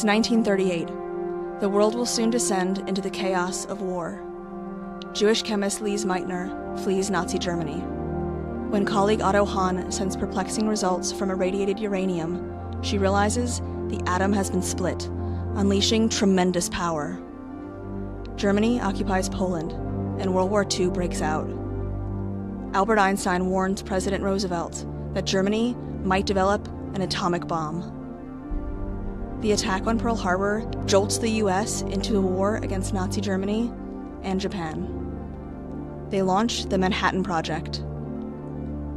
It's 1938. The world will soon descend into the chaos of war. Jewish chemist Lise Meitner flees Nazi Germany. When colleague Otto Hahn sends perplexing results from irradiated uranium, she realizes the atom has been split, unleashing tremendous power. Germany occupies Poland, and World War II breaks out. Albert Einstein warns President Roosevelt that Germany might develop an atomic bomb. The attack on Pearl Harbor jolts the US into a war against Nazi Germany and Japan. They launch the Manhattan Project.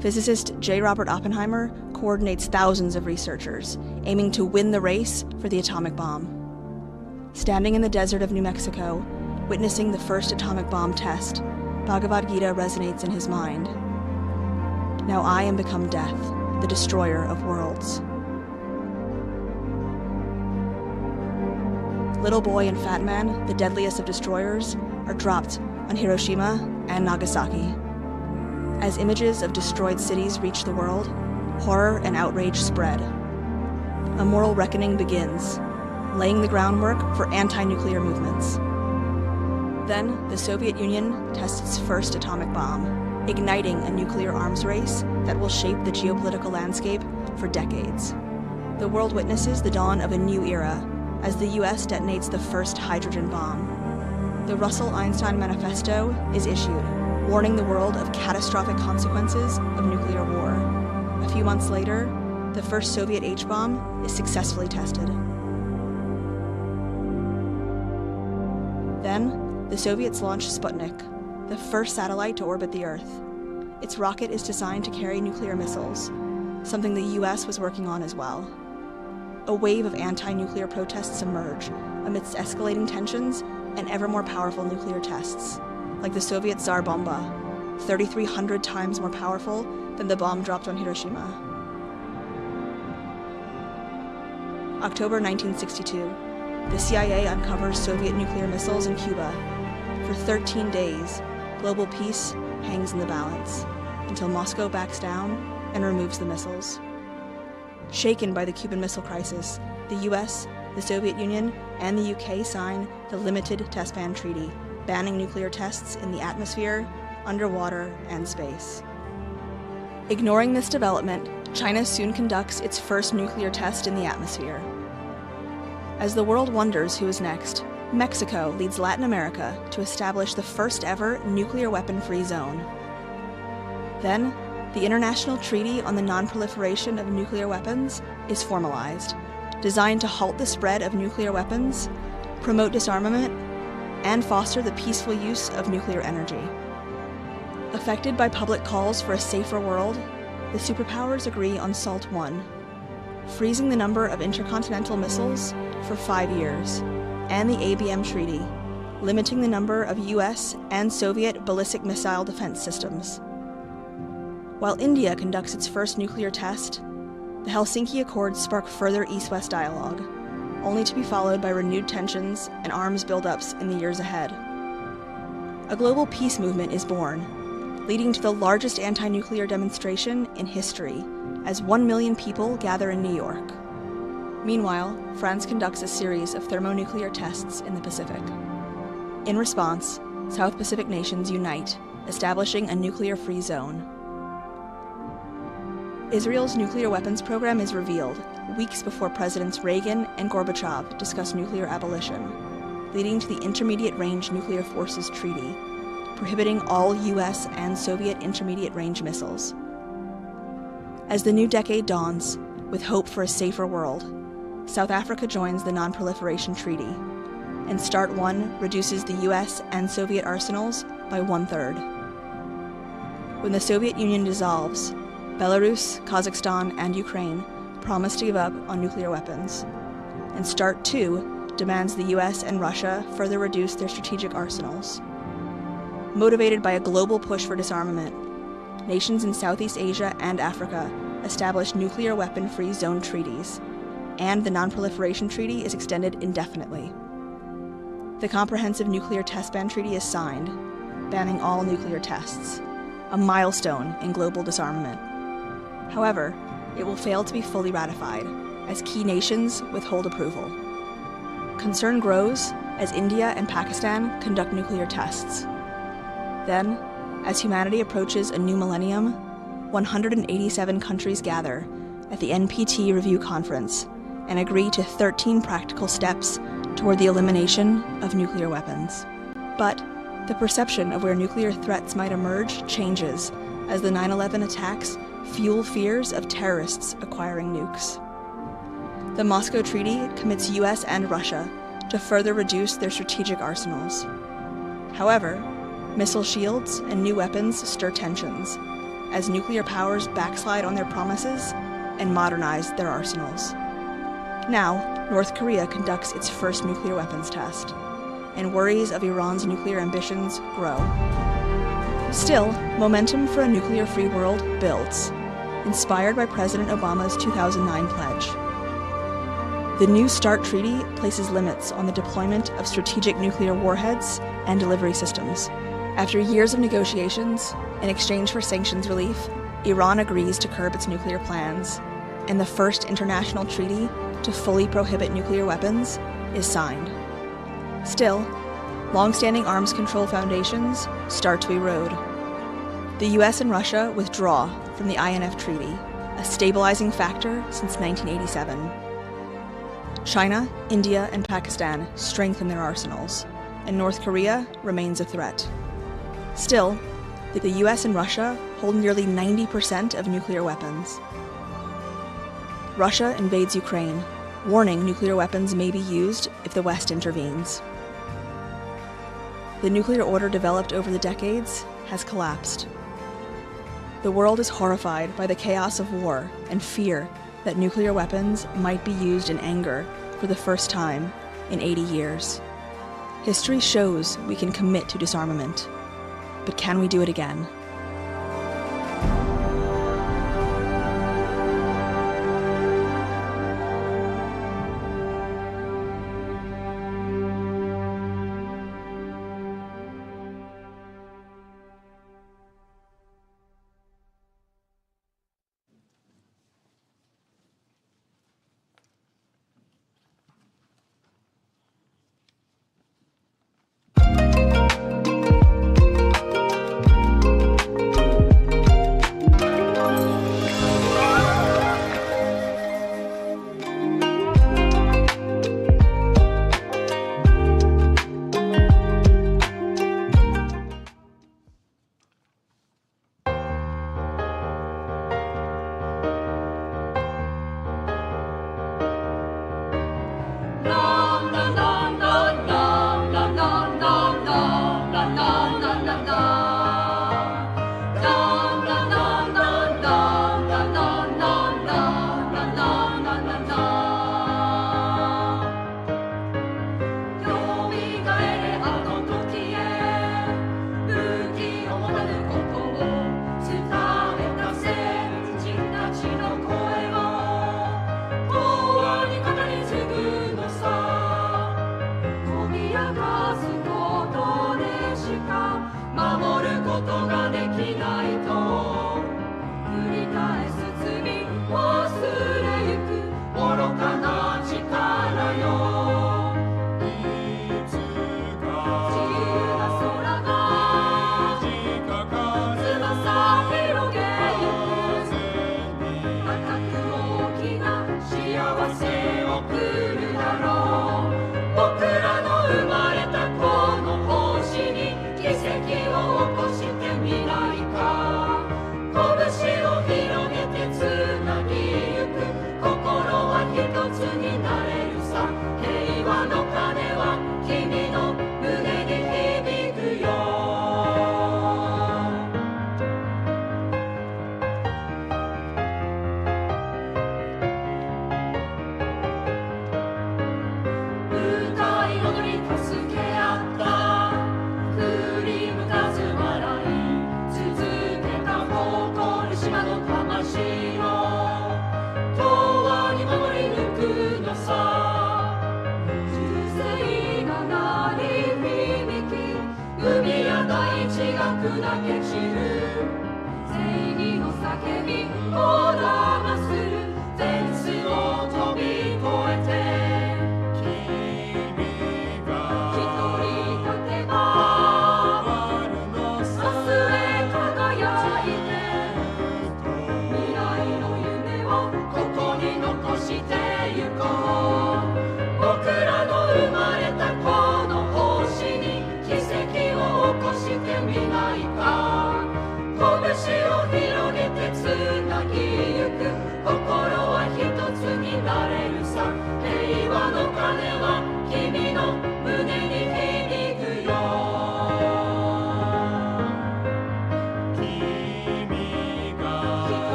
Physicist J. Robert Oppenheimer coordinates thousands of researchers, aiming to win the race for the atomic bomb. Standing in the desert of New Mexico, witnessing the first atomic bomb test, Bhagavad Gita resonates in his mind. Now I am become death, the destroyer of worlds. Little Boy and Fat Man, the deadliest of destroyers, are dropped on Hiroshima and Nagasaki. As images of destroyed cities reach the world, horror and outrage spread. A moral reckoning begins, laying the groundwork for anti-nuclear movements. Then, the Soviet Union tests its first atomic bomb, igniting a nuclear arms race that will shape the geopolitical landscape for decades. The world witnesses the dawn of a new era as the US detonates the first hydrogen bomb. The Russell-Einstein Manifesto is issued, warning the world of catastrophic consequences of nuclear war. A few months later, the first Soviet H-bomb is successfully tested. Then, the Soviets launch Sputnik, the first satellite to orbit the Earth. Its rocket is designed to carry nuclear missiles, something the US was working on as well. A wave of anti-nuclear protests emerge amidst escalating tensions and ever more powerful nuclear tests, like the Soviet Tsar Bomba, 3,300 times more powerful than the bomb dropped on Hiroshima. October 1962, the CIA uncovers Soviet nuclear missiles in Cuba. For 13 days, global peace hangs in the balance, until Moscow backs down and removes the missiles. Shaken by the Cuban Missile Crisis, the US, the Soviet Union, and the UK sign the Limited Test Ban Treaty, banning nuclear tests in the atmosphere, underwater, and space. Ignoring this development, China soon conducts its first nuclear test in the atmosphere. As the world wonders who is next, Mexico leads Latin America to establish the first ever nuclear weapon-free zone. Then, the International Treaty on the Non-Proliferation of Nuclear Weapons is formalized, designed to halt the spread of nuclear weapons, promote disarmament, and foster the peaceful use of nuclear energy. Affected by public calls for a safer world, the superpowers agree on SALT I, freezing the number of intercontinental missiles for 5 years, and the ABM Treaty, limiting the number of US and Soviet ballistic missile defense systems. While India conducts its first nuclear test, the Helsinki Accords spark further East-West dialogue, only to be followed by renewed tensions and arms buildups in the years ahead. A global peace movement is born, leading to the largest anti-nuclear demonstration in history, as 1 million people gather in New York. Meanwhile, France conducts a series of thermonuclear tests in the Pacific. In response, South Pacific nations unite, establishing a nuclear-free zone. Israel's nuclear weapons program is revealed weeks before Presidents Reagan and Gorbachev discuss nuclear abolition, leading to the Intermediate Range Nuclear Forces Treaty, prohibiting all US and Soviet intermediate-range missiles. As the new decade dawns, with hope for a safer world, South Africa joins the Non-Proliferation Treaty, and START I reduces the US and Soviet arsenals by 1/3. When the Soviet Union dissolves, Belarus, Kazakhstan, and Ukraine promise to give up on nuclear weapons, and START II demands the US and Russia further reduce their strategic arsenals. Motivated by a global push for disarmament, nations in Southeast Asia and Africa establish nuclear weapon-free zone treaties, and the Non-Proliferation Treaty is extended indefinitely. The Comprehensive Nuclear Test Ban Treaty is signed, banning all nuclear tests, a milestone in global disarmament. However, it will fail to be fully ratified, as key nations withhold approval. concern grows as India and Pakistan conduct nuclear tests. Then, as humanity approaches a new millennium, 187 countries gather at the NPT Review Conference and agree to 13 practical steps toward the elimination of nuclear weapons. But the perception of where nuclear threats might emerge changes as the 9/11 attacks fuel fears of terrorists acquiring nukes. The Moscow Treaty commits US and Russia to further reduce their strategic arsenals. However, missile shields and new weapons stir tensions as nuclear powers backslide on their promises and modernize their arsenals. Now, North Korea conducts its first nuclear weapons test, and worries of Iran's nuclear ambitions grow. Still, momentum for a nuclear-free world builds, inspired by President Obama's 2009 pledge. The New START Treaty places limits on the deployment of strategic nuclear warheads and delivery systems. After years of negotiations, in exchange for sanctions relief, Iran agrees to curb its nuclear plans, and the first international treaty to fully prohibit nuclear weapons is signed. Still, long-standing arms control foundations start to erode. The US and Russia withdraw from the INF Treaty, a stabilizing factor since 1987. China, India, and Pakistan strengthen their arsenals, and North Korea remains a threat. Still, the US and Russia hold nearly 90% of nuclear weapons. Russia invades Ukraine, warning nuclear weapons may be used if the West intervenes. The nuclear order developed over the decades has collapsed. The world is horrified by the chaos of war and fear that nuclear weapons might be used in anger for the first time in 80 years. History shows we can commit to disarmament, but can we do it again?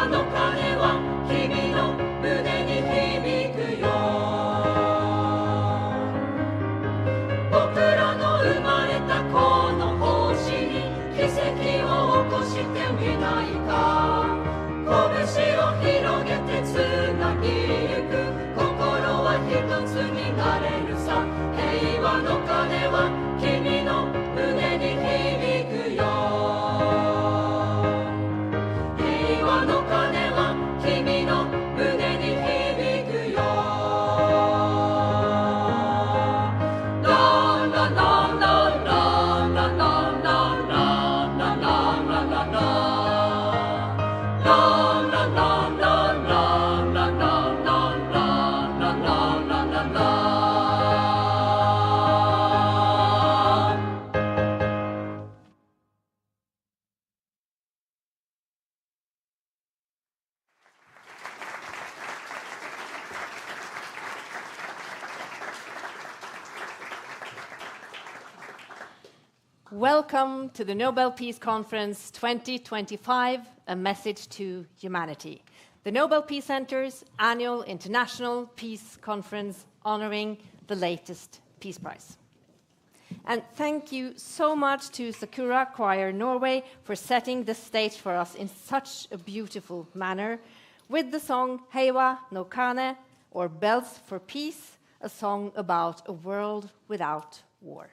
の鐘は君の胸に響くよ僕らの生まれたこの星に奇跡を起こしてみないか拳を広げてつなぎゆく心は一つになれるさ平和の鐘は君の胸に響くよ平和の鐘は君の胸に響くよララララララララララララWelcome to the Nobel Peace Conference 2025, A Message to Humanity, the Nobel Peace Center's annual international peace conference honoring the latest Peace Prize. And thank you so much to Sakura Choir Norway for setting the stage for us in such a beautiful manner with the song Heiwa no Kane, or Bells for Peace, a song about a world without war.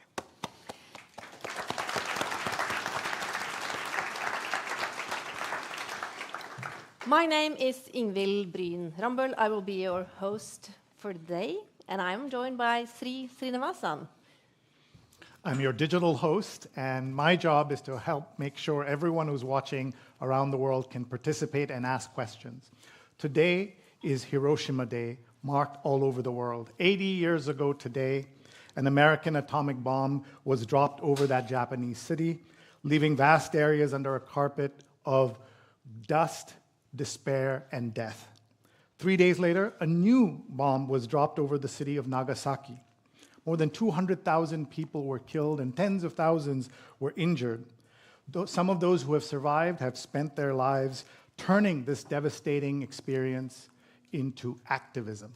My name is Ingvild Bryn Rambøll. I will be your host for today, and I'm joined by Sri Srinivasan. I'm your digital host, and my job is to help make sure everyone who's watching around the world can participate and ask questions. Today is Hiroshima Day, marked all over the world. 80 years ago today, an American atomic bomb was dropped over that Japanese city, leaving vast areas under a carpet of dust, despair, and death. 3 days later, a new bomb was dropped over the city of Nagasaki. More than 200,000 people were killed and tens of thousands were injured. Some of those who have survived have spent their lives turning this devastating experience into activism.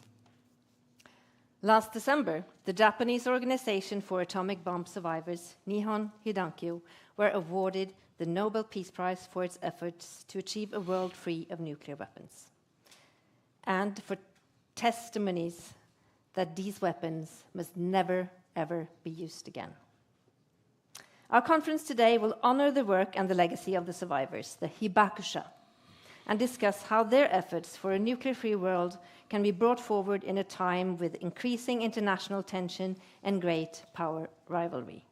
Last December, the Japanese Organization for Atomic Bomb Survivors, Nihon Hidankyo, were awarded the Nobel Peace Prize for its efforts to achieve a world free of nuclear weapons, and for testimonies that these weapons must never, ever be used again. Our conference today will honor the work and the legacy of the survivors, the Hibakusha, and discuss how their efforts for a nuclear-free world can be brought forward in a time with increasing international tension and great power rivalry.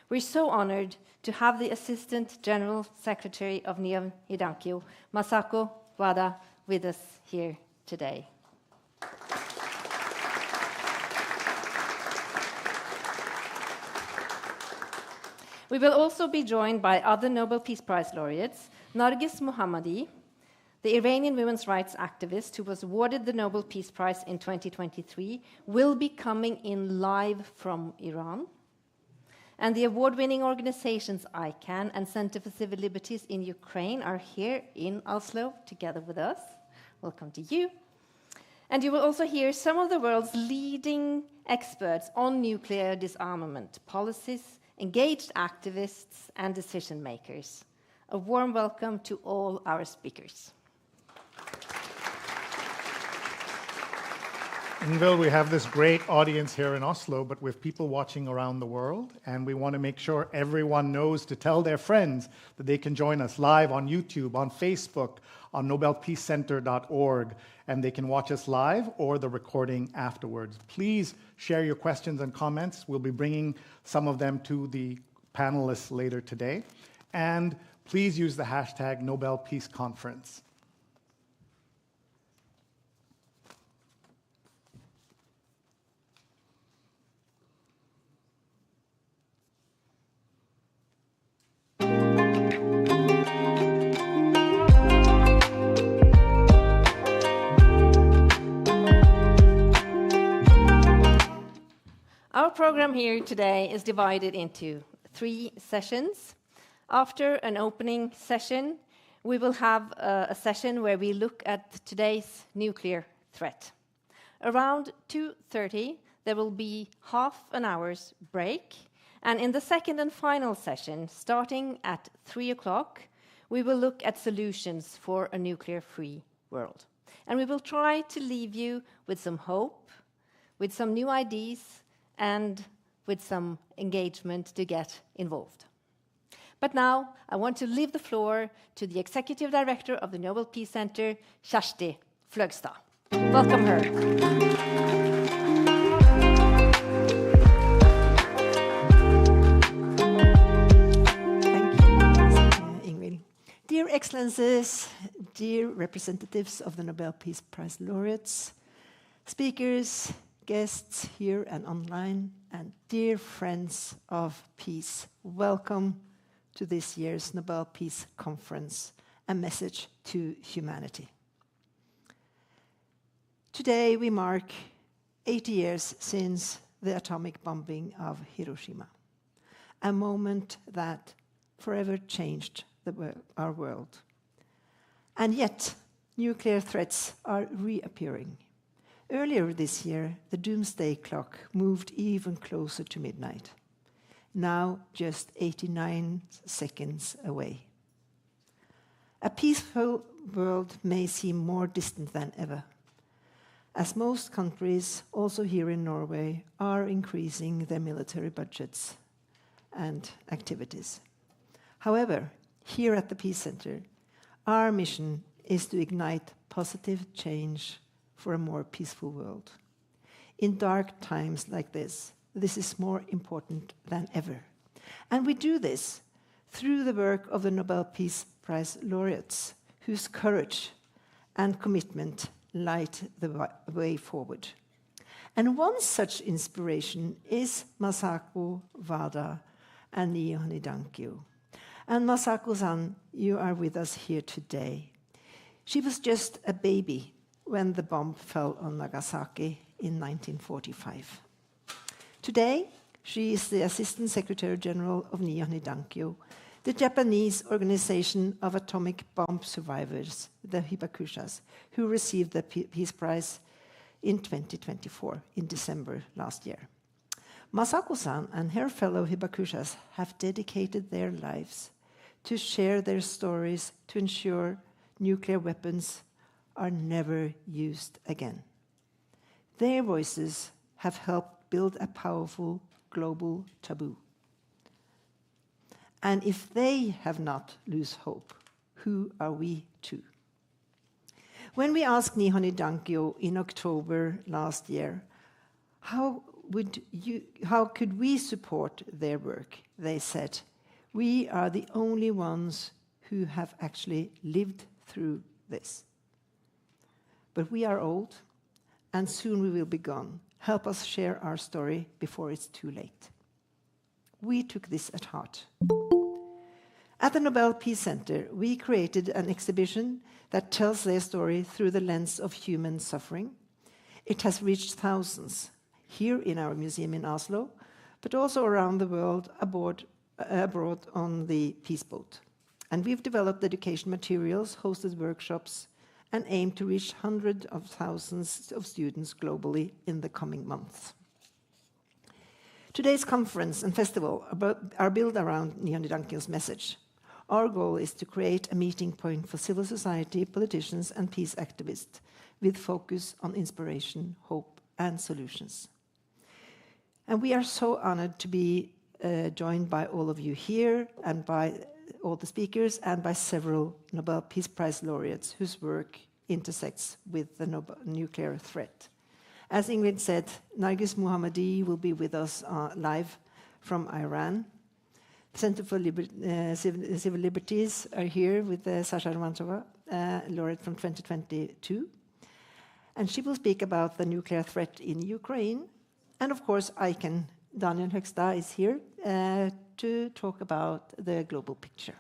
We're so honored to have the Assistant General Secretary of Nihon Hidankyo, Masako Wada, with us here today. We will also be joined by other Nobel Peace Prize laureates. Narges Mohammadi, the Iranian women's rights activist who was awarded the Nobel Peace Prize in 2023, will be coming in live from Iran. And the award-winning organizations ICAN and Center for Civil Liberties in Ukraine are here in Oslo together with us. Welcome to you. And you will also hear some of the world's leading experts on nuclear disarmament policies, engaged activists, and decision makers. A warm welcome to all our speakers. Ingvild, we have this great audience here in Oslo, but with people watching around the world, and we want to make sure everyone knows to tell their friends that they can join us live on YouTube, on Facebook, on nobelpeacecenter.org, and they can watch us live or the recording afterwards. Please share your questions and comments. We'll be bringing some of them to the panelists later today. And please use the hashtag Nobel Peace Conference. Our program here today is divided into 3 sessions. After an opening session, we will have a session where we look at today's nuclear threat. Around 2:30, there will be half an hour's break. And in the second and final session, starting at 3 o'clock, we will look at solutions for a nuclear-free world. And we will try to leave you with some hope, with some new ideas, and with some engagement to get involved. But now, I want to leave the floor to the Executive Director of the Nobel Peace Center, Kjersti Fløgstad. Welcome her. Dear Excellencies, dear representatives of the Nobel Peace Prize laureates, speakers, guests here and online, and dear friends of peace, welcome to this year's Nobel Peace Conference, a message to humanity. Today we mark 80 years since the atomic bombing of Hiroshima, a moment that forever changed our world. And yet, nuclear threats are reappearing. Earlier this year, the doomsday clock moved even closer to midnight, now just 89 seconds away. A peaceful world may seem more distant than ever, as most countries, also here in Norway, are increasing their military budgets and activities. However, here at the Peace Center, our mission is to ignite positive change for a more peaceful world. In dark times like this is more important than ever. And we do this through the work of the Nobel Peace Prize laureates, whose courage and commitment light the way forward. And one such inspiration is Masako, Wada, and Nihon Hidankyo. And Masako-san, you are with us here today. She was just a baby when the bomb fell on Nagasaki in 1945. Today, she is the Assistant Secretary General of Nihon Hidankyo, the Japanese organization of atomic bomb survivors, the Hibakushas, who received the Peace Prize in 2024, in December last year. Masako-san and her fellow Hibakushas have dedicated their lives to share their stories to ensure nuclear weapons are never used again. Their voices have helped build a powerful global taboo. And if they have not lost hope, who are we to? When we asked Nihon Hidankyo in October last year, how could we support their work? They said, we are the only ones who have actually lived through this. But we are old, and soon we will be gone. Help us share our story before it's too late. We took this at heart. At the Nobel Peace Center, we created an exhibition that tells their story through the lens of human suffering. It has reached thousands, here in our museum in Oslo, but also around the world abroad on the Peace Boat. And we've developed education materials, hosted workshops, and aim to reach hundreds of thousands of students globally in the coming months. Today's conference and festival are built around Nihon Hidankyo's message. Our goal is to create a meeting point for civil society, politicians, and peace activists with focus on inspiration, hope, and solutions. And we are so honored to be joined by all of you here and by all the speakers and by several Nobel Peace Prize laureates whose work intersects with the nuclear threat. As Ingrid said, Narges Mohammadi will be with us live from Iran. The Center for Civil Liberties are here with Sasha Romantsova, laureate from 2022. And she will speak about the nuclear threat in Ukraine. And of course, ICAN, Daniel Högsta, is here to talk about the global picture.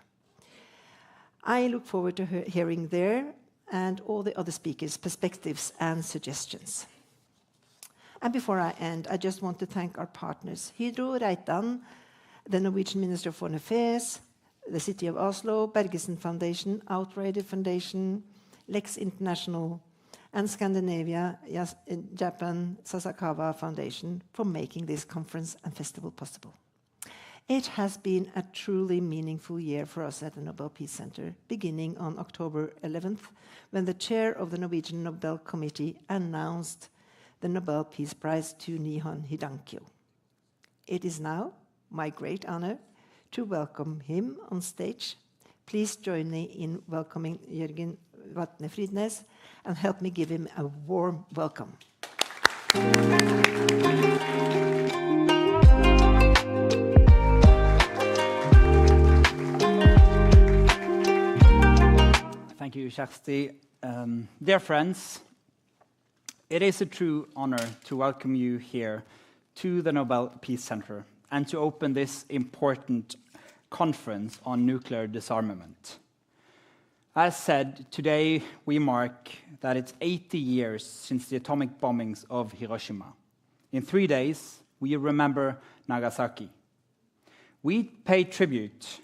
I look forward to hearing their and all the other speakers' perspectives and suggestions. And before I end, I just want to thank our partners, Hydro Reitan, the Norwegian Minister of Foreign Affairs, the City of Oslo, Bergesen Foundation, Outrider Foundation, Lex International, and Scandinavia, Japan, Sasakawa Foundation for making this conference and festival possible. It has been a truly meaningful year for us at the Nobel Peace Center, beginning on October 11th, when the chair of the Norwegian Nobel Committee announced the Nobel Peace Prize to Nihon Hidankyo. It is now my great honor to welcome him on stage. Please join me in welcoming Jørgen Watne Frydnes and help me give him a warm welcome. Thank you, Kjersti. Dear friends, it is a true honor to welcome you here to the Nobel Peace Center and to open this important conference on nuclear disarmament. As said, today we mark that it's 80 years since the atomic bombings of Hiroshima. In 3 days, we remember Nagasaki. We pay tribute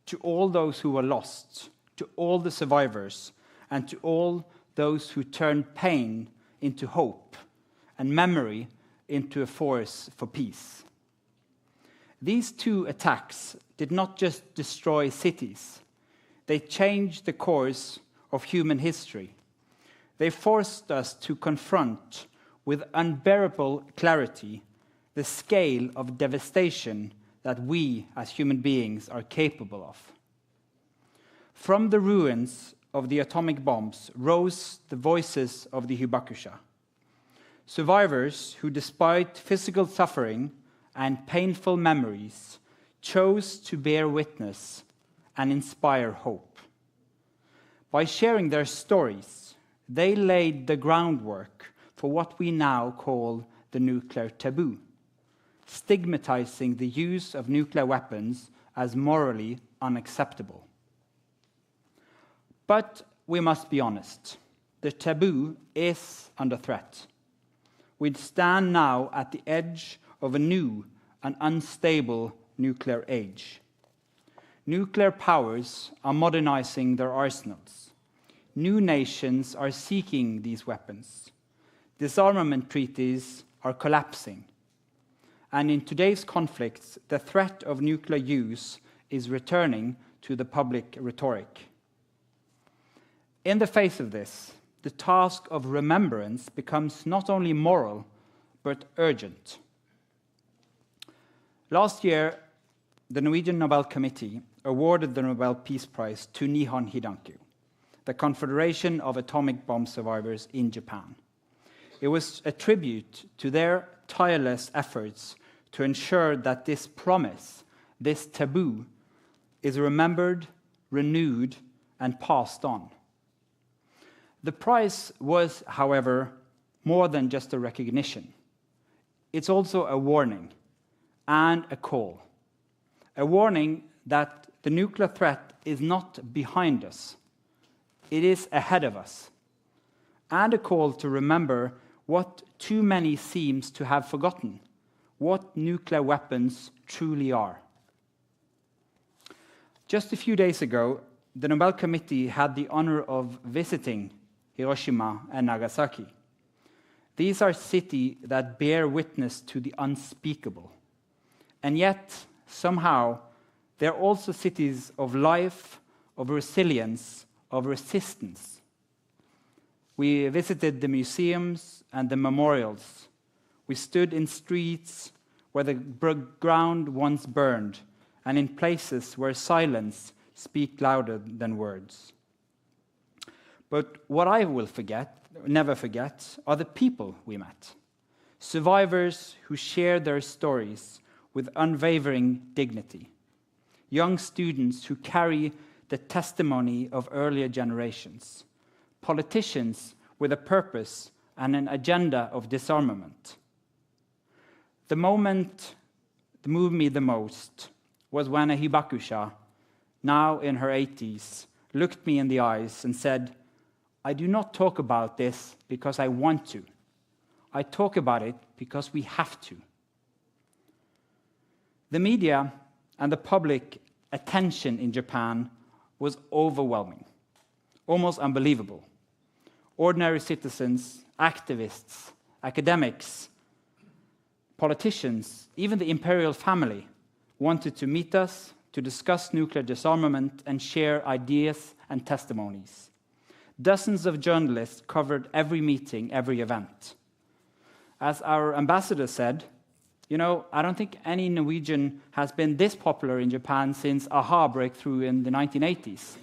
to all those who were lost, to all the survivors, and to all those who turned pain into hope and memory into a force for peace. These two attacks did not just destroy cities. They changed the course of human history. They forced us to confront with unbearable clarity the scale of devastation that we as human beings are capable of. From the ruins of the atomic bombs rose the voices of the Hibakusha, survivors who, despite physical suffering and painful memories, chose to bear witness and inspire hope. By sharing their stories, they laid the groundwork for what we now call the nuclear taboo, stigmatizing the use of nuclear weapons as morally unacceptable. But we must be honest, the taboo is under threat. We stand now at the edge of a new and unstable nuclear age. Nuclear powers are modernizing their arsenals. New nations are seeking these weapons. Disarmament treaties are collapsing. And in today's conflicts, the threat of nuclear use is returning to the public rhetoric. In the face of this, the task of remembrance becomes not only moral, but urgent. Last year, the Norwegian Nobel Committee awarded the Nobel Peace Prize to Nihon Hidankyo, the Confederation of Atomic Bomb Survivors in Japan. It was a tribute to their tireless efforts to ensure that this promise, this taboo, is remembered, renewed, and passed on. The prize was, however, more than just a recognition. It's also a warning and a call. A warning that the nuclear threat is not behind us. It is ahead of us. And a call to remember what too many seems to have forgotten, what nuclear weapons truly are. Just a few days ago, the Nobel Committee had the honor of visiting Hiroshima and Nagasaki. These are cities that bear witness to the unspeakable. And yet, somehow, they're also cities of life, of resilience, of resistance. We visited the museums and the memorials. We stood in streets where the ground once burned, and in places where silence speaks louder than words. But what I will never forget, are the people we met. Survivors who shared their stories with unwavering dignity. Young students who carry the testimony of earlier generations. Politicians with a purpose and an agenda of disarmament. The moment that moved me the most was when a Hibakusha, now in her 80s, looked me in the eyes and said, "I do not talk about this because I want to. I talk about it because we have to." The media and the public attention in Japan was overwhelming, almost unbelievable. Ordinary citizens, activists, academics, politicians, even the imperial family wanted to meet us to discuss nuclear disarmament and share ideas and testimonies. Dozens of journalists covered every meeting, every event. As our ambassador said, you know, I don't think any Norwegian has been this popular in Japan since AHA breakthrough in the 1980s.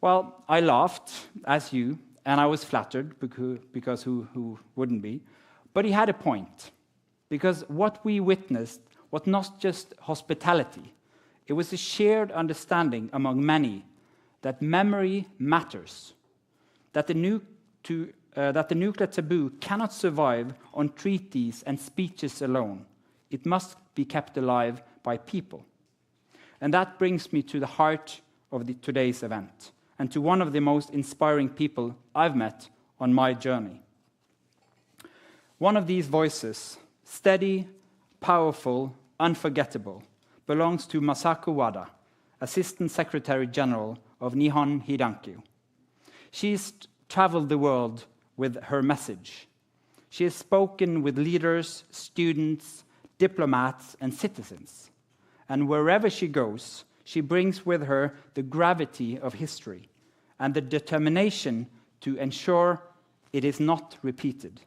Well, I laughed, as you, and I was flattered, because who wouldn't be? But he had a point, because what we witnessed was not just hospitality. It was a shared understanding among many that memory matters, that the nuclear taboo cannot survive on treaties and speeches alone. It must be kept alive by people. And that brings me to the heart of today's event, and to one of the most inspiring people I've met on my journey. One of these voices, steady, powerful, unforgettable, belongs to Masako Wada, Assistant Secretary General of Nihon Hidankyo. She's traveled the world with her message. She has spoken with leaders, students, diplomats, and citizens. And wherever she goes, she brings with her the gravity of history and the determination to ensure it is not repeated.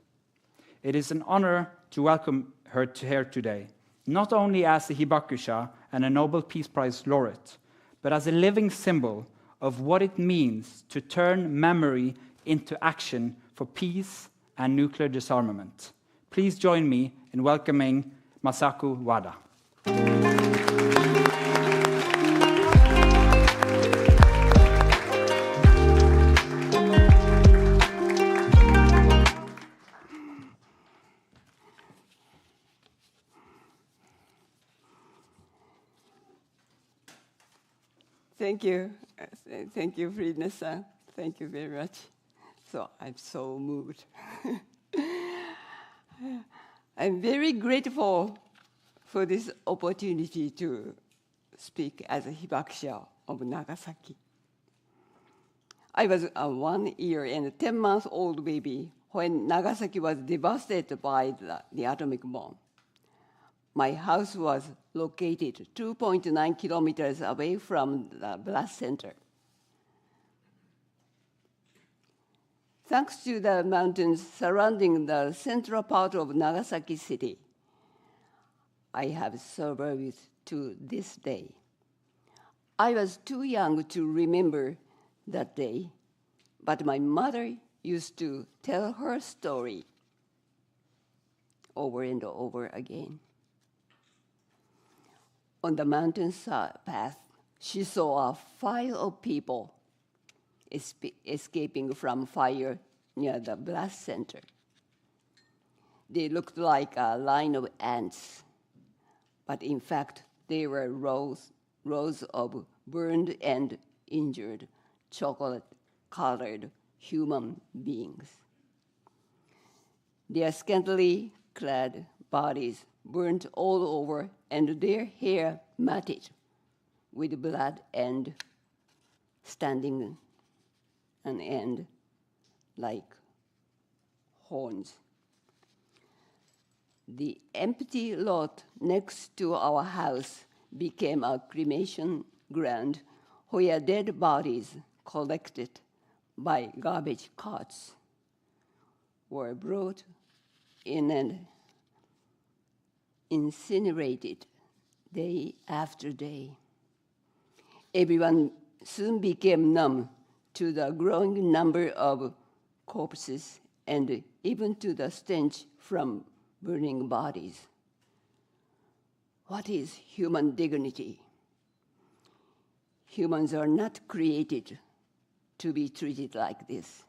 It is an honor to welcome her here today, not only as a hibakusha and a Nobel Peace Prize laureate, but as a living symbol of what it means to turn memory into action for peace and nuclear disarmament. Please join me in welcoming Masako Wada. Thank you. Thank you, Frydnes. Thank you very much. So I'm so moved. I'm very grateful for this opportunity to speak as a hibakusha of Nagasaki. I was a 1 year and 10-month-old baby when Nagasaki was devastated by the atomic bomb. My house was located 2.9 kilometers away from the blast center. Thanks to the mountains surrounding the central part of Nagasaki city, I have survived to this day. I was too young to remember that day, but my mother used to tell her story over and over again. On the mountain path, she saw a file of people escaping from fire near the blast center. They looked like a line of ants, but in fact, they were rows of burned and injured, chocolate-colored human beings. Their scantily clad bodies burnt all over, and their hair matted with blood and standing an end like horns. The empty lot next to our house became a cremation ground where dead bodies collected by garbage carts were brought in and incinerated day after day. Everyone soon became numb to the growing number of corpses and even to the stench from burning bodies. What is human dignity? Humans are not created to be treated like this.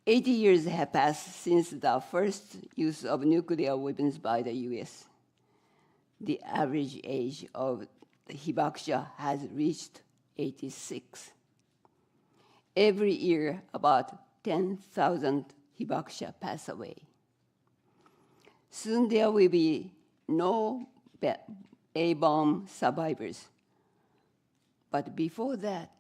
80 years have passed since the first use of nuclear weapons by the US. The average age of the hibakusha has reached 86. Every year, about 10,000 hibakusha pass away. Soon there will be no A-bomb survivors. But before that,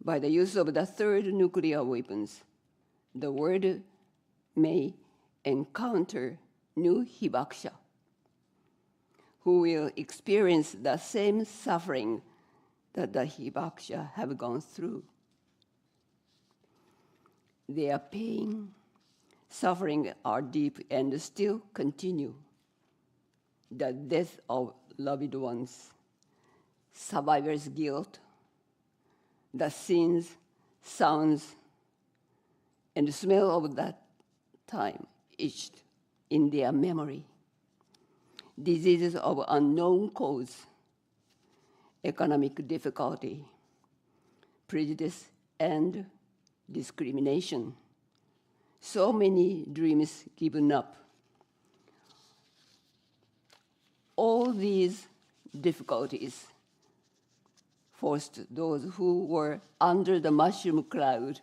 by the use of the third nuclear weapons, the world may encounter new hibakusha, who will experience the same suffering that the hibakusha have gone through. Their pain, suffering are deep and still continue. The death of loved ones, survivor's guilt, the scenes, sounds, and smell of that time etched in their memory. Diseases of unknown cause, economic difficulty, prejudice, and discrimination. So many dreams given up. All these difficulties forced those who were under the mushroom cloud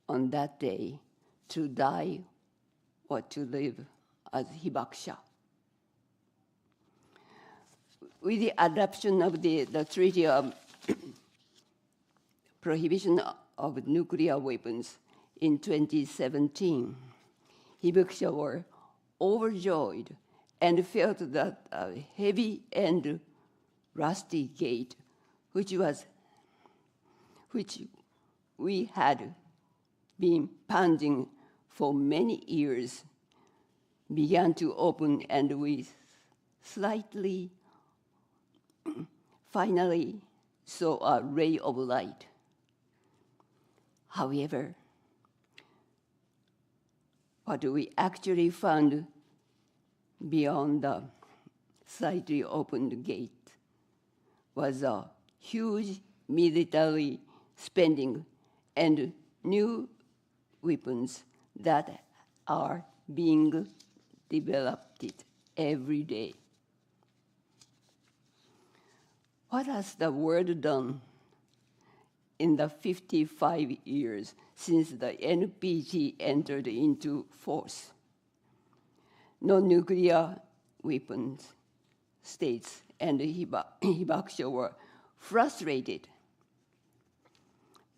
on that day to die or to live as hibakusha. With the adoption of the Treaty of Prohibition of Nuclear Weapons in 2017, hibakusha were overjoyed and felt that a heavy and rusty gate, which we had been pounding for many years, began to open, and we finally saw a ray of light. However, what we actually found beyond the slightly opened gate was a huge military spending and new weapons that are being developed every day. What has the world done in the 55 years since the NPT entered into force? Non-nuclear weapons states and hibakusha were frustrated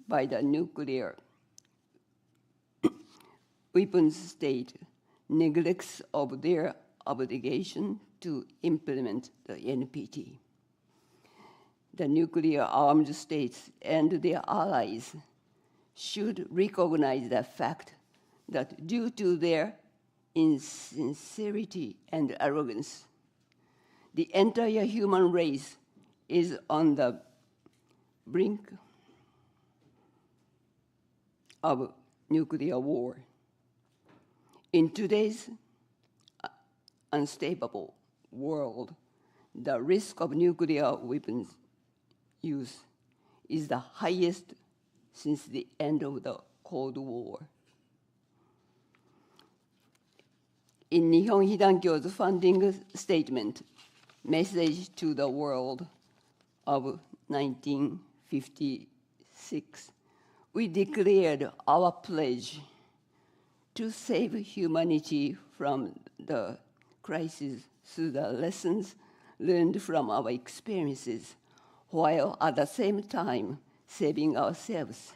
by the nuclear weapons state neglects of their obligation to implement the NPT. The nuclear-armed states and their allies should recognize the fact that due to their insincerity and arrogance, the entire human race is on the brink of nuclear war. In today's unstable world, the risk of nuclear weapons use is the highest since the end of the Cold War. In Nihon Hidankyo's founding statement, Message to the World of 1956, we declared our pledge to save humanity from the crisis through the lessons learned from our experiences, while at the same time saving ourselves.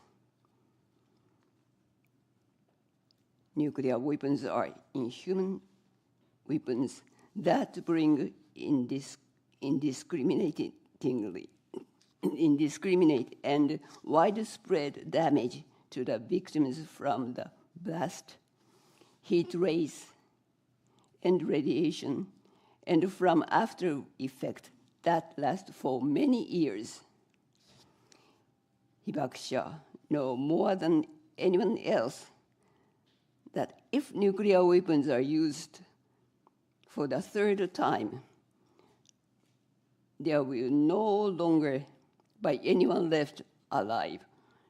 Nuclear weapons are inhuman weapons that bring indiscriminate and widespread damage to the victims from the blast, heat rays, and radiation, and from after effect that last for many years. Hibakusha know more than anyone else that if nuclear weapons are used for the third time, there will no longer be anyone left alive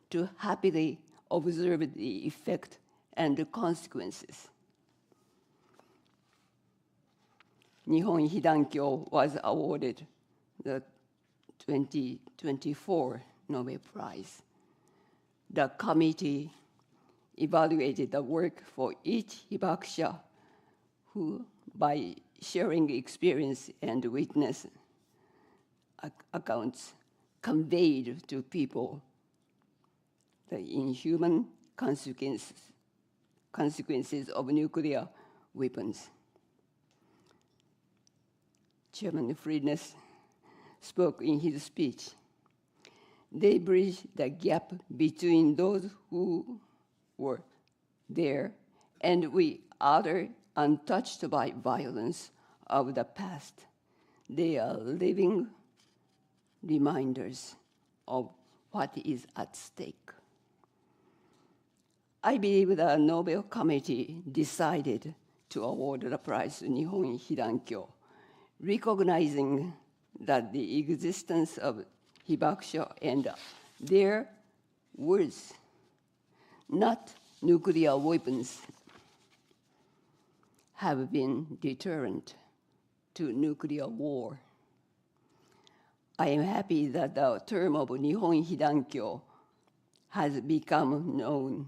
to happily observe the effect and the consequences. Nihon Hidankyo was awarded the 2024 Nobel Prize. The committee evaluated the work for each hibakusha who, by sharing experience and witness accounts, conveyed to people the inhuman consequences of nuclear weapons. Chairman Frydnes spoke in his speech. They bridge the gap between those who were there and we other untouched by violence of the past. They are living reminders of what is at stake. I believe the Nobel Committee decided to award the prize to Nihon Hidankyo, recognizing that the existence of hibakusha and their words, not nuclear weapons, have been deterrent to nuclear war. I am happy that the term of Nihon Hidankyo has become known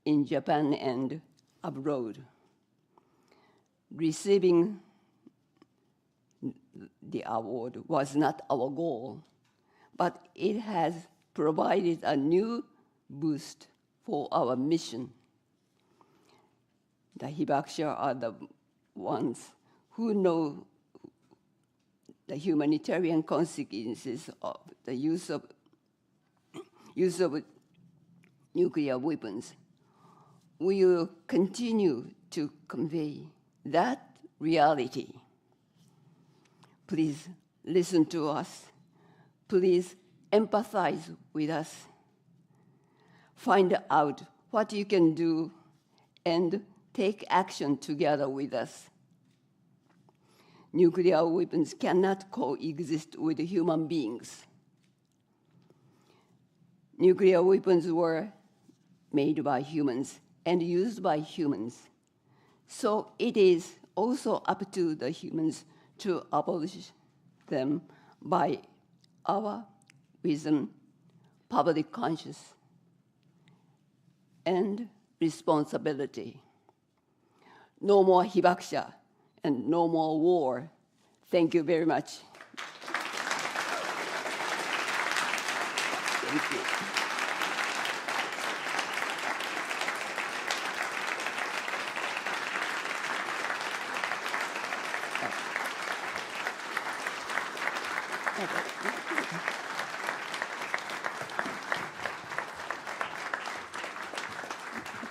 in Japan and abroad. Receiving the award was not our goal, but it has provided a new boost for our mission. The hibakusha are the ones who know the humanitarian consequences of the use of nuclear weapons. We will continue to convey that reality. Please listen to us. Please empathize with us. Find out what you can do and take action together with us. Nuclear weapons cannot coexist with human beings. Nuclear weapons were made by humans and used by humans. So it is also up to the humans to abolish them by our wisdom, public conscience, and responsibility. No more hibakusha and no more war. Thank you very much. Thank you.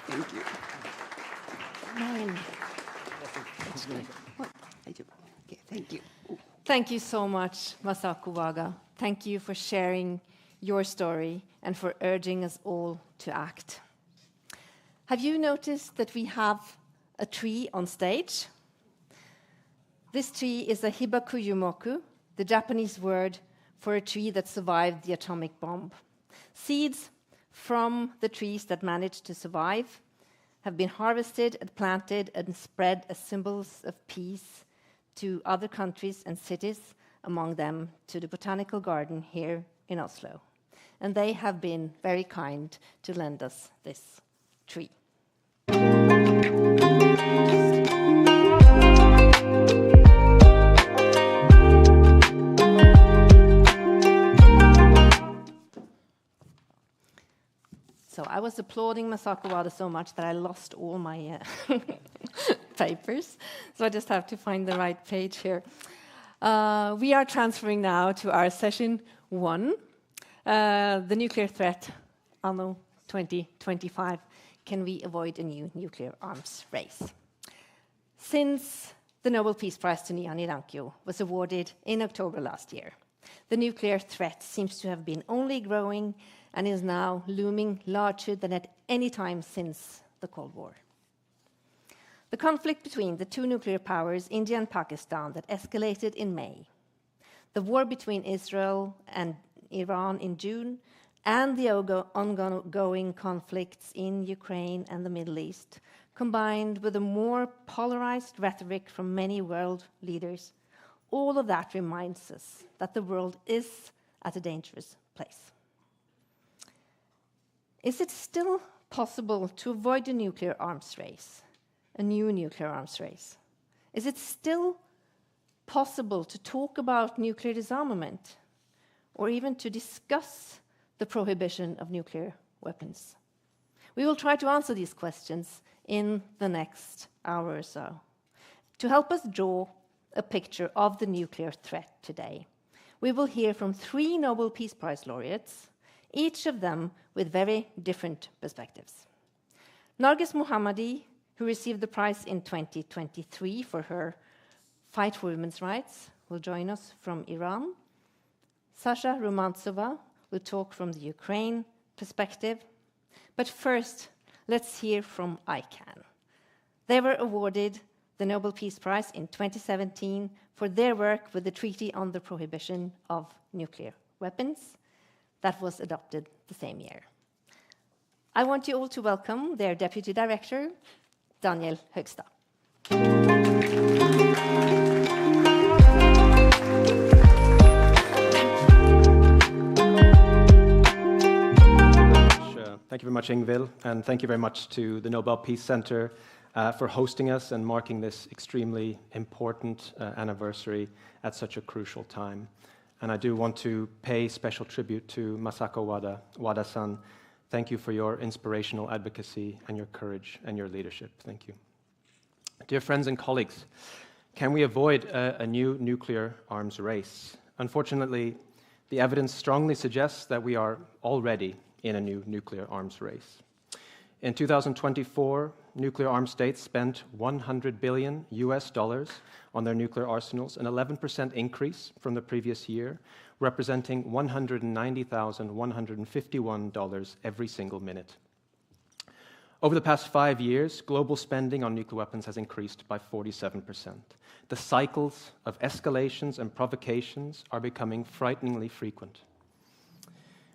Thank you. Mine. Okay, thank you. Thank you so much, Masako Wada. Thank you for sharing your story and for urging us all to act. Have you noticed that we have a tree on stage? This tree is a hibakuyumoku, the Japanese word for a tree that survived the atomic bomb. Seeds from the trees that managed to survive have been harvested and planted and spread as symbols of peace to other countries and cities, among them to the Botanical Garden here in Oslo. And they have been very kind to lend us this tree. So I was applauding Masako Wada so much that I lost all my papers. So I just have to find the right page here. We are transferring now to our session 1, the nuclear threat, Anno 2025. Can we avoid a new nuclear arms race? Since the Nobel Peace Prize to Nihon Hidankyo was awarded in October last year, the nuclear threat seems to have been only growing and is now looming larger than at any time since the Cold War. The conflict between the two nuclear powers, India and Pakistan, that escalated in May, the war between Israel and Iran in June, and the ongoing conflicts in Ukraine and the Middle East, combined with a more polarized rhetoric from many world leaders, all of that reminds us that the world is at a dangerous place. Is it still possible to avoid a nuclear arms race? a new nuclear arms race? Is it still possible to talk about nuclear disarmament or even to discuss the prohibition of nuclear weapons? We will try to answer these questions in the next hour or so. To help us draw a picture of the nuclear threat today, we will hear from 3 Nobel Peace Prize laureates, each of them with very different perspectives. Narges Mohammadi, who received the prize in 2023 for her fight for women's rights, will join us from Iran. Sasha Romantsova will talk from the Ukraine perspective. But first, let's hear from ICAN. They were awarded the Nobel Peace Prize in 2017 for their work with the Treaty on the Prohibition of Nuclear Weapons that was adopted the same year. I want you all to welcome their Deputy Director, Daniel Högsta. Thank you very much, Ingvild, and thank you very much to the Nobel Peace Center for hosting us and marking this extremely important anniversary at such a crucial time. And I do want to pay special tribute to Masako Wada-san. Thank you for your inspirational advocacy and your courage and your leadership. Thank you. Dear friends and colleagues, can we avoid a new nuclear arms race? Unfortunately, the evidence strongly suggests that we are already in a new nuclear arms race. In 2024, nuclear armed states spent $100 billion on their nuclear arsenals, an 11% increase from the previous year, representing $190,151 every single minute. Over the past 5 years, global spending on nuclear weapons has increased by 47%. The cycles of escalations and provocations are becoming frighteningly frequent.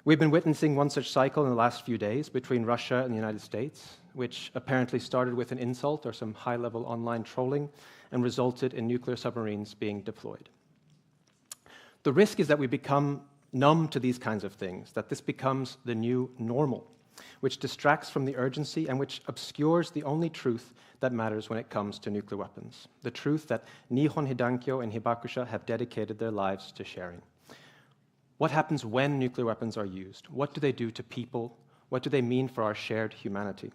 We've been witnessing one such cycle in the last few days between Russia and the United States, which apparently started with an insult or some high-level online trolling and resulted in nuclear submarines being deployed. The risk is that we become numb to these kinds of things, that this becomes the new normal, which distracts from the urgency and which obscures the only truth that matters when it comes to nuclear weapons, the truth that Nihon Hidankyo and Hibakusha have dedicated their lives to sharing. What happens when nuclear weapons are used? What do they do to people? What do they mean for our shared humanity?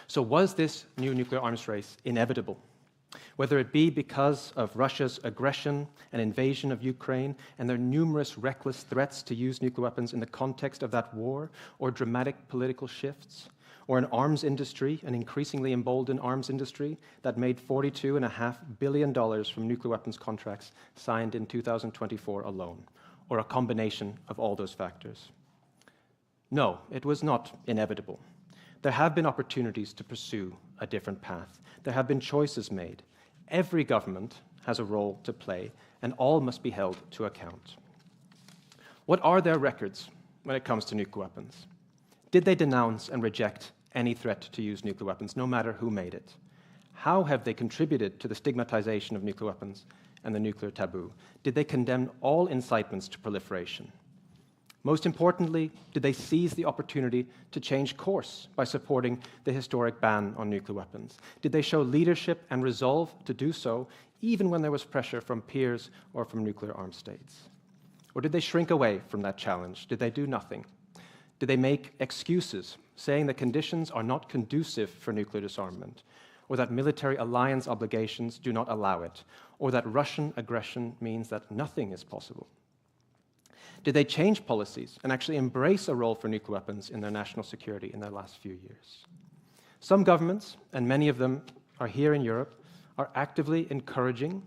So was this new nuclear arms race inevitable? Whether it be because of Russia's aggression and invasion of Ukraine and their numerous reckless threats to use nuclear weapons in the context of that war, or dramatic political shifts, or an arms industry, an increasingly emboldened arms industry that made $42.5 billion from nuclear weapons contracts signed in 2024 alone, or a combination of all those factors. No, it was not inevitable. There have been opportunities to pursue a different path. There have been choices made. Every government has a role to play, and all must be held to account. What are their records when it comes to nuclear weapons? Did they denounce and reject any threat to use nuclear weapons, no matter who made it? How have they contributed to the stigmatization of nuclear weapons and the nuclear taboo? Did they condemn all incitements to proliferation? Most importantly, did they seize the opportunity to change course by supporting the historic ban on nuclear weapons? Did they show leadership and resolve to do so, even when there was pressure from peers or from nuclear armed states? Or did they shrink away from that challenge? Did they do nothing? Did they make excuses, saying that conditions are not conducive for nuclear disarmament, or that military alliance obligations do not allow it, or that Russian aggression means that nothing is possible? Did they change policies and actually embrace a role for nuclear weapons in their national security in their last few years? Some governments, and many of them are here in Europe, are actively encouraging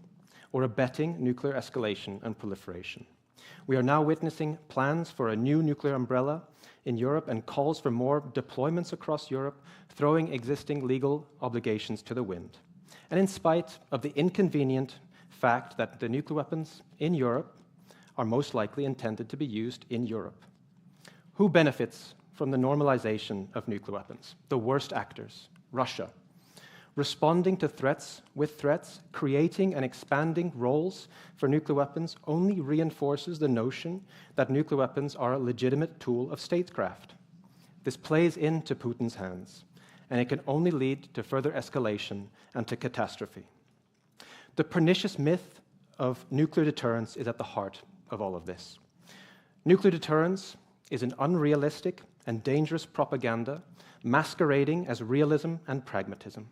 or abetting nuclear escalation and proliferation. We are now witnessing plans for a new nuclear umbrella in Europe and calls for more deployments across Europe, throwing existing legal obligations to the wind. And in spite of the inconvenient fact that the nuclear weapons in Europe are most likely intended to be used in Europe. Who benefits from the normalization of nuclear weapons? The worst actors, Russia. Responding to threats with threats, creating and expanding roles for nuclear weapons only reinforces the notion that nuclear weapons are a legitimate tool of statecraft. This plays into Putin's hands, and it can only lead to further escalation and to catastrophe. The pernicious myth of nuclear deterrence is at the heart of all of this. Nuclear deterrence is an unrealistic and dangerous propaganda masquerading as realism and pragmatism.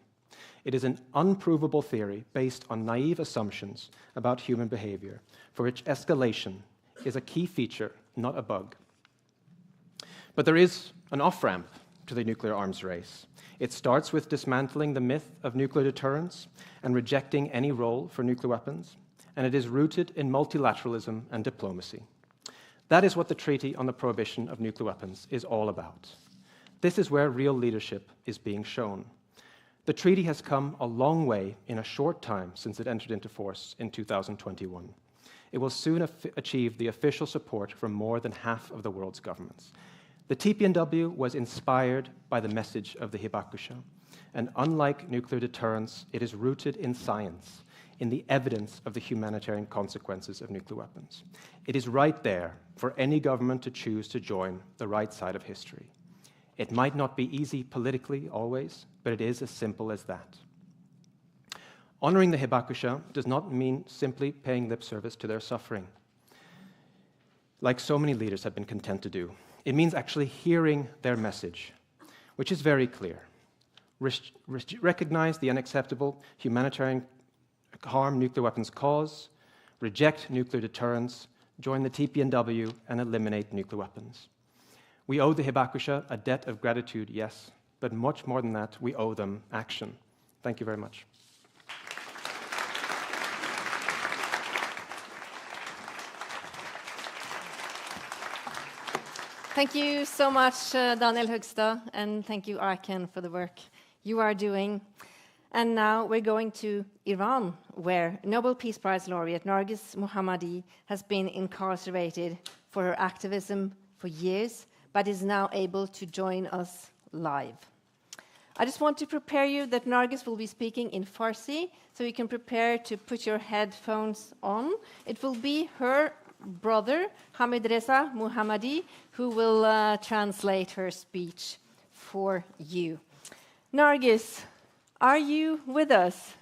It is an unprovable theory based on naive assumptions about human behavior, for which escalation is a key feature, not a bug. But there is an off-ramp to the nuclear arms race. It starts with dismantling the myth of nuclear deterrence and rejecting any role for nuclear weapons, and it is rooted in multilateralism and diplomacy. That is what the Treaty on the Prohibition of Nuclear Weapons is all about. This is where real leadership is being shown. The treaty has come a long way in a short time since it entered into force in 2021. It will soon achieve the official support from more than half of the world's governments. The TPNW was inspired by the message of the Hibakusha, and unlike nuclear deterrence, it is rooted in science, in the evidence of the humanitarian consequences of nuclear weapons. It is right there for any government to choose to join the right side of history. It might not be easy politically always, but it is as simple as that. Honoring the Hibakusha does not mean simply paying lip service to their suffering, like so many leaders have been content to do. It means actually hearing their message, which is very clear. Recognize the unacceptable humanitarian harm nuclear weapons cause, reject nuclear deterrence, join the TPNW, and eliminate nuclear weapons. We owe the Hibakusha a debt of gratitude, yes, but much more than that, we owe them action. Thank you very much. Thank you so much, Daniel Högsta, and thank you, ICAN, for the work you are doing. And now we're going to Iran, where Nobel Peace Prize laureate Narges Mohammadi has been incarcerated for her activism for years, but is now able to join us live. I just want to prepare you that Narges will be speaking in Farsi, so you can prepare to put your headphones on. It will be her brother, Hamidreza Mohammadi, who will translate her speech for you. Narges, are you with us?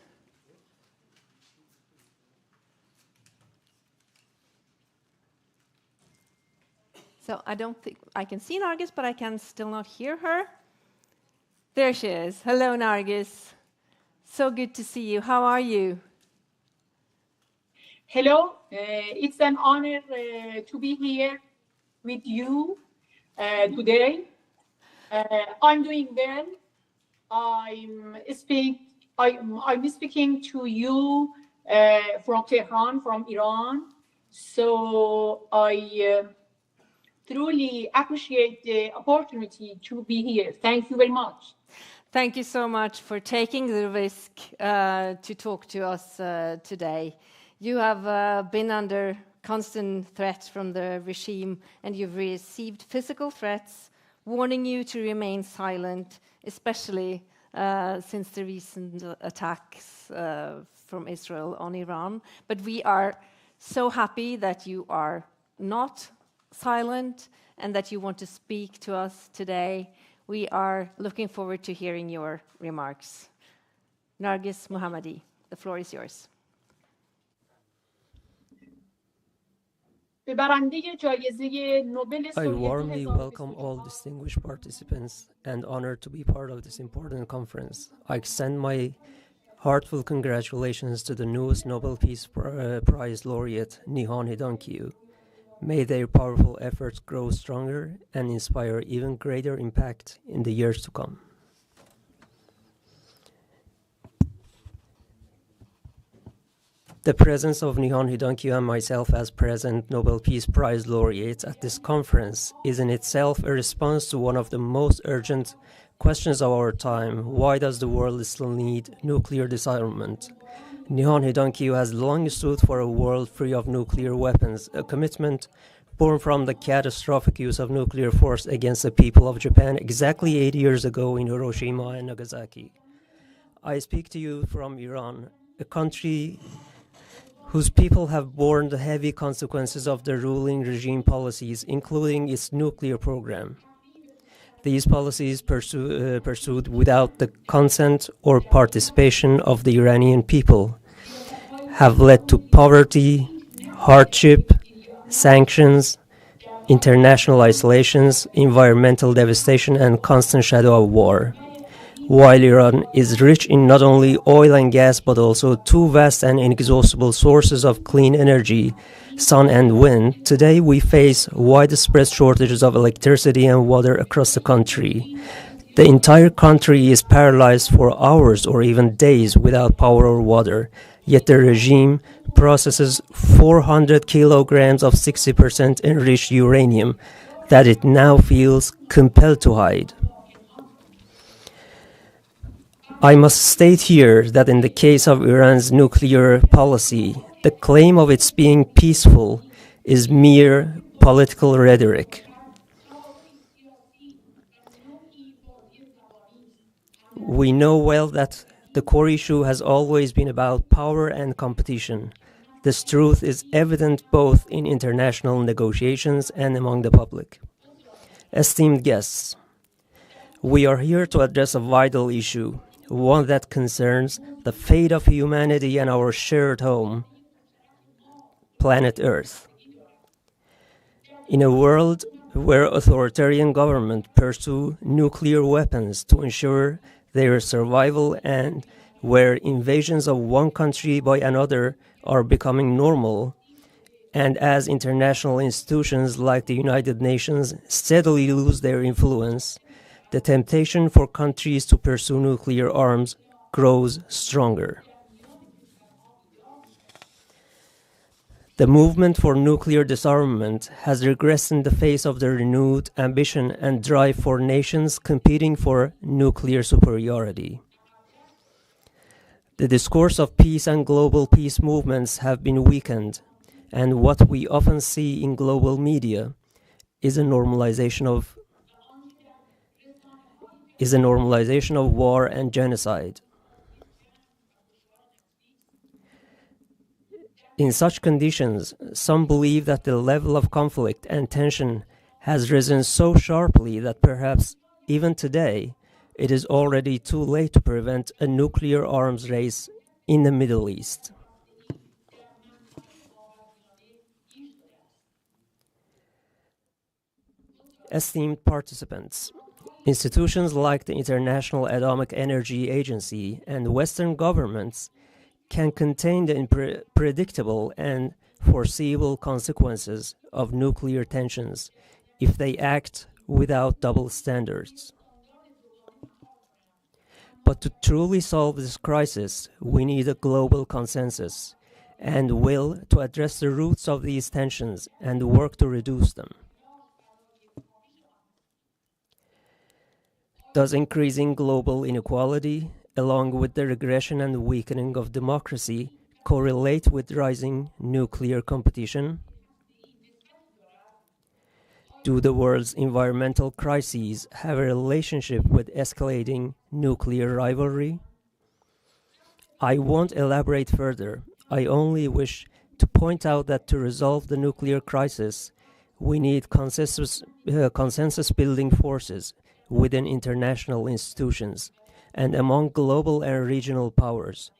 So I don't think I can see Narges, but I can still not hear her. There she is. Hello, Narges. So good to see you. How are you? Hello. It's an honor to be here with you today. I'm doing well. I'm speaking to you from Tehran, from Iran. So I truly appreciate the opportunity to be here. Thank you very much. Thank you so much for taking the risk to talk to us today. You have been under constant threat from the regime, and you've received physical threats warning you to remain silent, especially since the recent attacks from Israel on Iran. But we are so happy that you are not silent and that you want to speak to us today. We are looking forward to hearing your remarks. Narges Mohammadi, the floor is yours. I warmly welcome all distinguished participants and honored to be part of this important conference. I extend my heartfelt congratulations to the newest Nobel Peace Prize laureate, Nihon Hidankyo. May their powerful efforts grow stronger and inspire even greater impact in the years to come. The presence of Nihon Hidankyo and myself as present Nobel Peace Prize laureates at this conference is in itself a response to one of the most urgent questions of our time. Why does the world still need nuclear disarmament? Nihon Hidankyo has long stood for a world free of nuclear weapons, a commitment born from the catastrophic use of nuclear force against the people of Japan exactly 8 years ago in Hiroshima and Nagasaki. I speak to you from Iran, a country whose people have borne the heavy consequences of the ruling regime policies, including its nuclear program. These policies pursued without the consent or participation of the Iranian people have led to poverty, hardship, sanctions, international isolations, environmental devastation, and constant shadow of war. While Iran is rich in not only oil and gas but also two vast and inexhaustible sources of clean energy, sun and wind, today we face widespread shortages of electricity and water across the country. The entire country is paralyzed for hours or even days without power or water, yet the regime processes 400 kilograms of 60% enriched uranium that it now feels compelled to hide. I must state here that in the case of Iran's nuclear policy, the claim of its being peaceful is mere political rhetoric. We know well that the core issue has always been about power and competition. This truth is evident both in international negotiations and among the public. Esteemed guests, we are here to address a vital issue, one that concerns the fate of humanity and our shared home, planet Earth. In a world where authoritarian governments pursue nuclear weapons to ensure their survival and where invasions of one country by another are becoming normal, and as international institutions like the United Nations steadily lose their influence, the temptation for countries to pursue nuclear arms grows stronger. The movement for nuclear disarmament has regressed in the face of the renewed ambition and drive for nations competing for nuclear superiority. The discourse of peace and global peace movements have been weakened, and what we often see in global media is a normalization of war and genocide. In such conditions, some believe that the level of conflict and tension has risen so sharply that perhaps even today it is already too late to prevent a nuclear arms race in the Middle East. Esteemed participants, institutions like the International Atomic Energy Agency and Western governments can contain the unpredictable and foreseeable consequences of nuclear tensions if they act without double standards. But to truly solve this crisis, we need a global consensus and will to address the roots of these tensions and work to reduce them. Does increasing global inequality, along with the regression and weakening of democracy, correlate with rising nuclear competition? Do the world's environmental crises have a relationship with escalating nuclear rivalry? I won't elaborate further. I only wish to point out that to resolve the nuclear crisis, we need consensus-building forces within international institutions and among global and regional powers,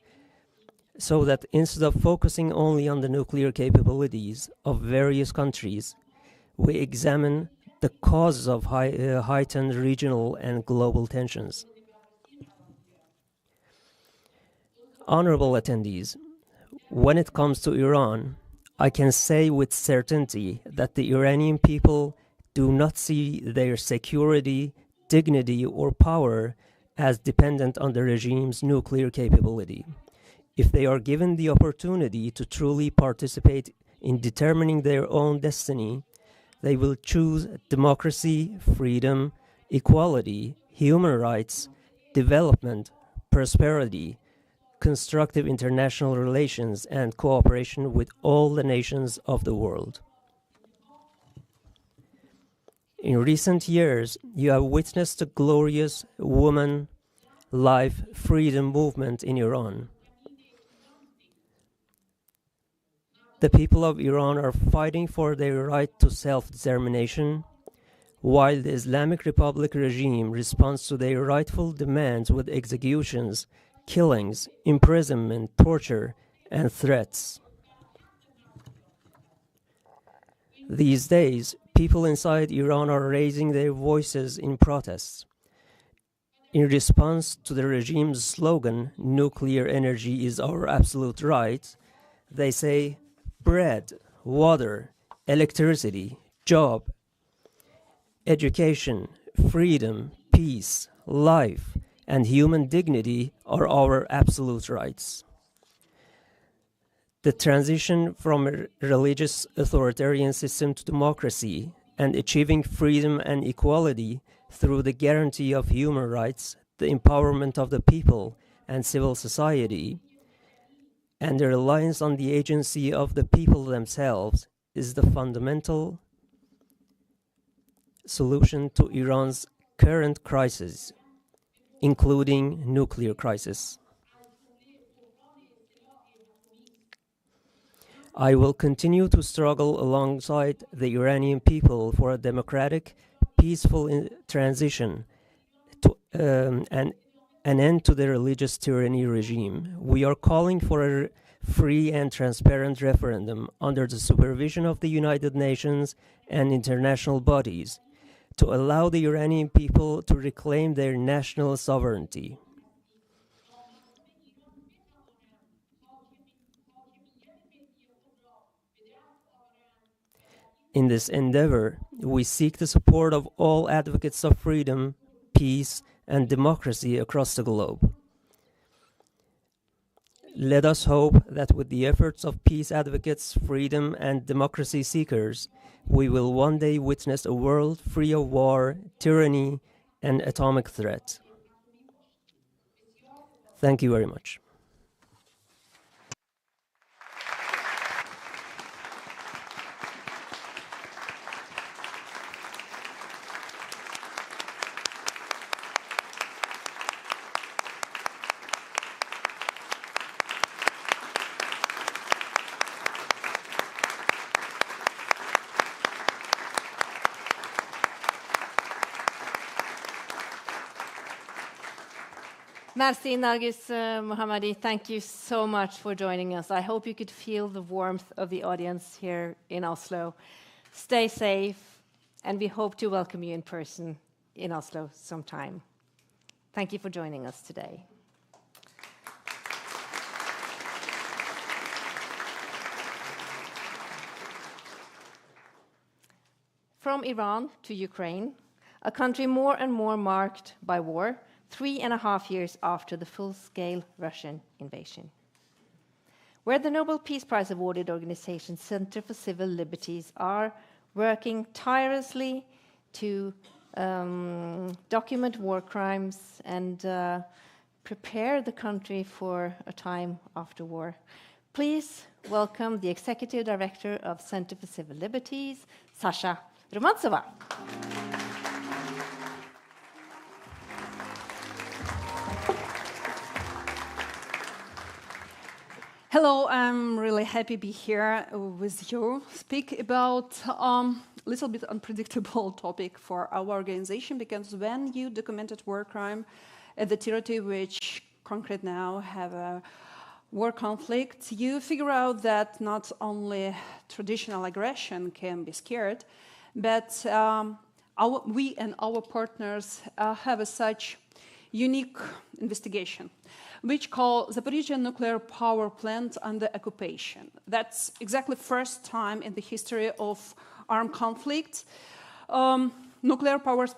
so that instead of focusing only on the nuclear capabilities of various countries, we examine the causes of heightened regional and global tensions. Honorable attendees, when it comes to Iran, I can say with certainty that the Iranian people do not see their security, dignity, or power as dependent on the regime's nuclear capability. If they are given the opportunity to truly participate in determining their own destiny, they will choose democracy, freedom, equality, human rights, development, prosperity, constructive international relations, and cooperation with all the nations of the world. In recent years, you have witnessed the glorious woman, life, freedom movement in Iran. The people of Iran are fighting for their right to self-determination, while the Islamic Republic regime responds to their rightful demands with executions, killings, imprisonment, torture, and threats. These days, people inside Iran are raising their voices in protests. In response to the regime's slogan, "Nuclear energy is our absolute right," they say, bread, water, electricity, job, education, freedom, peace, life, and human dignity are our absolute rights. The transition from a religious authoritarian system to democracy and achieving freedom and equality through the guarantee of human rights, the empowerment of the people and civil society, and the reliance on the agency of the people themselves is the fundamental solution to Iran's current crisis, including nuclear crisis. I will continue to struggle alongside the Iranian people for a democratic, peaceful transition to an end to the religious tyranny regime. We are calling for a free and transparent referendum under the supervision of the United Nations and international bodies to allow the Iranian people to reclaim their national sovereignty. In this endeavor, we seek the support of all advocates of freedom, peace, and democracy across the globe. Let us hope that with the efforts of peace advocates, freedom, and democracy seekers, we will one day witness a world free of war, tyranny, and atomic threat. Thank you very much. Merci, Narges, Mohammadi. Thank you so much for joining us. I hope you could feel the warmth of the audience here in Oslo. Stay safe, and we hope to welcome you in person in Oslo sometime. Thank you for joining us today. From Iran to Ukraine, a country more and more marked by war, 3.5 years after the full-scale Russian invasion, where the Nobel Peace Prize awarded organization Center for Civil Liberties are working tirelessly to document war crimes and prepare the country for a time after war. Please welcome the Executive Director of Center for Civil Liberties, Sasha Romantsova. Hello, I'm really happy to be here with you, speak about a little bit unpredictable topic for our organization, because when you documented war crime at the territory which concrete now have a war conflict, you figure out that not only traditional aggression can be scared, but we and our partners have a such unique investigation, which call Zaporizhzhia nuclear power plant under occupation. That's exactly first time in the history of armed conflict. Nuclear power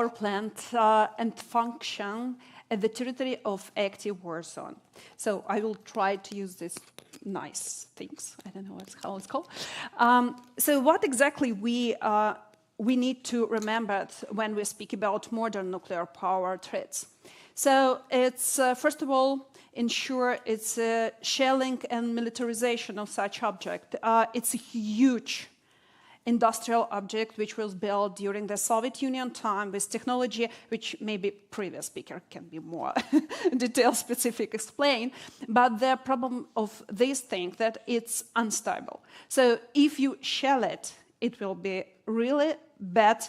plant and function at the territory of active war zone. So I will try to use these nice things. I don't know how it's called. So what exactly we need to remember when we speak about modern nuclear power threats. So it's, first of all, ensure it's shelling and militarization of such object. It's a huge industrial object which was built during the Soviet Union time with technology which maybe previous speaker can be more detail specific explain. But the problem of this thing that it's unstable. So if you shell it, it will be really bad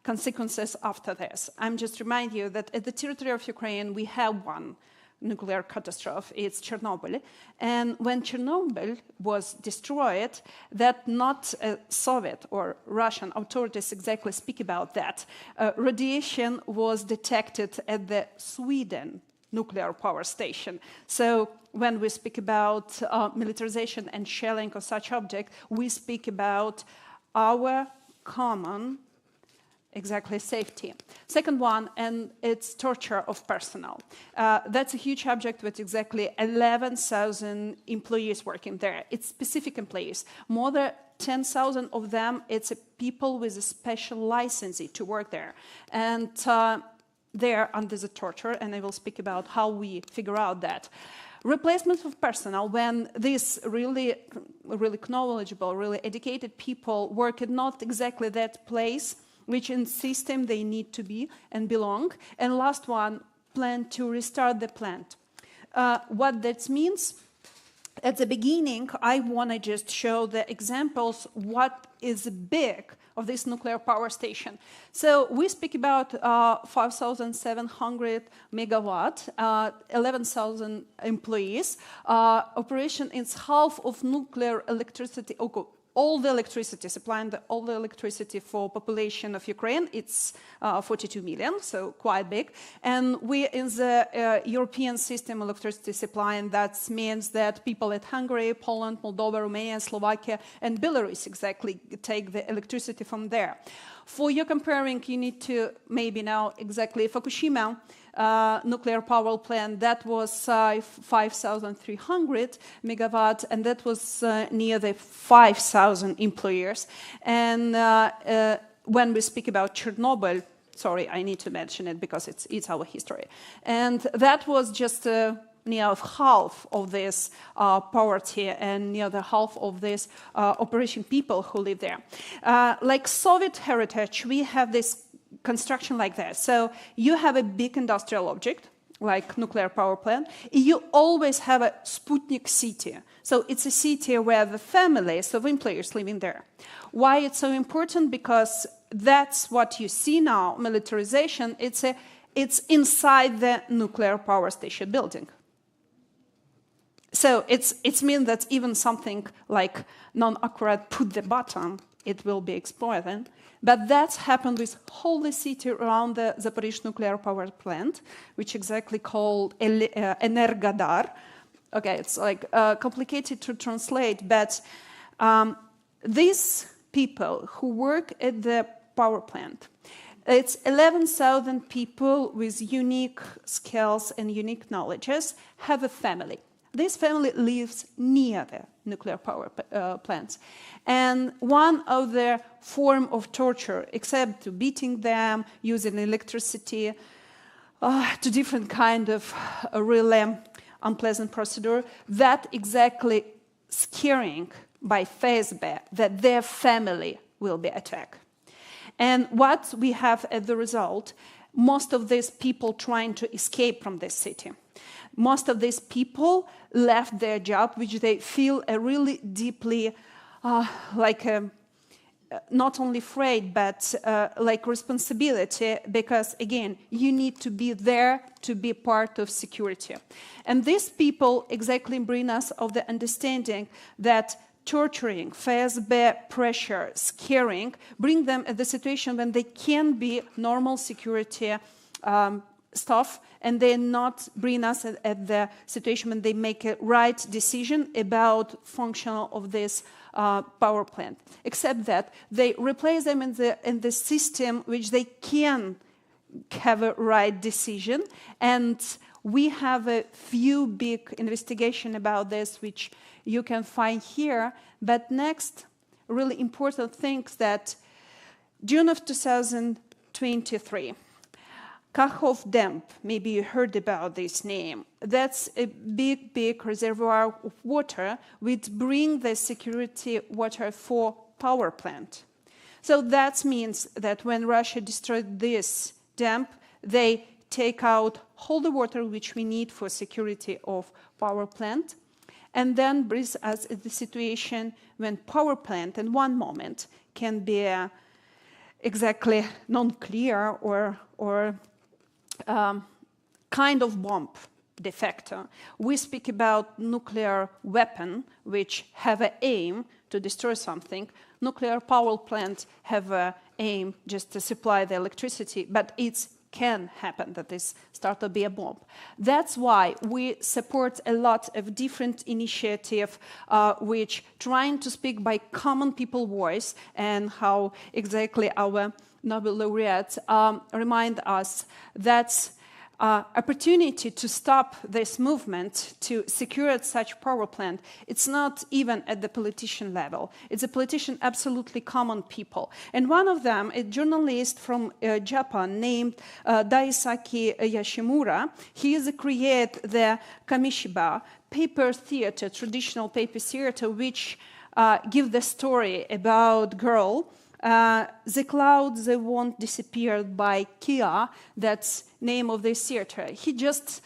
consequences after this. I'm just remind you that at the territory of Ukraine, we have one nuclear catastrophe, it's Chernobyl. And when Chernobyl was destroyed, that not Soviet or Russian authorities exactly speak about that. Radiation was detected at the Sweden nuclear power station. So when we speak about militarization and shelling of such object, we speak about our common safety. Second one, and it's torture of personnel. That's a huge object with exactly 11,000 employees working there. It's specific employees. More than 10,000 of them, it's people with a special licensee to work there. And they're under the torture, and I will speak about how we figure out that. Replacement of personnel, when these really knowledgeable, really educated people work at not exactly that place, which in system they need to be and belong. And last one, plan to restart the plant. What that means, at the beginning, I want to just show the examples what is big of this nuclear power station. So we speak about 5,700 megawatt, 11,000 employees. Operation is half of nuclear electricity, all the electricity, supplying all the electricity for population of Ukraine. It's 42 million, so quite big. And we in the European system electricity supply, and that means that people at Hungary, Poland, Moldova, Romania, Slovakia, and Belarus exactly take the electricity from there. For your comparing, you need to maybe know exactly Fukushima nuclear power plant, that was 5,300 megawatt, and that was near the 5,000 employers. And when we speak about Chernobyl, sorry, I need to mention it because it's our history. And that was just near half of this poverty and near the half of this operation people who live there. Like Soviet heritage, we have this construction like that. So you have a big industrial object, like nuclear power plant. You always have a Sputnik city. So it's a city where the families of employees living there. Why it's so important? Because that's what you see now, militarization. It's inside the nuclear power station building. So it's mean that even something like non-accurate put the button, it will be exploited. But that's happened with whole the city around the Zaporizhzhia nuclear power plant, which exactly called Energodar. Okay, it's like complicated to translate, but these people who work at the power plant, it's 11,000 people with unique skills and unique knowledges, have a family. This family lives near the nuclear power plants. And one of the form of torture, except to beating them, using electricity, to different kind of really unpleasant procedure, that exactly scaring by FSB that their family will be attacked. And what we have as the result, most of these people trying to escape from this city. Most of these people left their job, which they feel a really deeply, not only afraid, but like responsibility, because again, you need to be there to be part of security. And these people exactly bring us of the understanding that torturing, FSB pressure, scaring, bring them at the situation when they can be normal security stuff, and they not bring us at the situation when they make a right decision about functional of this power plant. Except that they replace them in the system which they can have a right decision. And we have a few big investigation about this, which you can find here. But next, really important things that June of 2023, Kharkov Dam, maybe you heard about this name. That's a big, big reservoir of water which bring the security water for power plant. So that means that when Russia destroyed this dam, they take out all the water which we need for security of power plant. and then brings us in the situation when power plant in one moment can be exactly non-clear or kind of bomb defect. We speak about nuclear weapon which have an aim to destroy something. Nuclear power plants have an aim just to supply the electricity, but it can happen that this start to be a bomb. That's why we support a lot of different initiatives which trying to speak by common people voice, and how exactly our Nobel laureates remind us that's opportunity to stop this movement, to secure such power plant. It's not even at the politician level. It's a politician, absolutely common people. And one of them, a journalist from Japan named Daisaki Yoshimura. He is created the Kamishiba paper theater, traditional paper theater, which give the story about girl. The clouds, they won't disappear by Kia, that's name of this theater. He just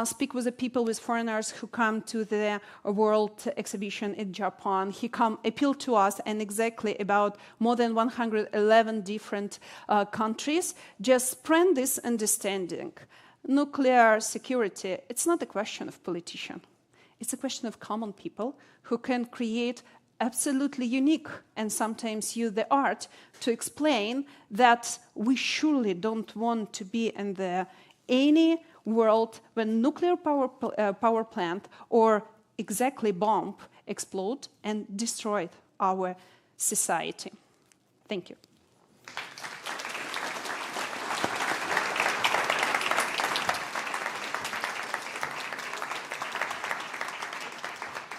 speak with the people, with foreigners who come to the world exhibition in Japan. He come appeal to us, and exactly about more than 111 different countries, just spread this understanding. Nuclear security, it's not a question of politician. It's a question of common people who can create absolutely unique and sometimes use the art to explain that we surely don't want to be in any world when nuclear power plant or exactly bomb explode and destroy our society. Thank you.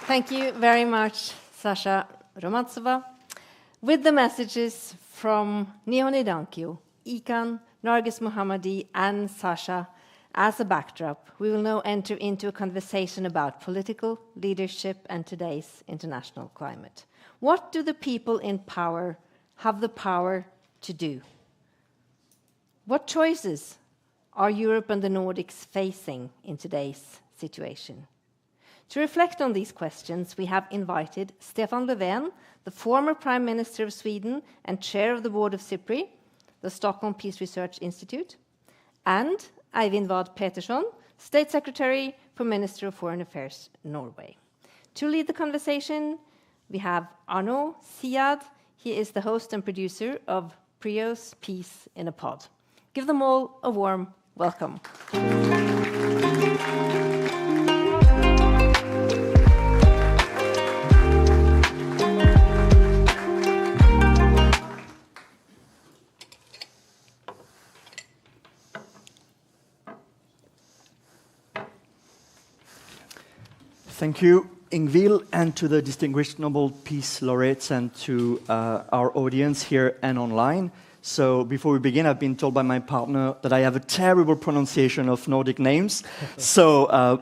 Thank you very much, Sasha Romantsova. With the messages from Nihon Hidankyo, ICAN, Narges Mohammadi, and Sasha as a backdrop, we will now enter into a conversation about political leadership and today's international climate. What do the people in power have the power to do? What choices are Europe and the Nordics facing in today's situation? To reflect on these questions, we have invited Stefan Löfven, the former Prime Minister of Sweden and Chair of the Board of SIPRI, the Stockholm Peace Research Institute, and Eivind Petersson, State Secretary for Minister of Foreign Affairs, Norway. To lead the conversation, we have Arnaud, Siad. He is the host and producer of PRIO's Peace in a Pod. Give them all a warm welcome. Thank you, Ingvild, and to the distinguished Nobel Peace Laureates and to our audience here and online. So before we begin, I've been told by my partner that I have a terrible pronunciation of Nordic names. So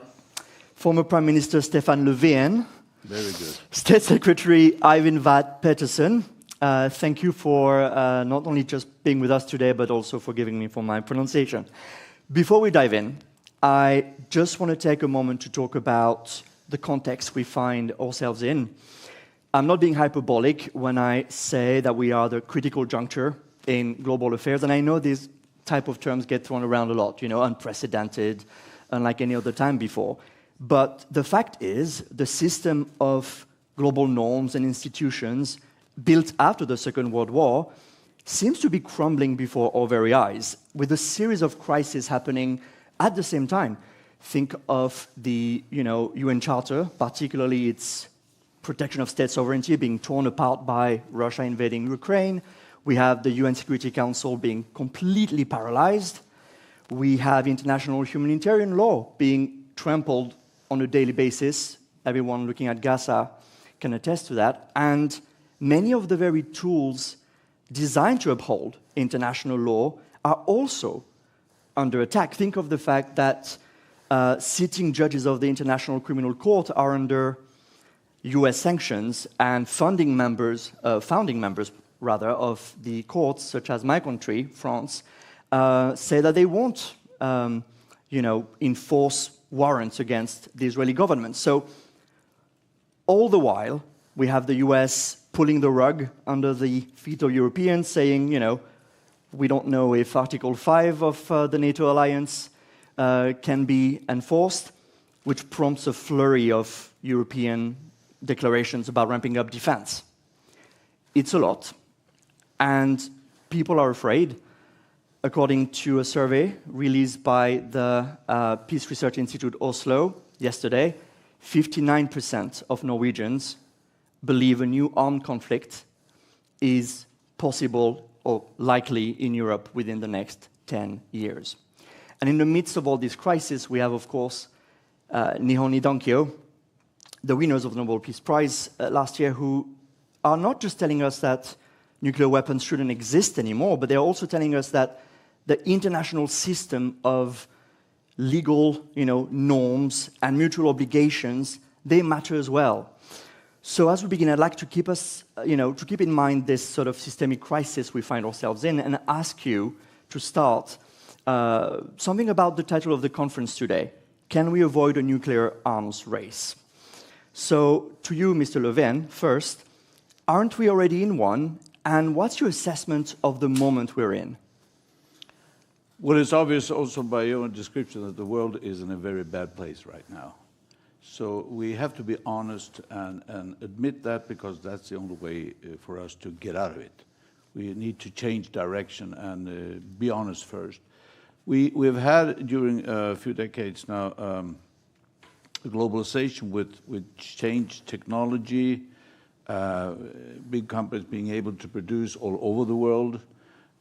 former Prime Minister Stefan Löfven. Very good. State Secretary Eivind Petersson. Thank you for not only just being with us today, but also for giving me for my pronunciation. Before we dive in, I just want to take a moment to talk about the context we find ourselves in. I'm not being hyperbolic when I say that we are the critical juncture in global affairs, and I know these type of terms get thrown around a lot, you know, unprecedented, unlike any other time before. But the fact is, the system of global norms and institutions built after the Second World War seems to be crumbling before our very eyes, with a series of crises happening at the same time. Think of the UN Charter, particularly its protection of state sovereignty being torn apart by Russia invading Ukraine. We have the UN Security Council being completely paralyzed. We have international humanitarian law being trampled on a daily basis. Everyone looking at Gaza can attest to that. And many of the very tools designed to uphold international law are also under attack. Think of the fact that sitting judges of the International Criminal Court are under US sanctions, and founding members of the courts, such as my country, France, say that they won't enforce warrants against the Israeli government. So All the while, we have the US pulling the rug under the feet of Europeans, saying, we don't know if Article 5 of the NATO alliance can be enforced, which prompts a flurry of European declarations about ramping up defense. It's a lot, and people are afraid. According to a survey released by the Peace Research Institute Oslo yesterday, 59% of Norwegians believe a new armed conflict is possible or likely in Europe within the next 10 years. And in the midst of all this crisis, we have, of course, Nihon Hidankyo, the winners of the Nobel Peace Prize last year, who are not just telling us that nuclear weapons shouldn't exist anymore, but they're also telling us that the international system of legal, norms and mutual obligations, they matter as well. So as we begin, I'd like to keep us, to keep in mind this sort of systemic crisis we find ourselves in, and ask you to start something about the title of the conference today. Can we avoid a nuclear arms race? So to you, Mr. Löfven, first, aren't we already in one? And what's your assessment of the moment we're in? Well, it's obvious also by your own description that the world is in a very bad place right now. So we have to be honest and admit that, because that's the only way for us to get out of it. We need to change direction and be honest first. We've had during a few decades now a globalization which changed technology, big companies being able to produce all over the world,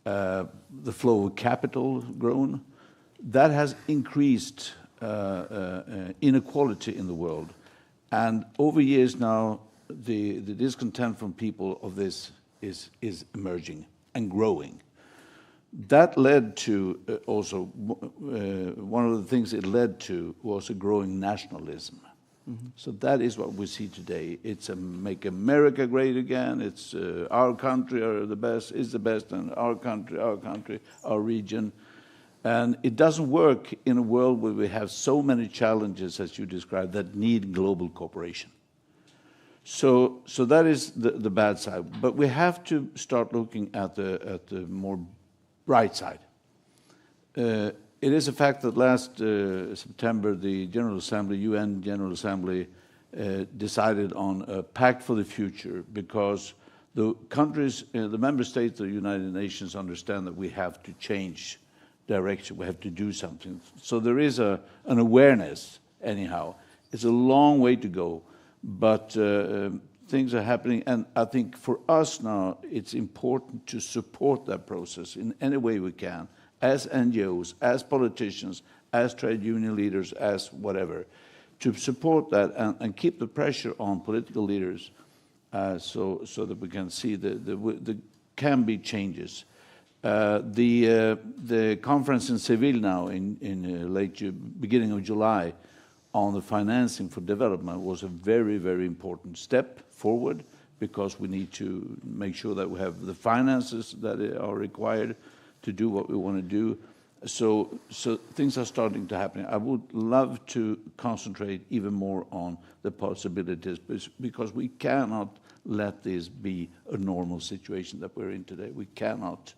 the flow of capital grown. That has increased inequality in the world. And over years now, the discontent from people of this is emerging and growing. That led to also, one of the things it led to was a growing nationalism. Mm-hmm. So that is what we see today. It's a make America great again. It's our country is the best, and our country, our region. And it doesn't work in a world where we have so many challenges, as you described, that need global cooperation. So that is the bad side. But we have to start looking at the more bright side. It is a fact that last September, the General Assembly, UN General Assembly, decided on a pact for the future, because the countries, the member states of the United Nations understand that we have to change direction, we have to do something. So there is an awareness, anyhow. It's a long way to go, but things are happening, and I think for us now, it's important to support that process in any way we can, as NGOs, as politicians, as trade union leaders, as whatever, to support that and keep the pressure on political leaders so that we can see the can be changes. The conference in Seville now in beginning of July on the financing for development was a very, very important step forward, because we need to make sure that we have the finances that are required to do what we want to do. So things are starting to happen. I would love to concentrate even more on the possibilities, because we cannot let this be a normal situation that we're in today. We cannot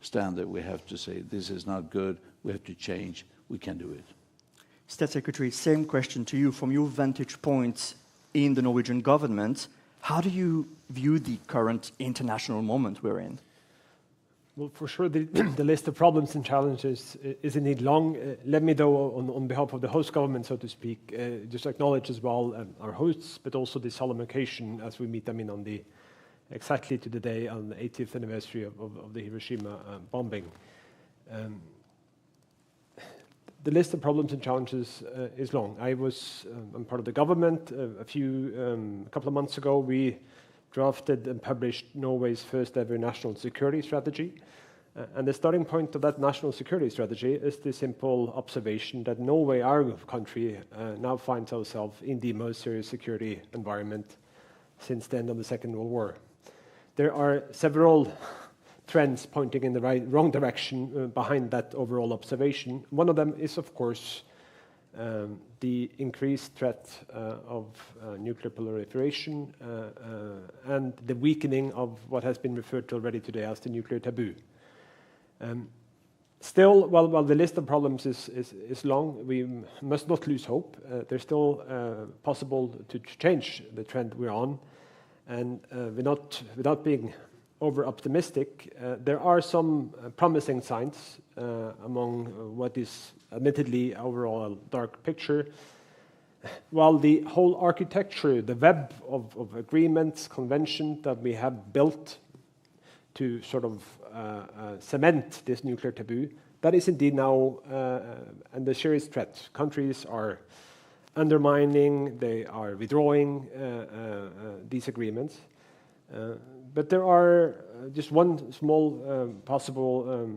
stand there. We have to say, this is not good, we have to change, we can do it. State Secretary, same question to you. From your vantage point in the Norwegian government, how do you view the current international moment we're in? Well, for sure, the list of problems and challenges is indeed long. Let me, though, on behalf of the host government, so to speak, just acknowledge as well our hosts, but also the solemn occasion as we meet them in on the exactly to the day on the 80th anniversary of the Hiroshima bombing. The list of problems and challenges is long. I'm part of the government. A couple of months ago, we drafted and published Norway's first ever national security strategy. And the starting point of that national security strategy is the simple observation that Norway, our country, now finds ourselves in the most serious security environment since the end of the Second World War. There are several trends pointing in the wrong direction behind that overall observation. One of them is, of course, the increased threat of nuclear proliferation and the weakening of what has been referred to already today as the nuclear taboo. Still, while the list of problems is long, we must not lose hope. There's still possible to change the trend we're on, and without being over-optimistic, there are some promising signs among what is admittedly overall a dark picture. While the whole architecture, the web of agreements, conventions that we have built to sort of cement this nuclear taboo, that is indeed now under serious threat. Countries are undermining, they are withdrawing these agreements. But there are just one small possible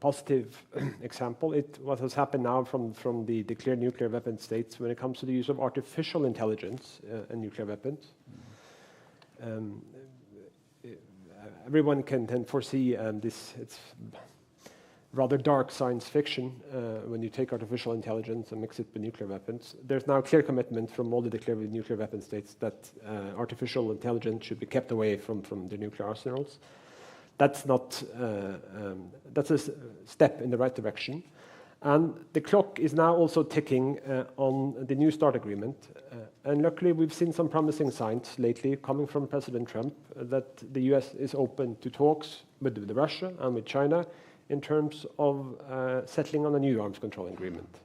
positive example. What has happened now from the declared nuclear weapon states when it comes to the use of artificial intelligence and nuclear weapons. Everyone can foresee this. It's rather dark science fiction when you take artificial intelligence and mix it with nuclear weapons. There's now clear commitment from all the declared nuclear weapon states that artificial intelligence should be kept away from the nuclear arsenals. That's not that's a step in the right direction. And the clock is now also ticking on the New START agreement. And luckily, we've seen some promising signs lately coming from President Trump that the US is open to talks with Russia and with China in terms of settling on a new arms control agreement.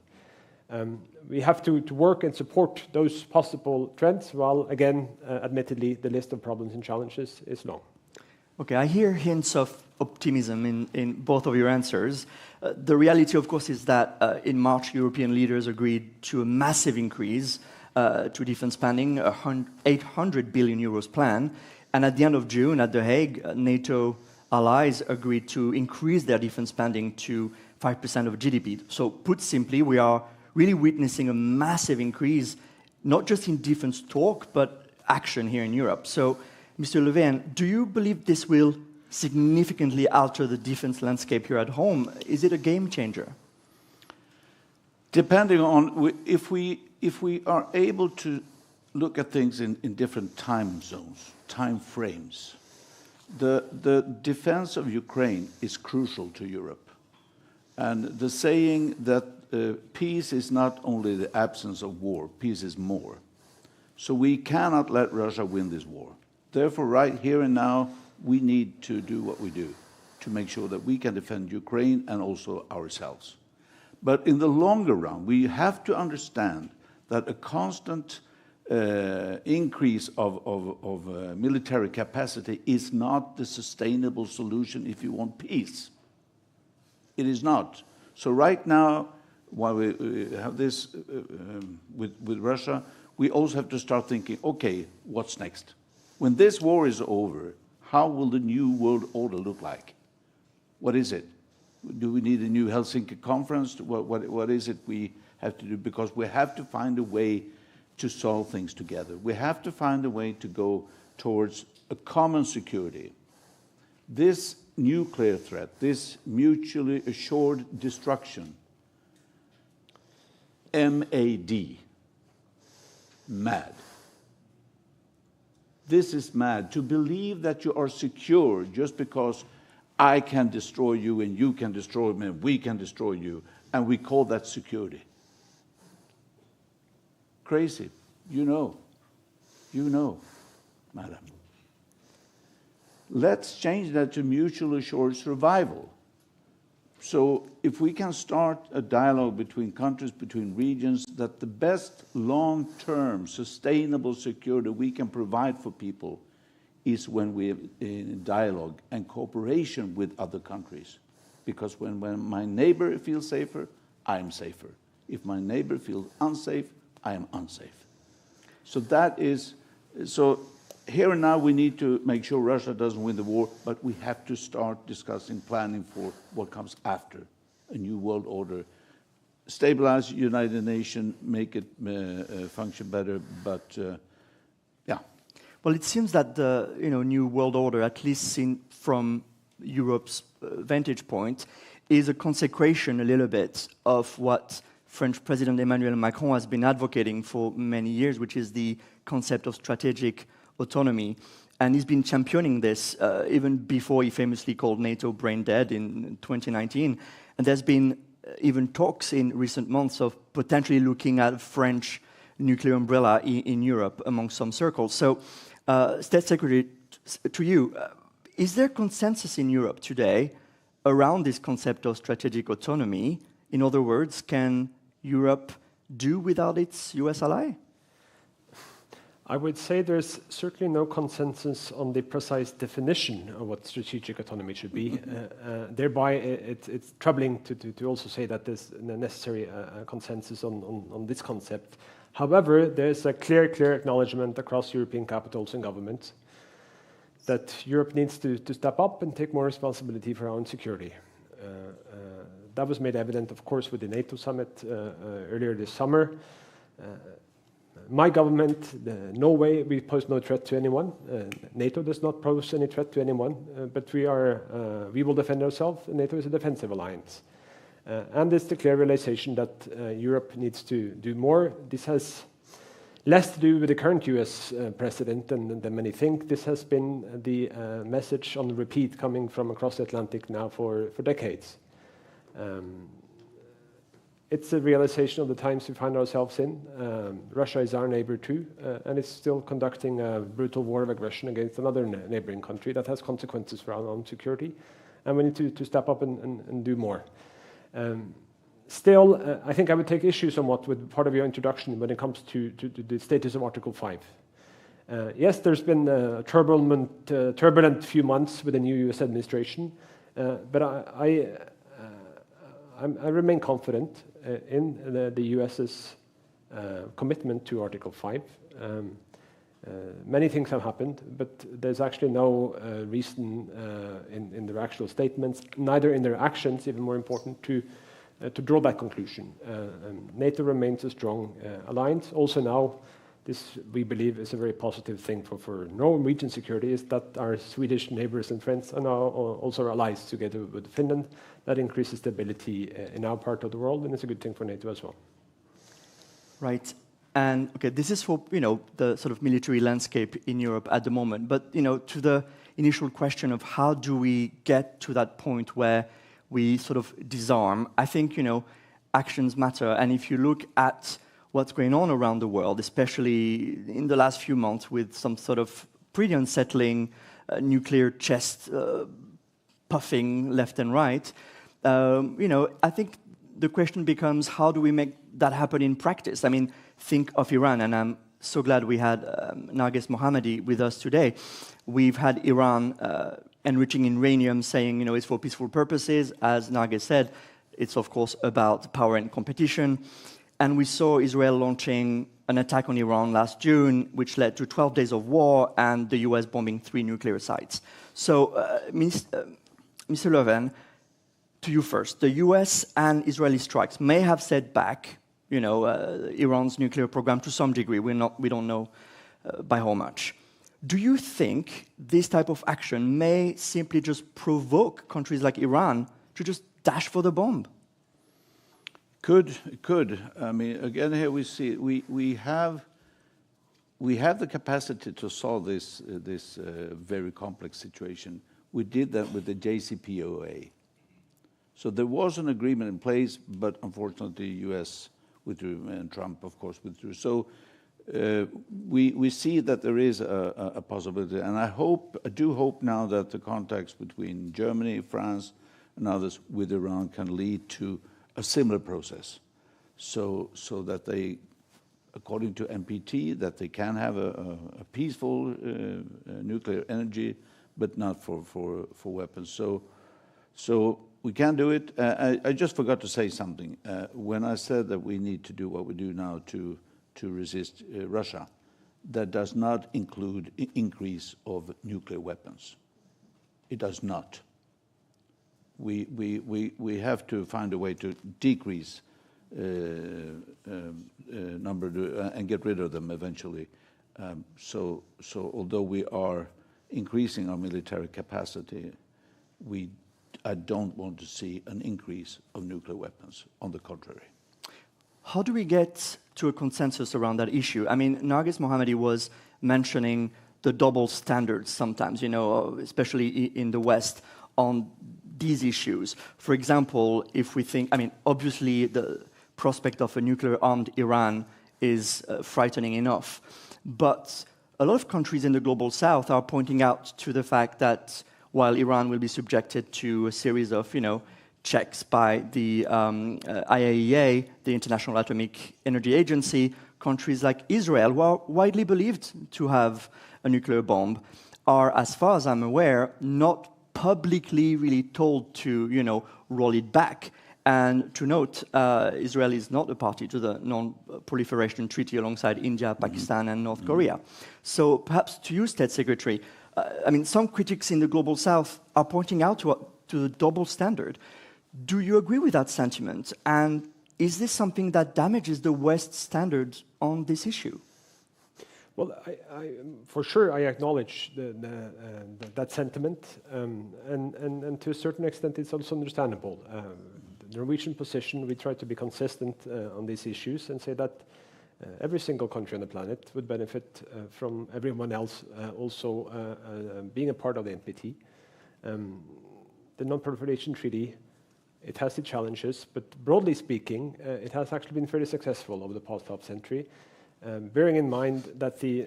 We have to work and support those possible trends, while, again, admittedly, the list of problems and challenges is long. Okay, I hear hints of optimism in both of your answers. The reality, of course, is that in March, European leaders agreed to a massive increase to defense spending, a 800 billion euros plan. And at the end of June, at The Hague, NATO allies agreed to increase their defense spending to 5% of GDP. So put simply, we are really witnessing a massive increase, not just in defense talk, but action here in Europe. So, Mr. Löfven, do you believe this will significantly alter the defense landscape here at home? Is it a game changer? Depending on if we are able to look at things in different time zones, time frames, the defense of Ukraine is crucial to Europe. And the saying that peace is not only the absence of war, peace is more. So we cannot let Russia win this war. Therefore, right here and now, we need to do what we do to make sure that we can defend Ukraine and also ourselves. But in the longer run, we have to understand that a constant increase of military capacity is not the sustainable solution if you want peace. It is not. So right now, while we have this with Russia, we also have to start thinking, okay, what's next? When this war is over, how will the new world order look like? What is it? Do we need a new Helsinki conference? What is it we have to do? Because we have to find a way to solve things together. We have to find a way to go towards a common security. This nuclear threat, this mutually assured destruction, MAD, mad. This is mad. To believe that you are secure just because I can destroy you and you can destroy me and we can destroy you, and we call that security. Crazy. You know, madam. Let's change that to mutually assured survival. So if we can start a dialogue between countries, between regions, that the best long-term sustainable security we can provide for people is when we're in dialogue and cooperation with other countries. Because when my neighbor feels safer, I am safer. If my neighbor feels unsafe, I am unsafe. So that is, so here and now we need to make sure Russia doesn't win the war, but we have to start discussing, planning for what comes after a new world order. Stabilize United Nations, make it function better, but yeah. Well, it seems that the new world order, at least seen from Europe's vantage point, is a consecration a little bit of what French President Emmanuel Macron has been advocating for many years, which is the concept of strategic autonomy. And he's been championing this even before he famously called NATO brain dead in 2019. And there's been even talks in recent months of potentially looking at a French nuclear umbrella in Europe among some circles. So, State Secretary, to you, is there consensus in Europe today around this concept of strategic autonomy? In other words, can Europe do without its US ally? I would say there's certainly no consensus on the precise definition of what strategic autonomy should be. Thereby, it's troubling to also say that there's a necessary consensus on this concept. However, there's a clear acknowledgement across European capitals and governments that Europe needs to step up and take more responsibility for our own security. That was made evident, of course, with the NATO summit earlier this summer. My government, Norway, we pose no threat to anyone. NATO does not pose any threat to anyone, but we will defend ourselves. NATO is a defensive alliance. And it's the clear realization that Europe needs to do more. This has less to do with the current US president than many think. This has been the message on repeat coming from across the Atlantic now for decades. It's a realization of the times we find ourselves in. Russia is our neighbor too, and it's still conducting a brutal war of aggression against another neighboring country that has consequences for our own security, and we need to step up and do more. Still, I think I would take issue somewhat with part of your introduction when it comes to the status of Article 5. Yes, there's been a turbulent few months with the new US administration, but I remain confident in the US's commitment to Article 5. Many things have happened, but there's actually no reason in their actual statements, neither in their actions, even more important, to draw that conclusion. NATO remains a strong alliance. Also now, this, we believe, is a very positive thing for Norwegian security, is that our Swedish neighbors and friends are now also allies together with Finland. That increases stability in our part of the world, and it's a good thing for NATO as well. Right. And okay, this is for the sort of military landscape in Europe at the moment. But to the initial question of how do we get to that point where we sort of disarm, I think actions matter. And if you look at what's going on around the world, especially in the last few months, with some sort of pretty unsettling nuclear chest puffing left and right, I think the question becomes, how do we make that happen in practice? I mean, think of Iran, and I'm so glad we had Narges Mohammadi with us today. We've had Iran enriching uranium, saying, it's for peaceful purposes. As Narges said, it's of course about power and competition. And we saw Israel launching an attack on Iran last June, which led to 12 days of war and the US bombing 3 nuclear sites. So, Mr. Löfven, to you first. The US and Israeli strikes may have set back, Iran's nuclear program to some degree. We don't know by how much. Do you think this type of action may simply just provoke countries like Iran to just dash for the bomb? Could. I mean, again, here we see we have the capacity to solve this very complex situation. We did that with the JCPOA. So there was an agreement in place, but unfortunately, the U.S. withdrew, and Trump, of course, withdrew. So we see that there is a possibility, and I do hope now that the contacts between Germany, France, and others with Iran can lead to a similar process, so that they, according to NPT, that they can have a peaceful nuclear energy, but not for weapons. So we can do it. I just forgot to say something. When I said that we need to do what we do now to resist Russia, that does not include increase of nuclear weapons. It does not. We have to find a way to decrease number and get rid of them eventually. So although we are increasing our military capacity, I don't want to see an increase of nuclear weapons. On the contrary. how do we get to a consensus around that issue? I mean, Narges Mohammadi was mentioning the double standards sometimes, you know, especially in the West, on these issues. For example, if we think, I mean, obviously the prospect of a nuclear-armed Iran is frightening enough, but a lot of countries in the global south are pointing out to the fact that while Iran will be subjected to a series of, you know, checks by the IAEA, the International Atomic Energy Agency, countries like Israel, who are widely believed to have a nuclear bomb, are, as far as I'm aware, not publicly really told to, you know, roll it back. And to note, Israel is not a party to the Non-Proliferation Treaty alongside India, Pakistan, and North Korea. So perhaps to you, State Secretary, I mean, some critics in the global south are pointing out to the double standard. Do you agree with that sentiment? And is this something that damages the West's standards on this issue? Well, for sure, I acknowledge that sentiment, and to a certain extent, it's also understandable. The Norwegian position, we try to be consistent on these issues and say that every single country on the planet would benefit from everyone else also being a part of the NPT. The Non-Proliferation Treaty, it has its challenges, but broadly speaking, it has actually been fairly successful over the past half-century. Bearing in mind that there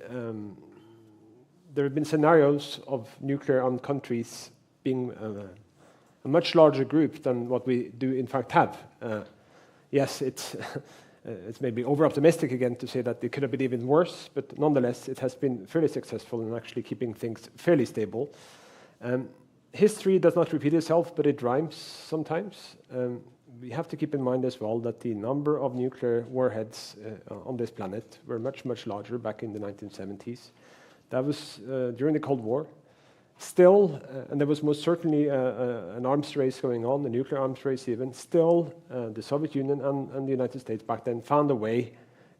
have been scenarios of nuclear-armed countries being a much larger group than what we do in fact have. Yes, it's maybe over-optimistic again to say that it could have been even worse, but nonetheless, it has been fairly successful in actually keeping things fairly stable. History does not repeat itself, but it rhymes sometimes. We have to keep in mind as well that the number of nuclear warheads on this planet were much, much larger back in the 1970s. That was during the Cold War. Still, and there was most certainly an arms race going on, the nuclear arms race even. Still, the Soviet Union and the United States back then found a way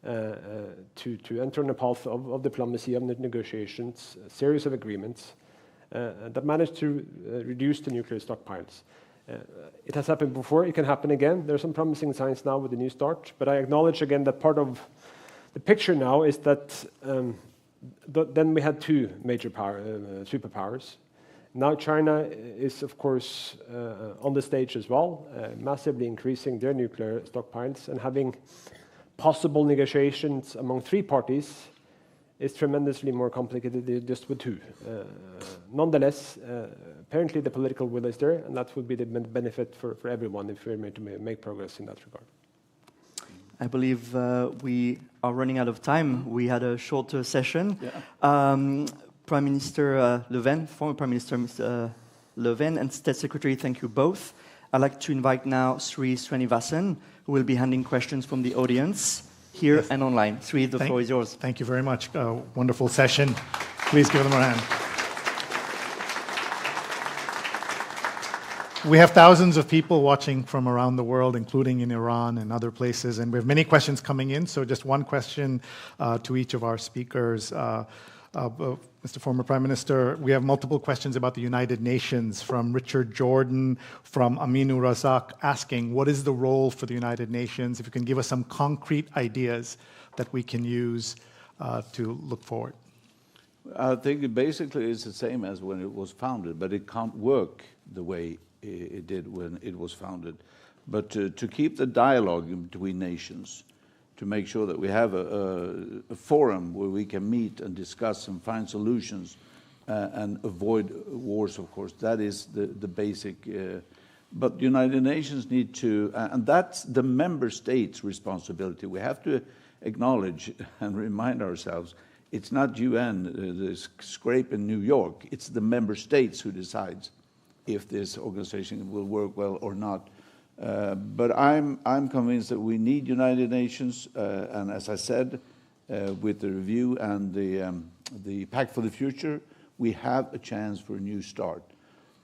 to enter on a path of diplomacy, of negotiations, a series of agreements that managed to reduce the nuclear stockpiles. It has happened before, it can happen again. There are some promising signs now with the New START, but I acknowledge again that part of the picture now is that then we had two major superpowers. Now China is, of course, on the stage as well, massively increasing their nuclear stockpiles, and having possible negotiations among three parties is tremendously more complicated than just with two. Nonetheless, apparently the political will is there, and that would be the benefit for everyone if we're made to make progress in that regard. I believe we are running out of time. We had a shorter session. Yeah. Prime Minister Löfven, former Prime Minister Mr. Löfven, and State Secretary, thank you both. I'd like to invite now Sri Srinivasan, who will be handling questions from the audience here and online. Sri, the floor is yours. Thank you very much. Wonderful session. Please give them a hand. We have thousands of people watching from around the world, including in Iran and other places, and we have many questions coming in, so just one question to each of our speakers. Mr. Former Prime Minister, we have multiple questions about the United Nations from Richard Jordan, from Aminu Razak, asking, what is the role for the United Nations? If you can give us some concrete ideas that we can use to look forward. I think it basically is the same as when it was founded, but it can't work the way it did when it was founded. But to keep the dialogue between nations, to make sure that we have a forum where we can meet and discuss and find solutions and avoid wars, of course. That is the basic. But the United Nations need to, and that's the member states' responsibility. We have to acknowledge and remind ourselves, it's not UN, the scrape in New York, it's the member states who decides if this organization will work well or not. But I'm convinced that we need United Nations, and as I said, with the review and the Pact for the Future, we have a chance for a new start.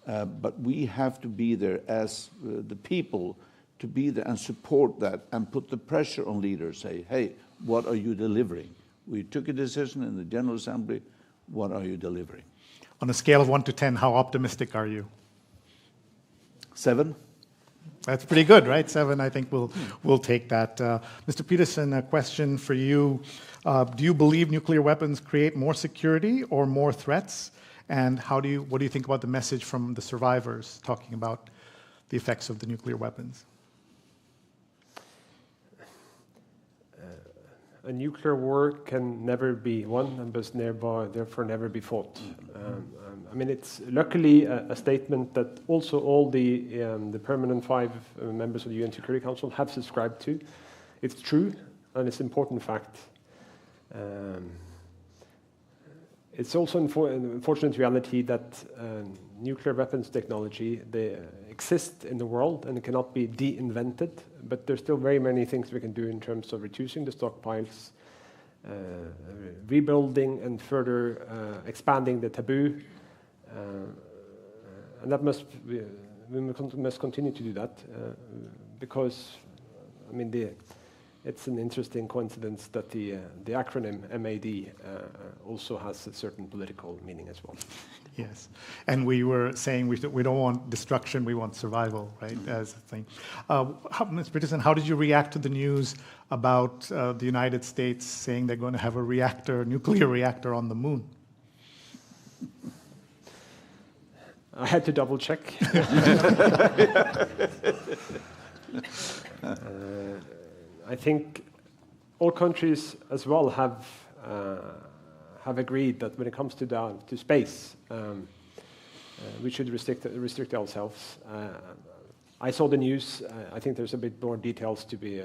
But we have to be there as the people, to be there and support that and put the pressure on leaders, say, hey, what are you delivering? We took a decision in the General Assembly, what are you delivering? On a scale of 1 to 10, how optimistic are you? 7. That's pretty good, right? 7, I think we'll take that. Mr. Petersson, a question for you. Do you believe nuclear weapons create more security or more threats? And what do you think about the message from the survivors talking about the effects of the nuclear weapons? A nuclear war can never be won and must therefore never be fought. I mean, it's luckily a statement that also all the permanent 5 members of the UN Security Council have subscribed to. It's true, and it's an important fact. It's also an unfortunate reality that nuclear weapons technology, they exist in the world and it cannot be de-invented, but there's still very many things we can do in terms of reducing the stockpiles, rebuilding and further expanding the taboo, and that we must continue to do that because, I mean, it's an interesting coincidence that the acronym MAD also has a certain political meaning as well. Yes, and we were saying we don't want destruction, we want survival, right, as a thing. Ms. Petersson, how did you react to the news about the United States saying they're going to have a nuclear reactor on the moon? I had to double check. I think all countries as well have agreed that when it comes to space, we should restrict ourselves. I saw the news. I think there's a bit more details to be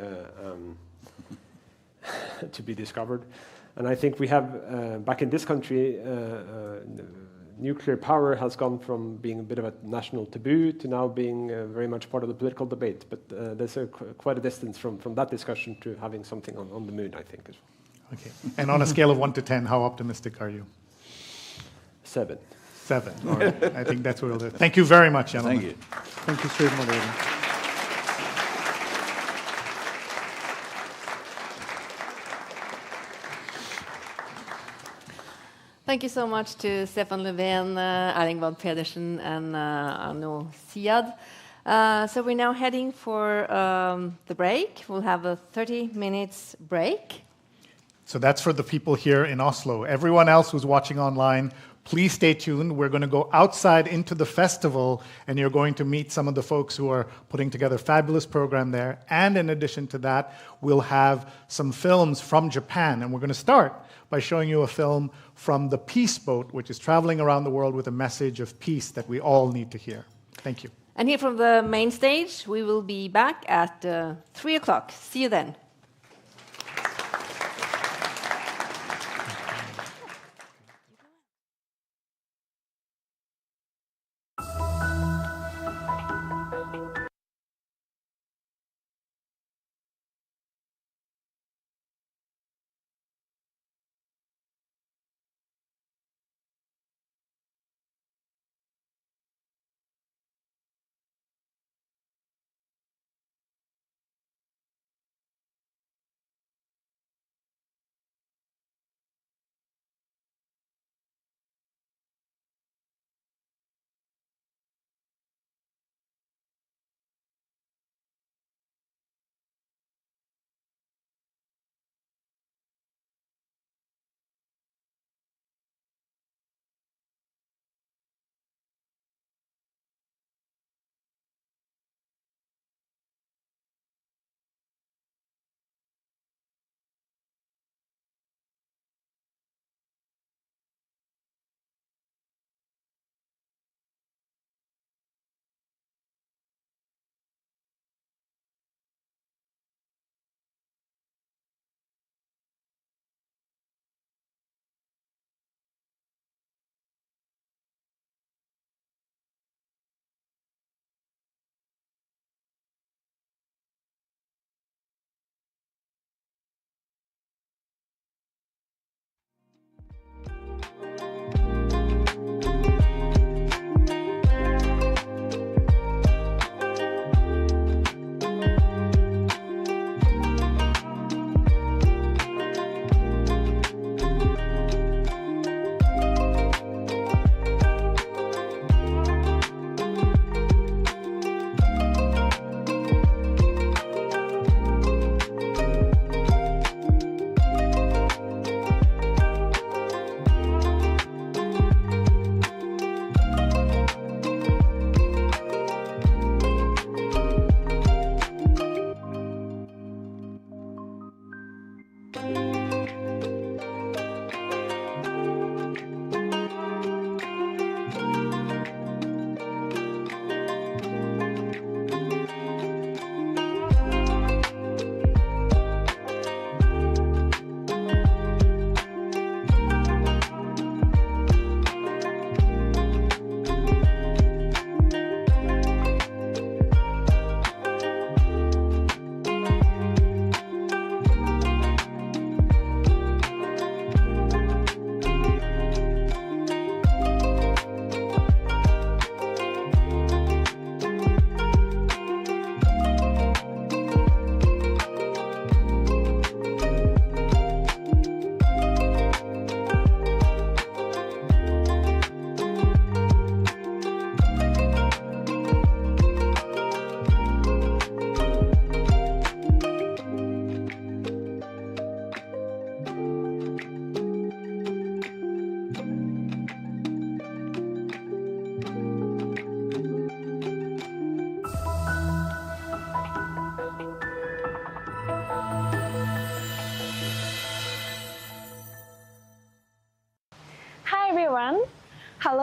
discovered, and I think we have back in this country. Nuclear power has gone from being a bit of a national taboo to now being very much part of the political debate. But there's quite a distance from that discussion to having something on the moon, I think, as well. Okay. And on a scale of 1 to 10, how optimistic are you? 7. 7. All right. I think that's what we'll do. Thank you very much, gentlemen. Thank you. Thank you, Sir Moderator. Thank you so much to Stefan Löfven, Erling Petersson, and Arnaud Siad. So we're now heading for the break. We'll have a 30 minutes break. So that's for the people here in Oslo. Everyone else who's watching online, please stay tuned. We're going to go outside into the festival, and you're going to meet some of the folks who are putting together a fabulous program there. And in addition to that, we'll have some films from Japan. And we're going to start by showing you a film from the Peace Boat, which is traveling around the world with a message of peace that we all need to hear. Thank you. And here from the main stage, we will be back at 3 o'clock. See you then.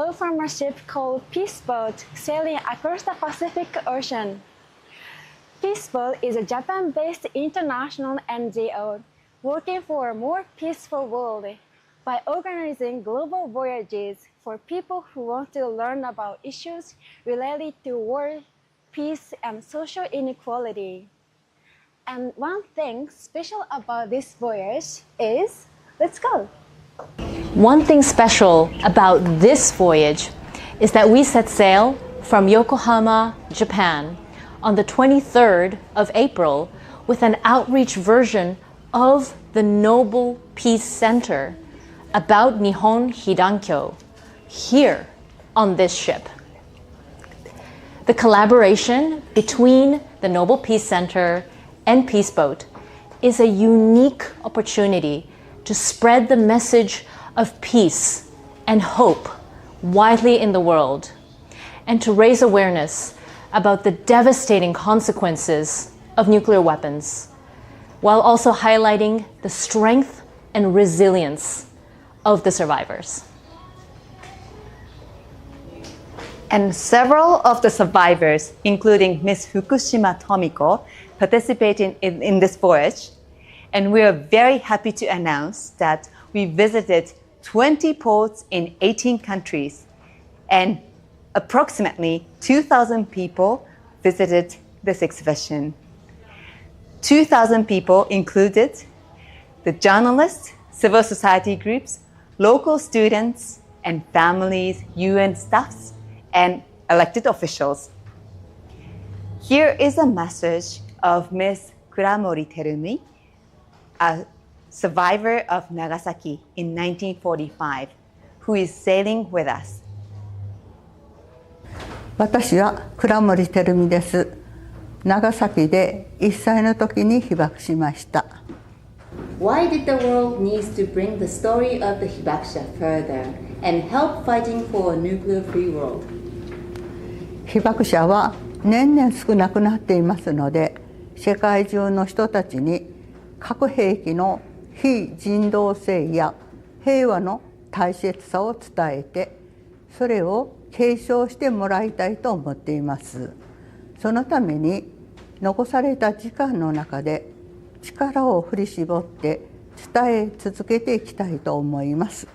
hail from a ship called Peace Boat sailing across the Pacific Ocean. Peace Boat is a Japan-based international NGO working for a more peaceful world by organizing global voyages for people who want to learn about issues related to war, peace, and social inequality. And one thing special about this voyage is, let's go. One thing special about this voyage is that we set sail from Yokohama, Japan, on the 23rd of April with an outreach version of the Nobel Peace Center about Nihon Hidankyo here on this ship. The collaboration between the Nobel Peace Center and Peace Boat is a unique opportunity to spread the message of peace and hope widely in the world, and to raise awareness about the devastating consequences of nuclear weapons, while also highlighting the strength and resilience of the survivors. And several of the survivors, including Ms. Fukushima Tomiko, participated in this voyage. And we are very happy to announce that we visited 20 ports in 18 countries, and approximately 2,000 people visited this exhibition. 2,000 people included the journalists, civil society groups, local students and families, UN staffs, and elected officials. Here is a message of Ms. Kuramori Terumi, a survivor of Nagasaki in 1945, who is sailing with us. 私は倉森照美です。長崎で1歳の時に被爆しました。Why did the world need to bring the story of the Hibakusha further and help fighting for a nuclear-free world? 被爆者は年々少なくなっていますので、世界中の人たちに核兵器の非人道性や平和の大切さを伝えて、それを継承してもらいたいと思っています。そのために残された時間の中で力を振り絞って伝え続けていきたいと思います。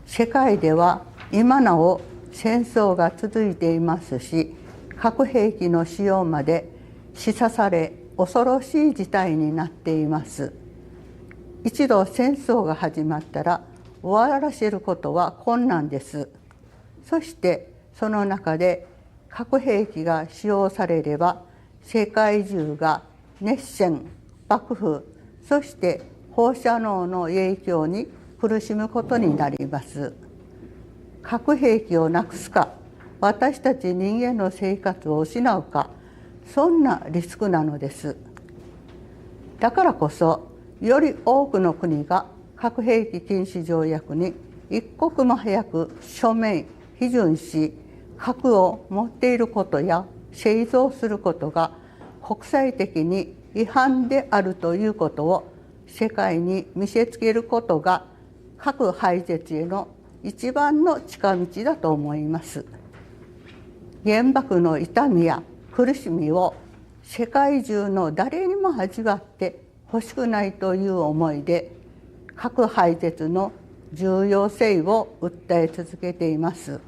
世界では今なお戦争が続いていますし、核兵器の使用まで示唆され恐ろしい事態になっています。一度戦争が始まったら終わらせることは困難です。そしてその中で核兵器が使用されれば世界中が熱戦、爆風、そして放射能の影響に苦しむことになります。核兵器をなくすか、私たち人間の生活を失うか、そんなリスクなのです。だからこそ、より多くの国が核兵器禁止条約に一刻も早く署名・批准し、核を持っていることや製造することが国際的に違反であるということを世界に見せつけることが核廃絶への一番の近道だと思います。原爆の痛みや苦しみを世界中の誰にも味わってほしくないという思いで、核廃絶の重要性を訴え続けています。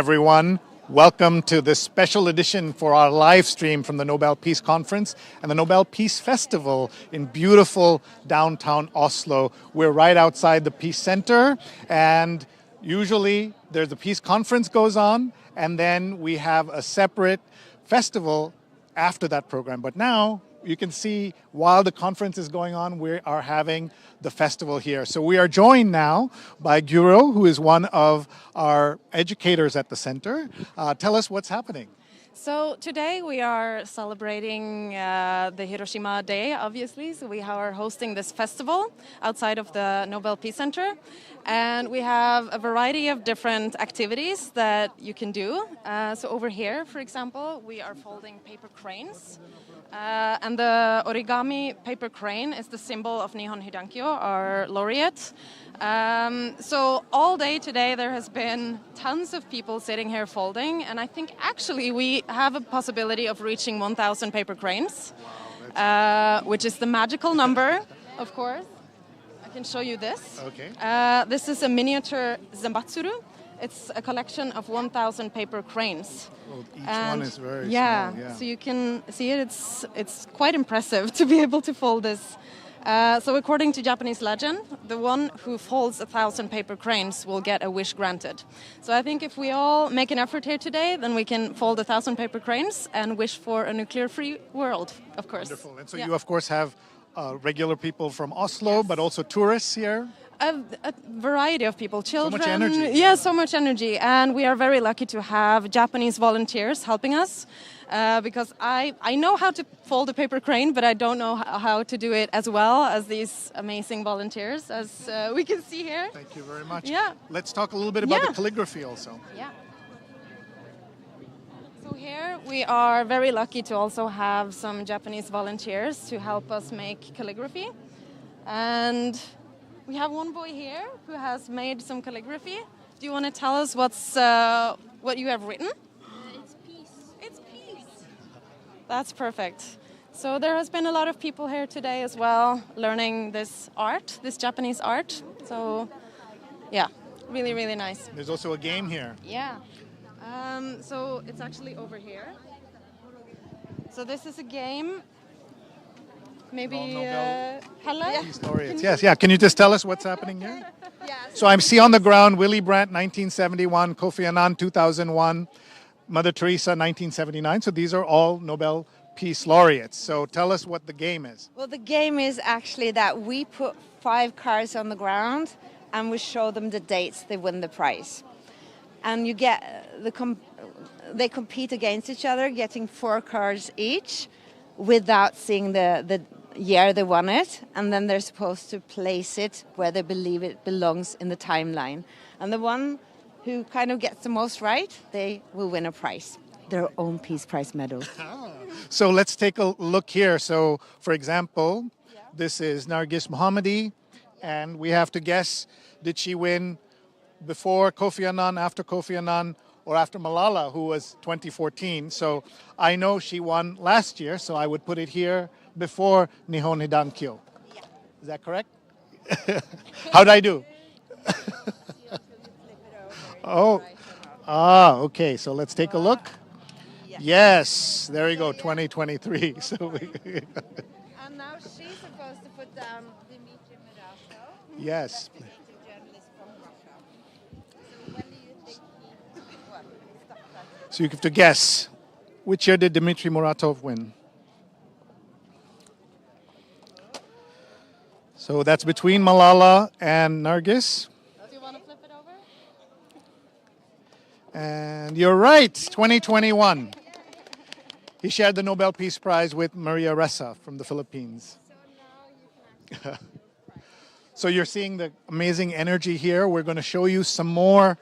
everyone. Welcome to this special edition for our live stream from the Nobel Peace Conference and the Nobel Peace Festival in beautiful downtown Oslo. We're right outside the Peace Center, and usually there's a Peace Conference goes on, and then we have a separate festival after that program. But now you can see while the conference is going on, we are having the festival here. So we are joined now by Guro, who is one of our educators at the center. Tell us what's happening. So today we are celebrating the Hiroshima Day, obviously. So we are hosting this festival outside of the Nobel Peace Center. And we have a variety of different activities that you can do. So over here, for example, we are folding paper cranes. And the origami paper crane is the symbol of Nihon Hidankyo, our laureate. So all day today there has been tons of people sitting here folding, and I think actually we have a possibility of reaching 1,000 paper cranes, which is the magical number, of course. I can show you this. Okay. This is a miniature Zanbatsuru. It's a collection of 1,000 paper cranes. Well, each one is very small. Yeah, so you can see it. It's quite impressive to be able to fold this. So according to Japanese legend, the one who folds 1,000 paper cranes will get a wish granted. So I think if we all make an effort here today, then we can fold 1,000 paper cranes and wish for a nuclear-free world, of course. Wonderful. And so you, of course, have regular people from Oslo, but also tourists here. A variety of people, children. So much energy. Yeah, so much energy. And we are very lucky to have Japanese volunteers helping us because I know how to fold a paper crane, but I don't know how to do it as well as these amazing volunteers, as we can see here. Thank you very much. Yeah. Let's talk a little bit about the calligraphy also. Yeah. So here we are very lucky to also have some Japanese volunteers to help us make calligraphy. And we have one boy here who has made some calligraphy. Do you want to tell us what you have written? It's peace. It's peace. That's perfect. So there has been a lot of people here today as well learning this art, this Japanese art. So yeah, really, really nice. There's also a game here. Yeah. So it's actually over here. So this is a game. Maybe hello? Peace laureates. Yes, yeah. Can you just tell us what's happening here? So I see on the ground Willy Brandt, 1971, Kofi Annan, 2001, Mother Teresa, 1979. So these are all Nobel Peace Laureates. So tell us what the game is. Well, the game is actually that we put 5 cards on the ground and we show them the dates they win the prize. And you get they compete against each other, getting 4 cards each without seeing the year they won it, and then they're supposed to place it where they believe it belongs in the timeline. And the one who kind of gets the most right, they will win a prize, their own Peace Prize medal. So let's take a look here. So, for example, this is Narges Mohammadi, and we have to guess, did she win before Kofi Annan, after Kofi Annan, or after Malala, who was 2014. So I know she won last year, so I would put it here before Nihon Hidankyo. Yeah. Is that correct? How'd I do? Okay, so let's take a look. Yes, there you go, 2023. So and now she's supposed to put down Dimitri Moderator. Yes. So you have to guess, which year did Dmitry Muratov win? So that's between Malala and Narges. Do you want to flip it over? And you're right, 2021. He shared the Nobel Peace Prize with Maria Ressa from the Philippines. So you're seeing the amazing energy here. We're going to show you some more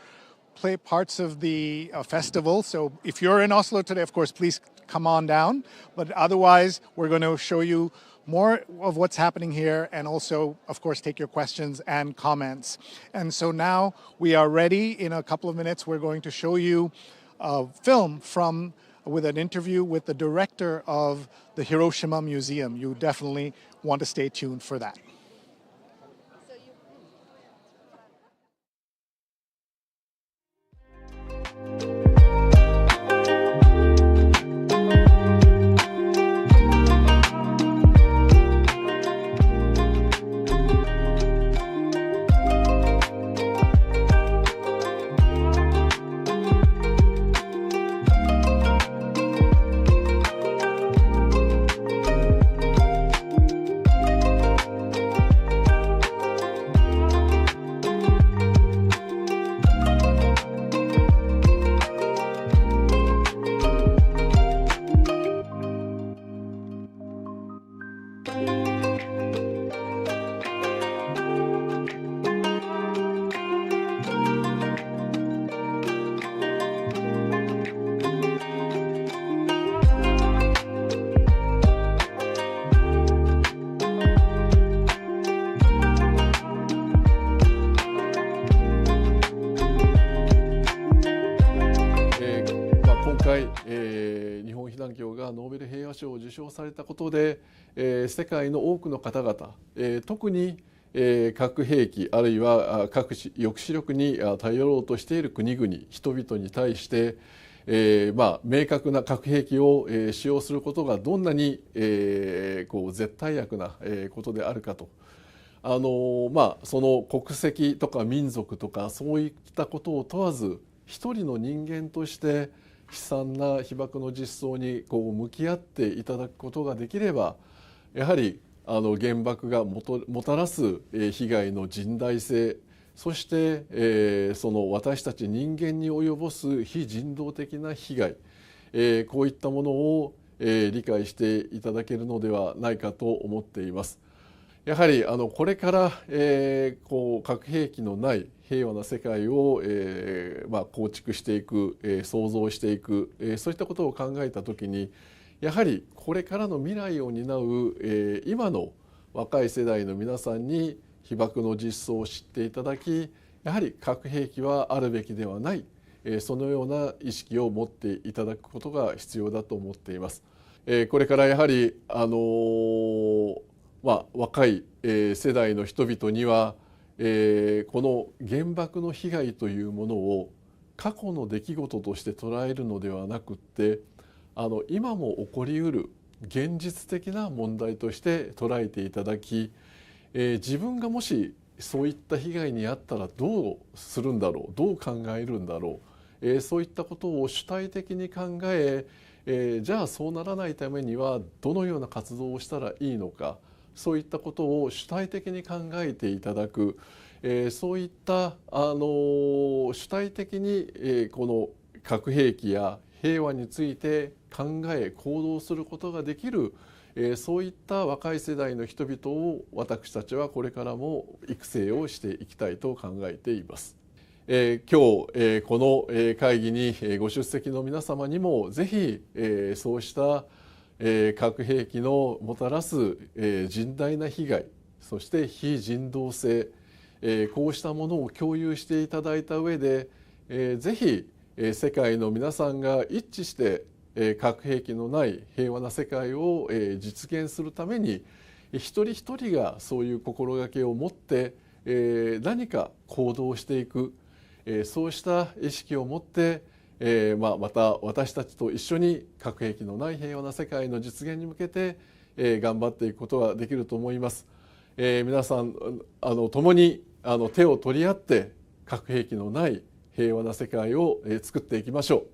parts of the festival. So if you're in Oslo today, of course, please come on down. But otherwise, we're going to show you more of what's happening here and also, of course, take your questions and comments. And so now we are ready. In a couple of minutes, we're going to show you a film with an interview with the director of the Hiroshima Museum. You definitely want to stay tuned for that. 日本被団協がノーベル平和賞を受賞されたことで、世界の多くの方々、特に、核兵器あるいは核抑止力に頼ろうとしている国々人々に対して、明確な核兵器を、使用することがどんなに、絶対悪な、ことであるかと。その国籍とか民族とかそういったことを問わず一人の人間として悲惨な被爆の実相に向き合っていただくことができればやはり原爆がもたらす被害の甚大性そして、その私たち人間に及ぼす非人道的な被害、こういったものを、理解していただけるのではないかと思っています。やはりこれから、核兵器のない平和な世界を、構築していく、創造していく、そういったことを考えたときにやはりこれからの未来を担う、今の若い世代の皆さんに被爆の実相を知っていただきやはり核兵器はあるべきではない、そのような意識を持っていただくことが必要だと思っています。これからやはり若い世代の人々にはこの原爆の被害というものを過去の出来事として捉えるのではなくって今も起こりうる現実的な問題として捉えていただき自分がもしそういった被害に遭ったらどうするんだろうどう考えるんだろうそういったことを主体的に考えじゃあそうならないためにはどのような活動をしたらいいのかそういったことを主体的に考えていただく、そういった主体的に、この核兵器や平和について考え行動することができる、そういった若い世代の人々を私たちはこれからも育成をしていきたいと考えています。今日、この会議にご出席の皆様にもぜひ、そうした核兵器のもたらす甚大な被害そして非人道性こうしたものを共有していただいた上でぜひ世界の皆さんが一致して核兵器のない平和な世界を実現するために一人一人がそういう心がけを持って何か行動していくそうした意識を持ってまた私たちと一緒に核兵器のない平和な世界の実現に向けて頑張っていくことができると思います。皆さん共に手を取り合って核兵器のない平和な世界を作っていきましょう。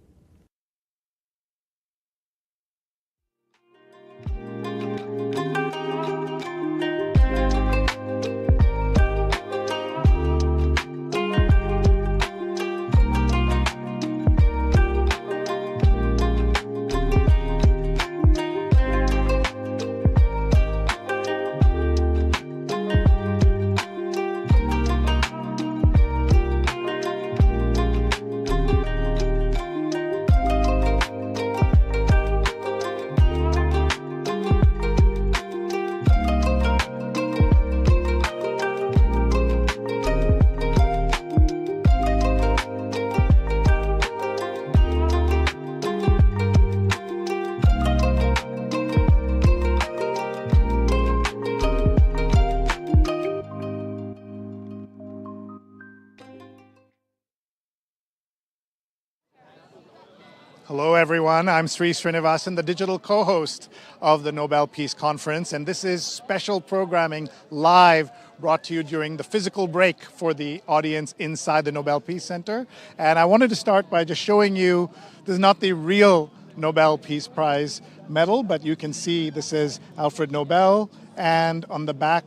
Hello, everyone. I'm Sri Srinivasan, the digital co-host of the Nobel Peace Conference, and this is special programming live brought to you during the physical break for the audience inside the Nobel Peace Center. And I wanted to start by just showing you, this is not the real Nobel Peace Prize medal, but you can see this is Alfred Nobel, and on the back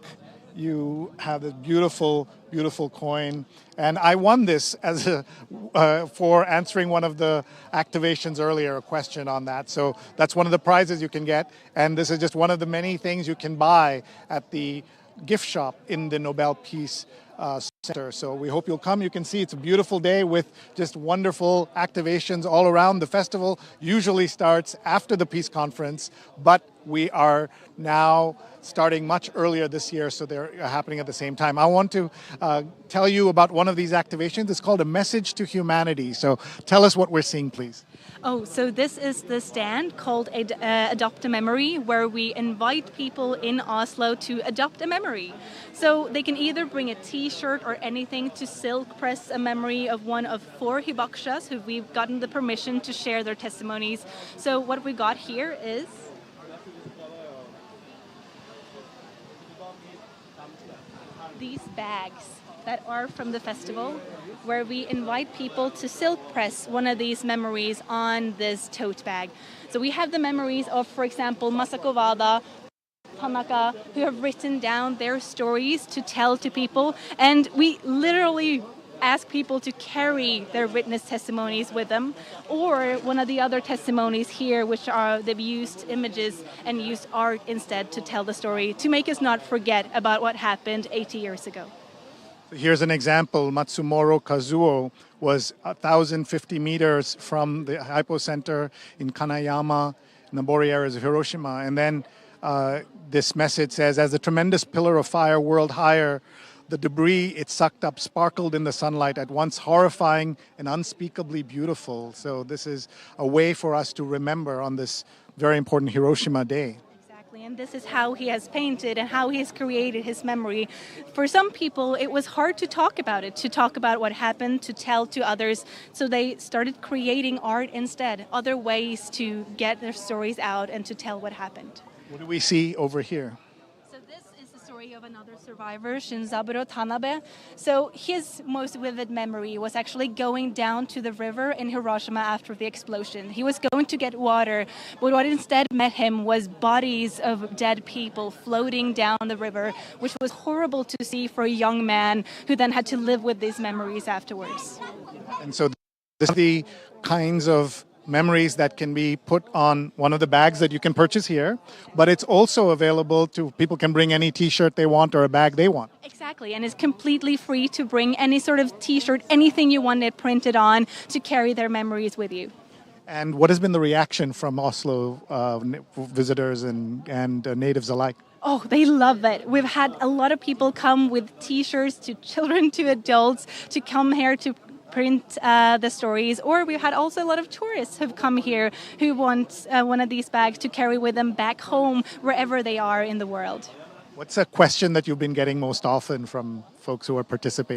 you have this beautiful, beautiful coin. And I won this as for answering one of the activations earlier, a question on that. So that's one of the prizes you can get. And this is just one of the many things you can buy at the gift shop in the Nobel Peace Center. So we hope you'll come. You can see it's a beautiful day with just wonderful activations all around. The festival usually starts after the Peace Conference, but we are now starting much earlier this year, so they're happening at the same time. I want to tell you about one of these activations. It's called A Message to Humanity. So tell us what we're seeing, please. Oh, so this is the stand called Adopt a Memory, where we invite people in Oslo to adopt a memory. So they can either bring a t-shirt or anything to silk press a memory of one of 4 hibakshas who we've gotten the permission to share their testimonies. So what we got here is these bags that are from the festival, where we invite people to silk press one of these memories on this tote bag. So we have the memories of, for example, Masako, Wada, Tanaka, who have written down their stories to tell to people, and we literally ask people to carry their witness testimonies with them, or one of the other testimonies here, which are they've used images and used art instead to tell the story, to make us not forget about what happened 80 years ago. Here's an example. Matsumoro Kazuo was 1,050 meters from the Hypo Center in Kanayama, in the Bori areas of Hiroshima. And then this message says, as the tremendous pillar of fire whirled higher, the debris it sucked up sparkled in the sunlight, at once horrifying and unspeakably beautiful. So this is a way for us to remember on this very important Hiroshima Day. And this is how he has painted and how he has created his memory. For some people, it was hard to talk about it, to talk about what happened, to tell to others. So they started creating art instead, other ways to get their stories out and to tell what happened. What do we see over here? Of another survivor, Shinzaburo Tanabe. So his most vivid memory was actually going down to the river in Hiroshima after the explosion. He was going to get water, but what instead met him was bodies of dead people floating down the river, which was horrible to see for a young man who then had to live with these memories afterwards. And so this is the kinds of memories that can be put on one of the bags that you can purchase here, but it's also available to people can bring any t-shirt they want or a bag they want. Exactly, and it's completely free to bring any sort of t-shirt, anything you want it printed on, to carry their memories with you. And what has been the reaction from Oslo visitors and natives alike? Oh, they love it. We've had a lot of people come with t-shirts, to children, to adults, to come here to print the stories, or we've had also a lot of tourists who've come here who want one of these bags to carry with them back home, wherever they are in the world. What's a question that you've been getting most often from folks who are participating?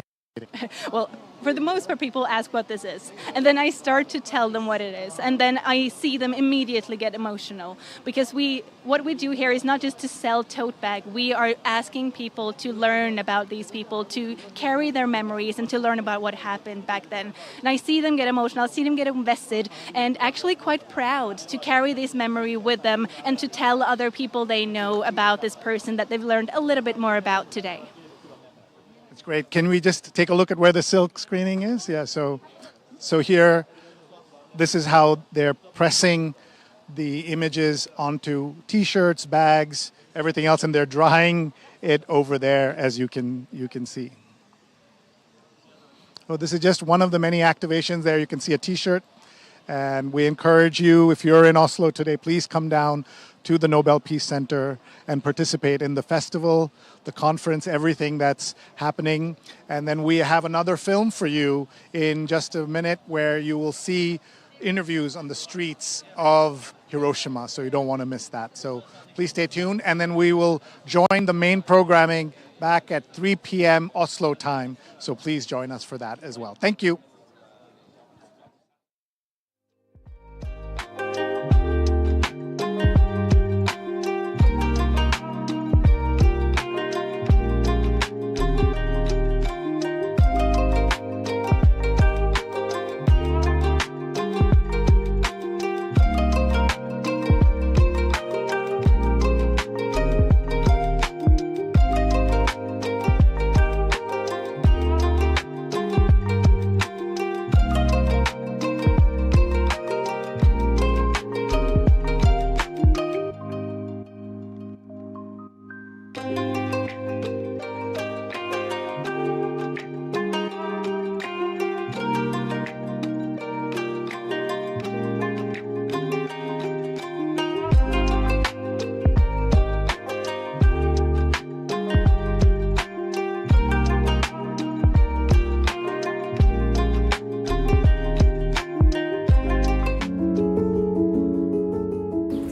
Well, for the most part, people ask what this is. And then I start to tell them what it is. And then I see them immediately get emotional. Because what we do here is not just to sell tote bag. We are asking people to learn about these people, to carry their memories and to learn about what happened back then. And I see them get emotional, I see them get invested, and actually quite proud to carry this memory with them and to tell other people they know about this person that they've learned a little bit more about today. That's great. Can we just take a look at where the silk screening is? Yeah, so here, this is how they're pressing the images onto t-shirts, bags, everything else, and they're drying it over there, as you can see. So this is just one of the many activations there. You can see a t-shirt, and we encourage you, if you're in Oslo today, please come down to the Nobel Peace Center and participate in the festival, the conference, everything that's happening. And then we have another film for you in just a minute where you will see interviews on the streets of Hiroshima, so you don't want to miss that. So please stay tuned, and then we will join the main programming back at 3 p.m. Oslo time, so please join us for that as well. Thank you.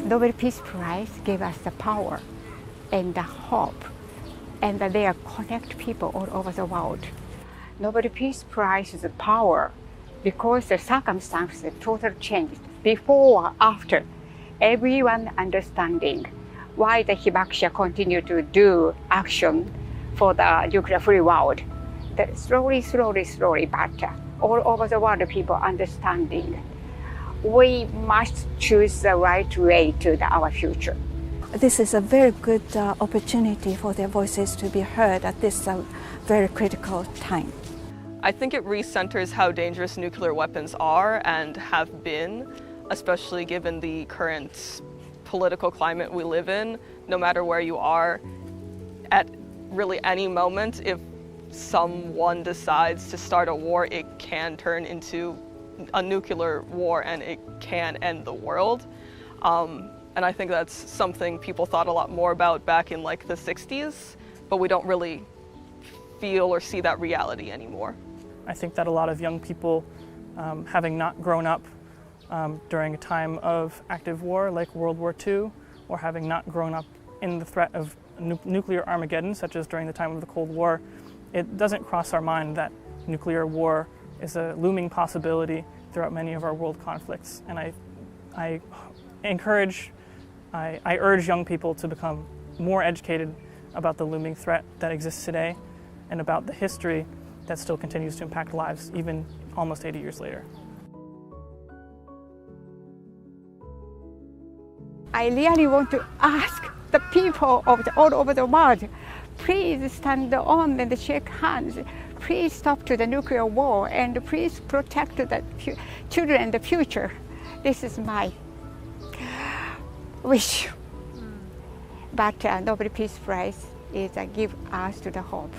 Nobel Peace Prize gave us the power and the hope, and that they connect people all over the world. Nobel Peace Prize is a power because the circumstances totally changed before or after. Everyone understanding why the Hibakusha continue to do action for the nuclear-free world. Slowly, but all over the world, people understanding. We must choose the right way to our future. This is a very good opportunity for their voices to be heard at this very critical time. I think it recenters how dangerous nuclear weapons are and have been, especially given the current political climate we live in. No matter where you are, at really any moment, if someone decides to start a war, it can turn into a nuclear war and it can end the world. And I think that's something people thought a lot more about back in like the 60s, but we don't really feel or see that reality anymore. I think that a lot of young people, having not grown up during a time of active war like World War II, or having not grown up in the threat of nuclear Armageddon, such as during the time of the Cold War, it doesn't cross our mind that nuclear war is a looming possibility throughout many of our world conflicts. And I urge young people to become more educated about the looming threat that exists today and about the history that still continues to impact lives even almost 80 years later. I really want to ask the people of all over the world, please stand on and shake hands. Please stop to the nuclear war and please protect the children and the future. This is my wish. But Nobel Peace Prize is give us to the hope.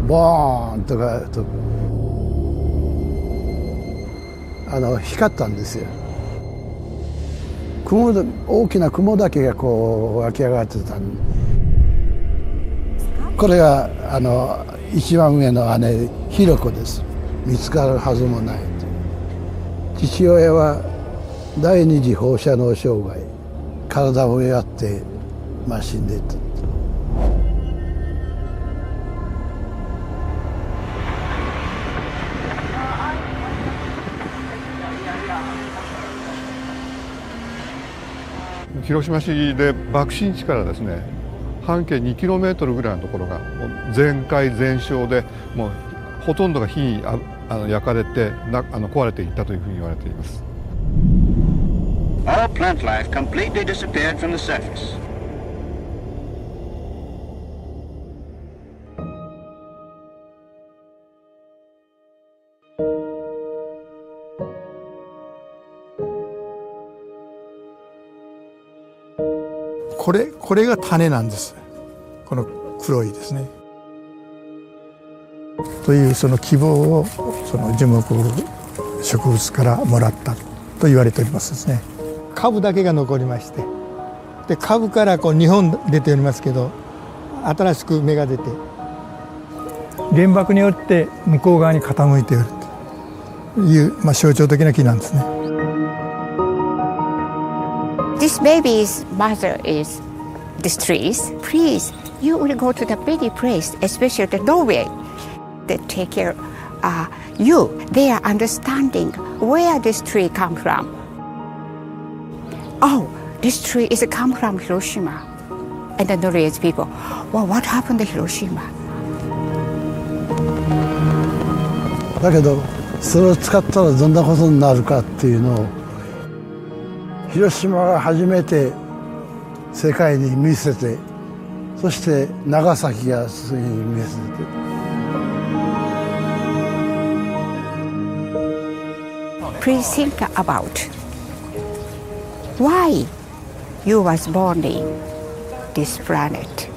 ボーンとか光ったんですよ。大きな雲だけがこう湧き上がってたんで、これが一番上の姉ひろ子です。見つかるはずもない。父親は第二次放射能障害、体をやって死んでいった。広島市で爆心地からですね、半径 2km ぐらいのところがもう全壊全焼で、もうほとんどが火に焼かれて壊れていったというふうに言われています。All plant life completely disappeared from the surface.これが種なんです。この黒いですね。というその希望をその樹木植物からもらったと言われておりますですね。株だけが残りまして、で株から2本出ておりますけど、新しく芽が出て原爆によって向こう側に傾いているという、象徴的な木なんですね。This baby's mother is these trees. Please, you will go to the baby place, especially the Norway. They take care you. They are understanding where this tree come from. Oh, this tree is come from Hiroshima. And the Norwegian people, well, what happened to Hiroshima? だけどそれを使ったらどんなことになるかっていうのを広島が初めて世界に見せて、そして長崎が次に見せて。Please think about why you was born in this planet.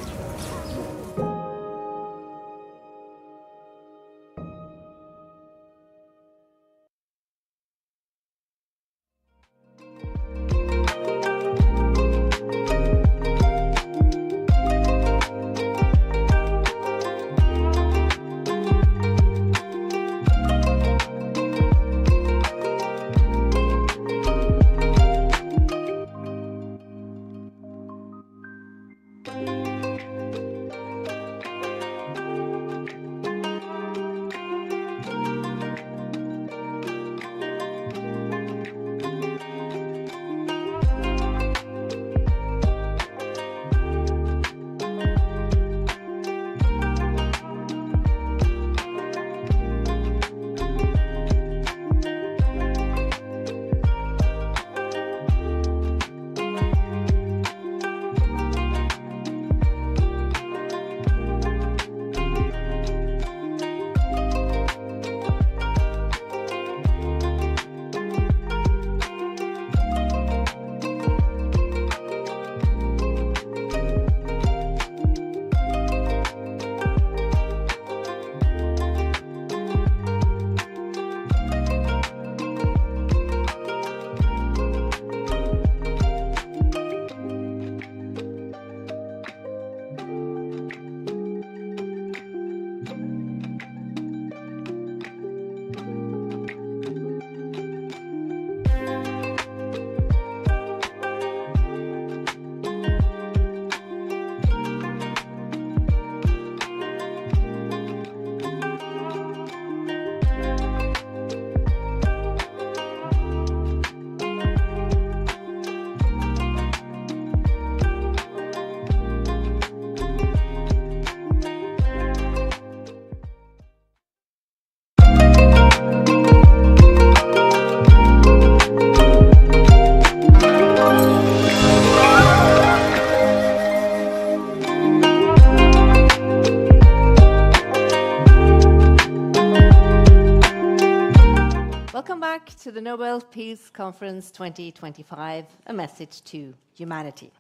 To the Nobel Peace Conference 2025, a message to humanity.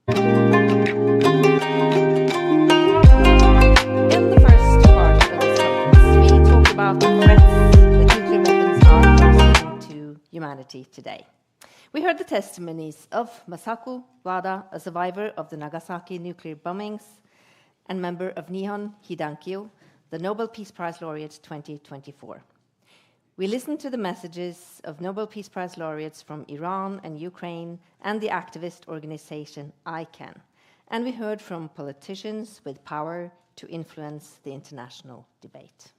In the first part of this conference, reality today. We heard the testimonies of Masako, Wada, a survivor of the Nagasaki nuclear bombings and member of Nihon Hidankyo, the Nobel Peace Prize laureate 2024. We listened to the messages of Nobel Peace Prize laureates from Iran and Ukraine and the activist organization ICAN, and we heard from politicians with power to influence the international debate.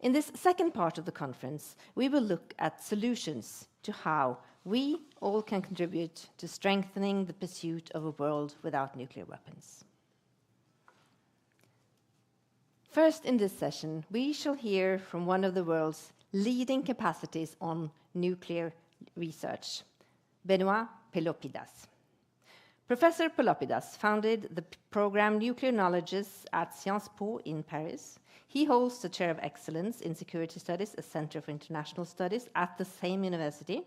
In this second part of the conference, we will look at solutions to how we all can contribute to strengthening the pursuit of a world without nuclear weapons. First in this session, we shall hear from one of the world's leading capacities on nuclear research, Benoît Pelopidas. Professor Pelopidas founded the program Nuclear Knowledges at Sciences Po in Paris. He holds the Chair of Excellence in Security Studies, a Center for International Studies at the same university.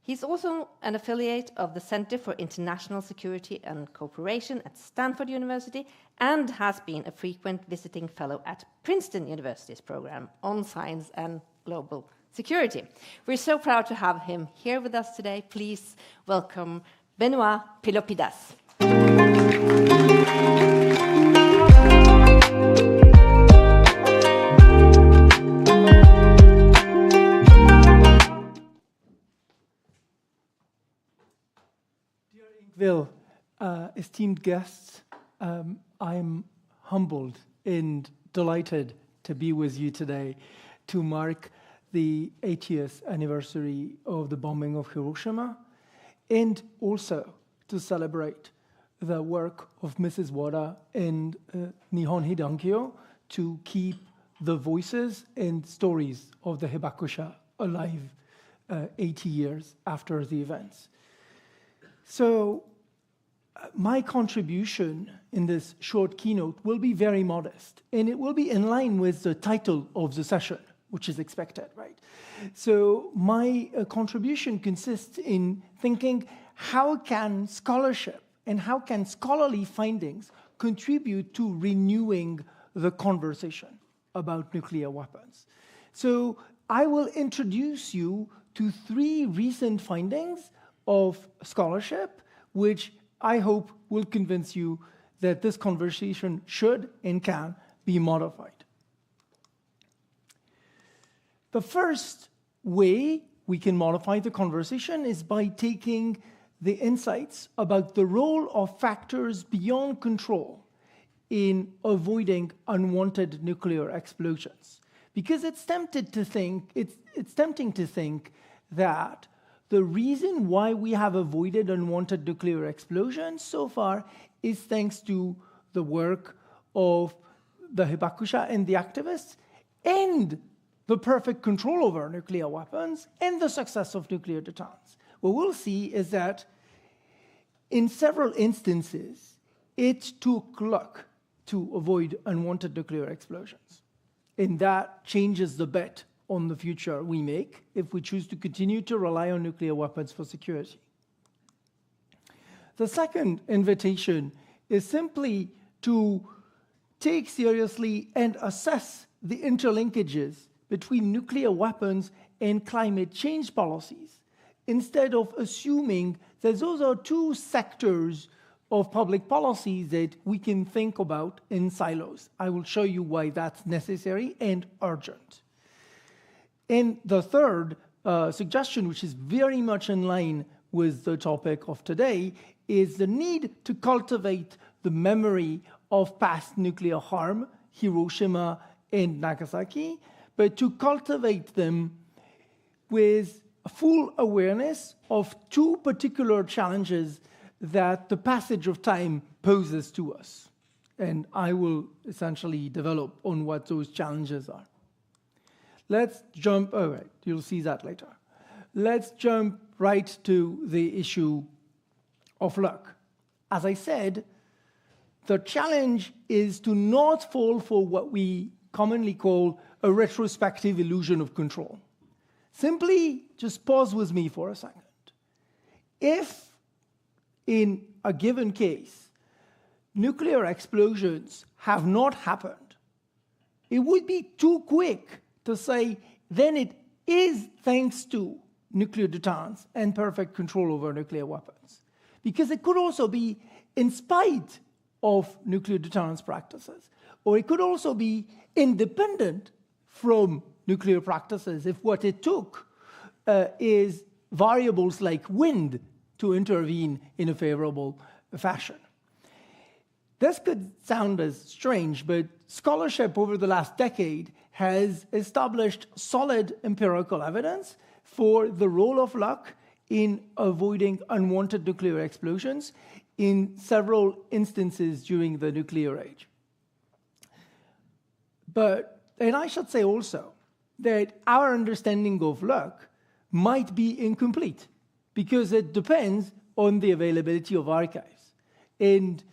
He's also an affiliate of the Center for International Security and Cooperation at Stanford University and has been a frequent visiting fellow at Princeton University's program on science and global security. We're so proud to have him here with us today. Please welcome Benoît Pelopidas. Esteemed guests, I'm humbled and delighted to be with you today to mark the 80th anniversary of the bombing of Hiroshima and also to celebrate the work of Mrs. Wada and Nihon Hidankyo to keep the voices and stories of the hibakusha alive 80 years after the events. So, my contribution in this short keynote will be very modest, and it will be in line with the title of the session, which is expected, right? So my contribution consists in thinking how can scholarship and how can scholarly findings contribute to renewing the conversation about nuclear weapons. So I will introduce you to 3 recent findings of scholarship, which I hope will convince you that this conversation should and can be modified. The first way we can modify the conversation is by taking the insights about the role of factors beyond control in avoiding unwanted nuclear explosions. Because it's tempting to think that the reason why we have avoided unwanted nuclear explosions so far is thanks to the work of the hibakusha and the activists and the perfect control over nuclear weapons and the success of nuclear deterrence. What we'll see is that in several instances, it took luck to avoid unwanted nuclear explosions. And that changes the bet on the future we make if we choose to continue to rely on nuclear weapons for security. The second invitation is simply to take seriously and assess the interlinkages between nuclear weapons and climate change policies, instead of assuming that those are 2 sectors of public policy that we can think about in silos. I will show you why that's necessary and urgent. And the third suggestion, which is very much in line with the topic of today, is the need to cultivate the memory of past nuclear harm, Hiroshima and Nagasaki, but to cultivate them with a full awareness of 2 particular challenges that the passage of time poses to us. And I will essentially develop on what those challenges are. Let's jump, all right, you'll see that later. Let's jump right to the issue of luck. As I said, the challenge is to not fall for what we commonly call a retrospective illusion of control. Simply just pause with me for a second. If in a given case, nuclear explosions have not happened, it would be too quick to say, then it is thanks to nuclear deterrence and perfect control over nuclear weapons. Because it could also be in spite of nuclear deterrence practices, or it could also be independent from nuclear practices if what it took is variables like wind to intervene in a favorable fashion. This could sound as strange, but scholarship over the last decade has established solid empirical evidence for the role of luck in avoiding unwanted nuclear explosions in several instances during the nuclear age. And I should say also that our understanding of luck might be incomplete because it depends on the availability of archives. And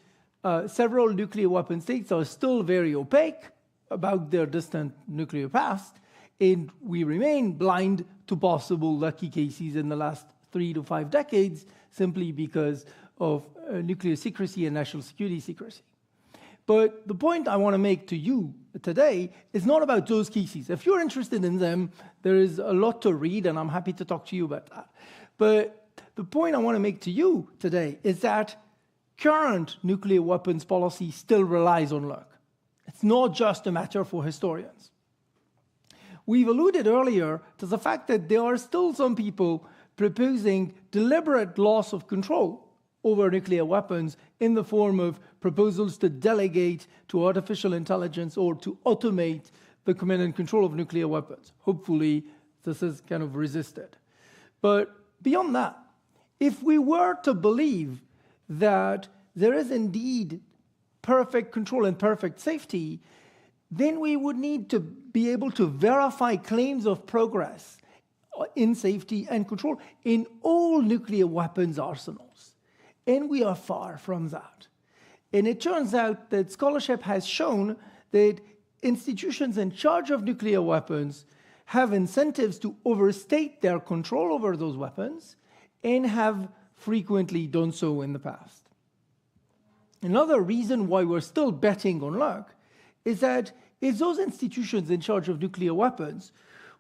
several nuclear weapon states are still very opaque about their distant nuclear past, and we remain blind to possible lucky cases in the last 3 to 5 decades simply because of nuclear secrecy and national security secrecy. But the point I want to make to you today is not about those cases. If you're interested in them, there is a lot to read, and I'm happy to talk to you about that. But the point I want to make to you today is that current nuclear weapons policy still relies on luck. It's not just a matter for historians. We've alluded earlier to the fact that there are still some people proposing deliberate loss of control over nuclear weapons in the form of proposals to delegate to artificial intelligence or to automate the command and control of nuclear weapons. Hopefully, this is kind of resisted. But beyond that, if we were to believe that there is indeed perfect control and perfect safety, then we would need to be able to verify claims of progress in safety and control in all nuclear weapons arsenals. And we are far from that. And it turns out that scholarship has shown that institutions in charge of nuclear weapons have incentives to overstate their control over those weapons and have frequently done so in the past. Another reason why we're still betting on luck is that if those institutions in charge of nuclear weapons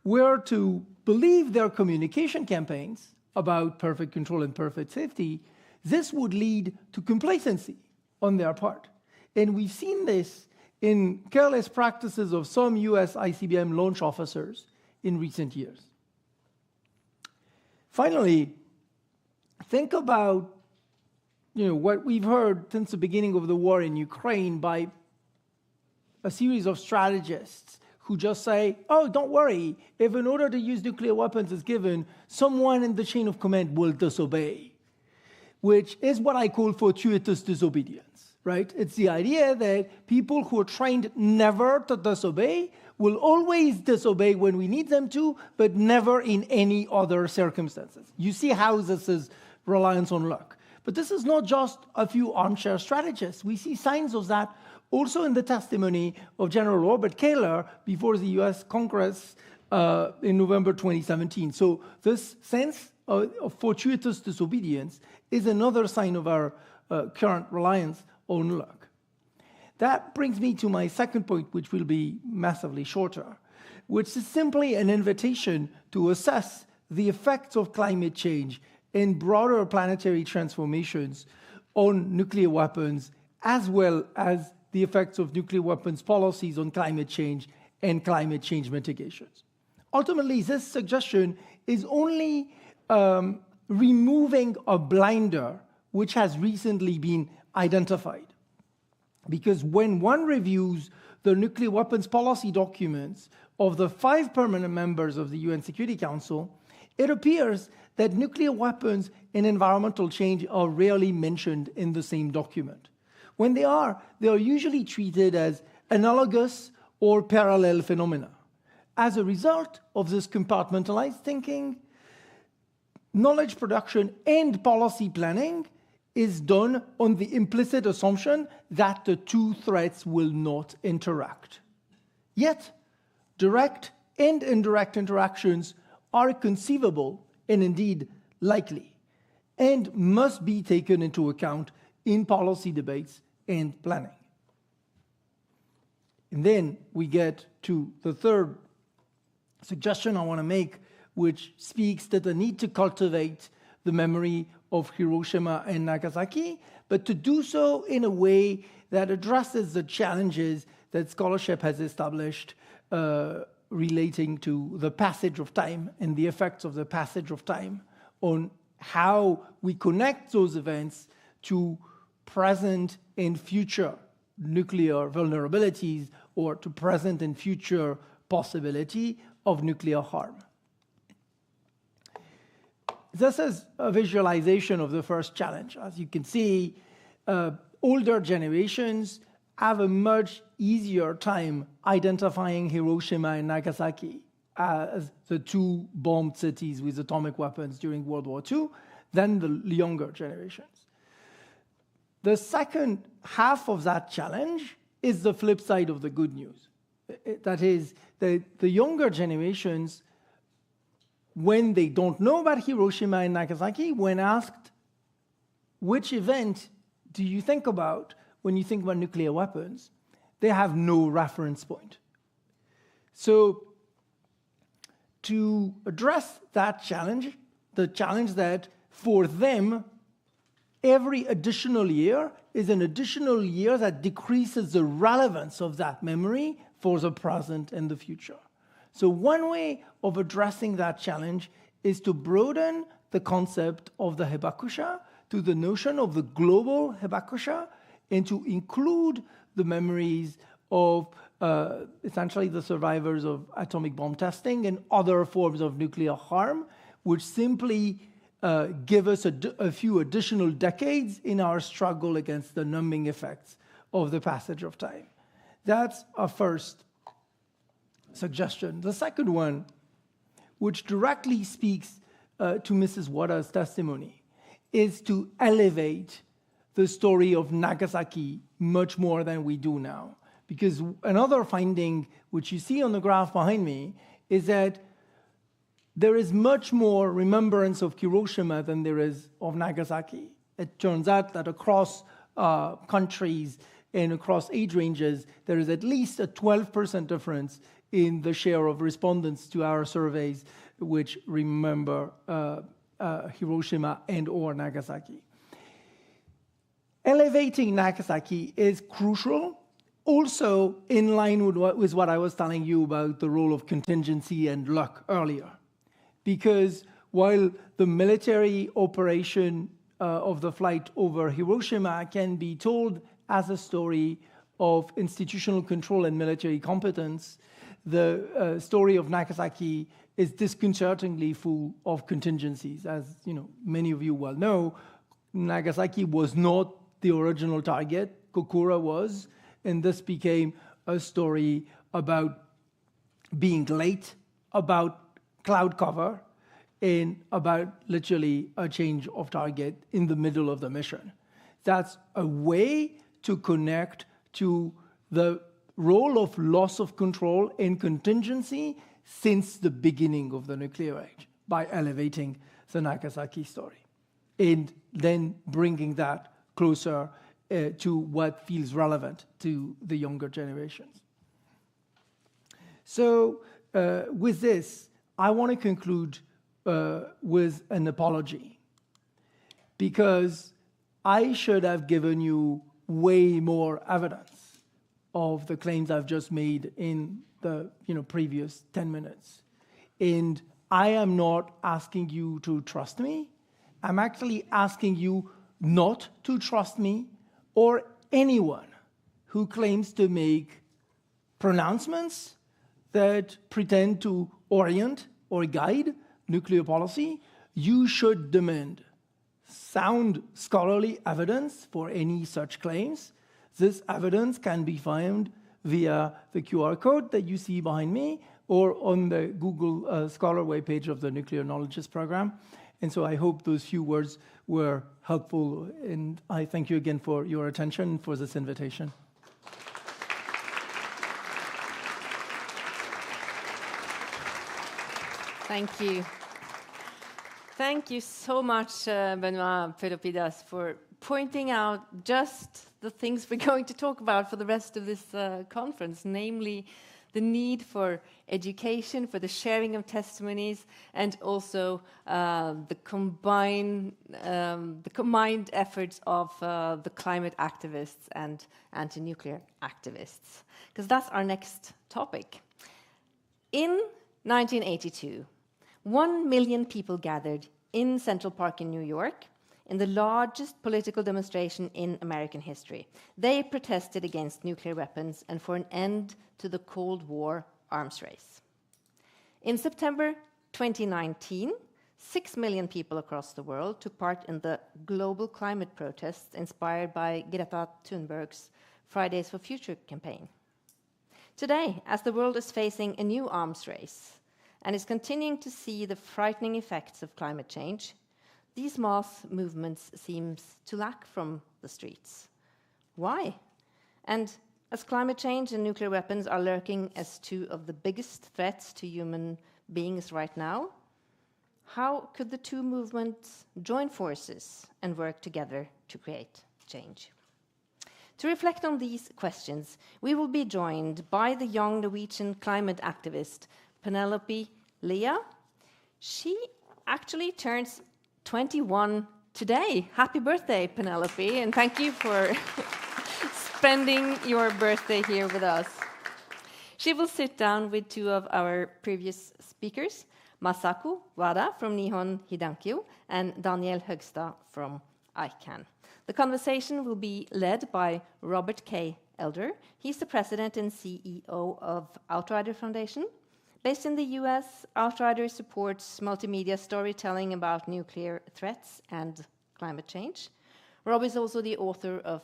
were to believe their communication campaigns about perfect control and perfect safety, this would lead to complacency on their part. And we've seen this in careless practices of some US ICBM launch officers in recent years. Finally, think about what we've heard since the beginning of the war in Ukraine by a series of strategists who just say, oh, don't worry, if an order to use nuclear weapons is given, someone in the chain of command will disobey, which is what I call fortuitous disobedience, right? It's the idea that people who are trained never to disobey will always disobey when we need them to, but never in any other circumstances. You see how this is reliance on luck. But this is not just a few armchair strategists. We see signs of that also in the testimony of General Robert Kaler before the US Congress in November 2017. So this sense of fortuitous disobedience is another sign of our current reliance on luck. That brings me to my second point, which will be massively shorter, which is simply an invitation to assess the effects of climate change and broader planetary transformations on nuclear weapons, as well as the effects of nuclear weapons policies on climate change and climate change mitigations. Ultimately, this suggestion is only removing a blinder which has recently been identified. Because when one reviews the nuclear weapons policy documents of the 5 permanent members of the UN Security Council, it appears that nuclear weapons and environmental change are rarely mentioned in the same document. When they are usually treated as analogous or parallel phenomena. As a result of this compartmentalized thinking, knowledge production and policy planning is done on the implicit assumption that the two threats will not interact. Yet, direct and indirect interactions are conceivable and indeed likely, and must be taken into account in policy debates and planning. And then we get to the third suggestion I want to make, which speaks to the need to cultivate the memory of Hiroshima and Nagasaki, but to do so in a way that addresses the challenges that scholarship has established relating to the passage of time and the effects of the passage of time on how we connect those events to present and future nuclear vulnerabilities or to present and future possibility of nuclear harm. This is a visualization of the first challenge. As you can see, older generations have a much easier time identifying Hiroshima and Nagasaki as the two bombed cities with atomic weapons during World War II than the younger generations. The second half of that challenge is the flip side of the good news. That is, the younger generations, when they don't know about Hiroshima and Nagasaki, when asked, which event do you think about when you think about nuclear weapons, they have no reference point. So to address that challenge, the challenge that for them, every additional year is an additional year that decreases the relevance of that memory for the present and the future. So one way of addressing that challenge is to broaden the concept of the hibakusha to the notion of the global hibakusha and to include the memories of essentially the survivors of atomic bomb testing and other forms of nuclear harm, which simply give us a few additional decades in our struggle against the numbing effects of the passage of time. That's our first suggestion. The second one, which directly speaks to Mrs. Wada's testimony, is to elevate the story of Nagasaki much more than we do now. Because another finding, which you see on the graph behind me, is that there is much more remembrance of Hiroshima than there is of Nagasaki. It turns out that across countries and across age ranges, there is at least a 12% difference in the share of respondents to our surveys which remember Hiroshima and or Nagasaki. Elevating Nagasaki is crucial, also in line with what I was telling you about the role of contingency and luck earlier. Because while the military operation of the flight over Hiroshima can be told as a story of institutional control and military competence, the story of Nagasaki is disconcertingly full of contingencies. As many of you well know, Nagasaki was not the original target, Kokura was, and this became a story about being late, about cloud cover, and about literally a change of target in the middle of the mission. That's a way to connect to the role of loss of control and contingency since the beginning of the nuclear age by elevating the Nagasaki story and then bringing that closer to what feels relevant to the younger generations. So with this, I want to conclude with an apology, because I should have given you way more evidence of the claims I've just made in the previous 10 minutes. And I am not asking you to trust me. I'm actually asking you not to trust me or anyone who claims to make pronouncements that pretend to orient or guide nuclear policy. You should demand sound scholarly evidence for any such claims. This evidence can be found via the QR code that you see behind me or on the Google Scholar webpage of the Nuclear Knowledges Program. And so I hope those few words were helpful, and I thank you again for your attention and for this invitation. Thank you. Thank you so much, Benoit Pelopidas, for pointing out just the things we're going to talk about for the rest of this conference, namely the need for education, for the sharing of testimonies, and also the combined efforts of the climate activists and anti-nuclear activists, because that's our next topic. In 1982, 1 million people gathered in Central Park in New York in the largest political demonstration in American history. They protested against nuclear weapons and for an end to the Cold War arms race. In September 2019, 6 million people across the world took part in the global climate protests inspired by Greta Thunberg's Fridays for Future campaign. Today, as the world is facing a new arms race and is continuing to see the frightening effects of climate change, these mass movements seem to lack from the streets. Why? And as climate change and nuclear weapons are lurking as two of the biggest threats to human beings right now, how could the two movements join forces and work together to create change? To reflect on these questions, we will be joined by the young Norwegian climate activist Penelope Lea. She actually turns 21 today. Happy birthday, Penelope, and thank you for spending your birthday here with us. She will sit down with two of our previous speakers, Masako Wada from Nihon Hidankyo and Daniel Högsta from ICAN. The conversation will be led by Robert K. Elder. He's the president and CEO of Outrider Foundation. Based in the US, Outrider supports multimedia storytelling about nuclear threats and climate change. Rob is also the author of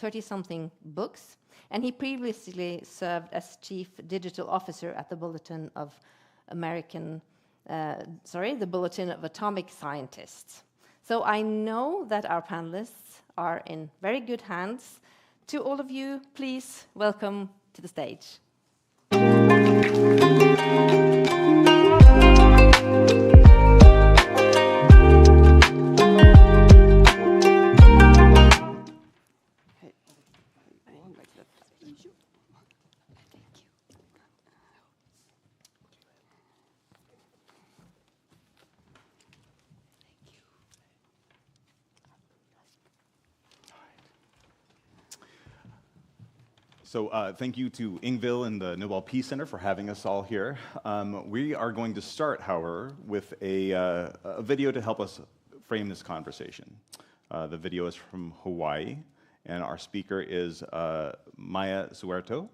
30-something books, and he previously served as Chief Digital Officer at the Bulletin of Atomic Scientists. So I know that our panelists are in very good hands. To all of you, please welcome to the stage. So thank you to Ingvild and the Nobel Peace Center for having us all here. We are going to start, however, with a video to help us frame this conversation. The video is from Hawaii, and our speaker is Maya Suerto,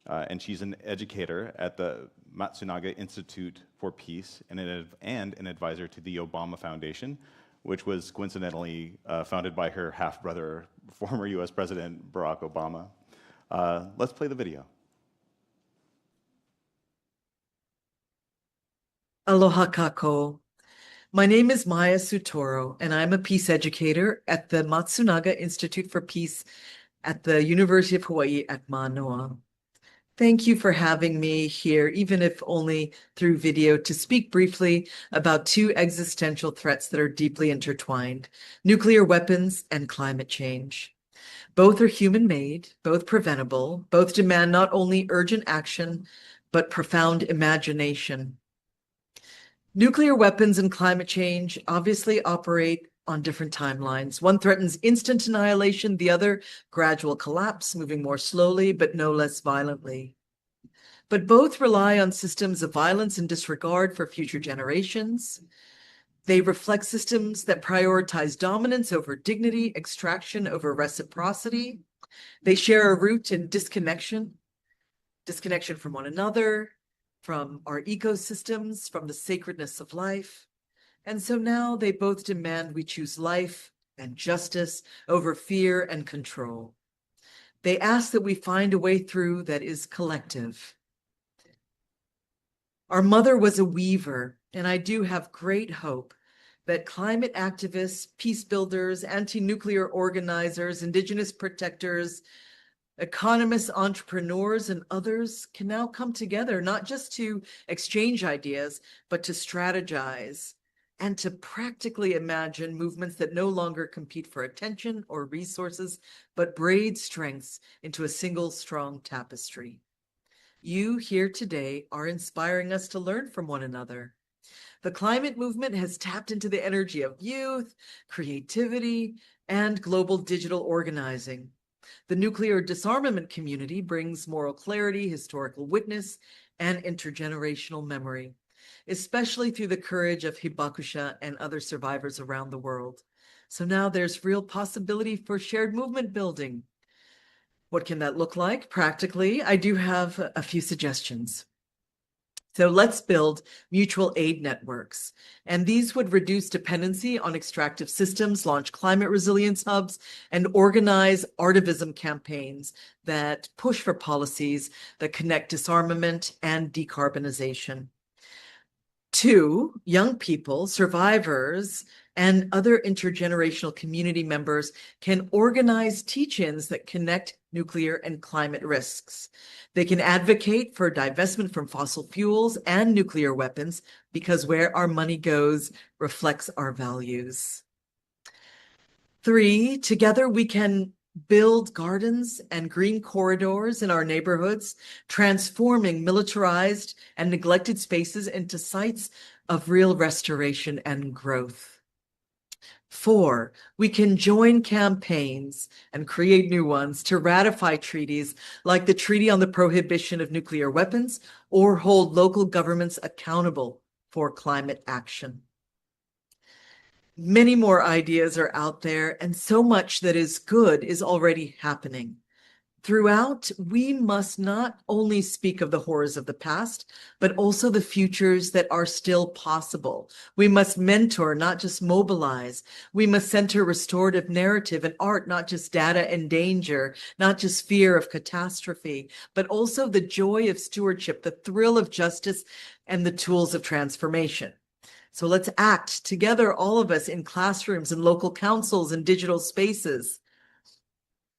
and she's an educator at the Matsunaga Institute for Peace and an advisor to the Obama Foundation, which was coincidentally founded by her half-brother, former US President Barack Obama. Let's play the video. Aloha kako. My name is Maya Sutoro, and I'm a peace educator at the Matsunaga Institute for Peace at the University of Hawaii at Manoa. Thank you for having me here, even if only through video, to speak briefly about two existential threats that are deeply intertwined: nuclear weapons and climate change. Both are human-made, both preventable, both demand not only urgent action, but profound imagination. Nuclear weapons and climate change obviously operate on different timelines. One threatens instant annihilation, the other gradual collapse, moving more slowly, but no less violently. But both rely on systems of violence and disregard for future generations. They reflect systems that prioritize dominance over dignity, extraction over reciprocity. They share a root in disconnection from one another, from our ecosystems, from the sacredness of life. And so now they both demand we choose life and justice over fear and control. They ask that we find a way through that is collective. Our mother was a weaver, and I do have great hope that climate activists, peace builders, anti-nuclear organizers, indigenous protectors, economists, entrepreneurs, and others can now come together, not just to exchange ideas, but to strategize and to practically imagine movements that no longer compete for attention or resources, but braid strengths into a single strong tapestry. You here today are inspiring us to learn from one another. The climate movement has tapped into the energy of youth, creativity, and global digital organizing. The nuclear disarmament community brings moral clarity, historical witness, and intergenerational memory, especially through the courage of Hibakusha and other survivors around the world. So now there's real possibility for shared movement building. What can that look like practically? I do have a few suggestions. So let's build mutual aid networks. And these would reduce dependency on extractive systems, launch climate resilience hubs, and organize artivism campaigns that push for policies that connect disarmament and decarbonization. 2, young people, survivors, and other intergenerational community members can organize teach-ins that connect nuclear and climate risks. They can advocate for divestment from fossil fuels and nuclear weapons because where our money goes reflects our values. 3, together we can build gardens and green corridors in our neighborhoods, transforming militarized and neglected spaces into sites of real restoration and growth. 4, we can join campaigns and create new ones to ratify treaties like the Treaty on the Prohibition of Nuclear Weapons or hold local governments accountable for climate action. Many more ideas are out there, and so much that is good is already happening. Throughout, we must not only speak of the horrors of the past, but also the futures that are still possible. We must mentor, not just mobilize. We must center restorative narrative and art, not just data and danger, not just fear of catastrophe, but also the joy of stewardship, the thrill of justice, and the tools of transformation. So let's act together, all of us, in classrooms and local councils and digital spaces.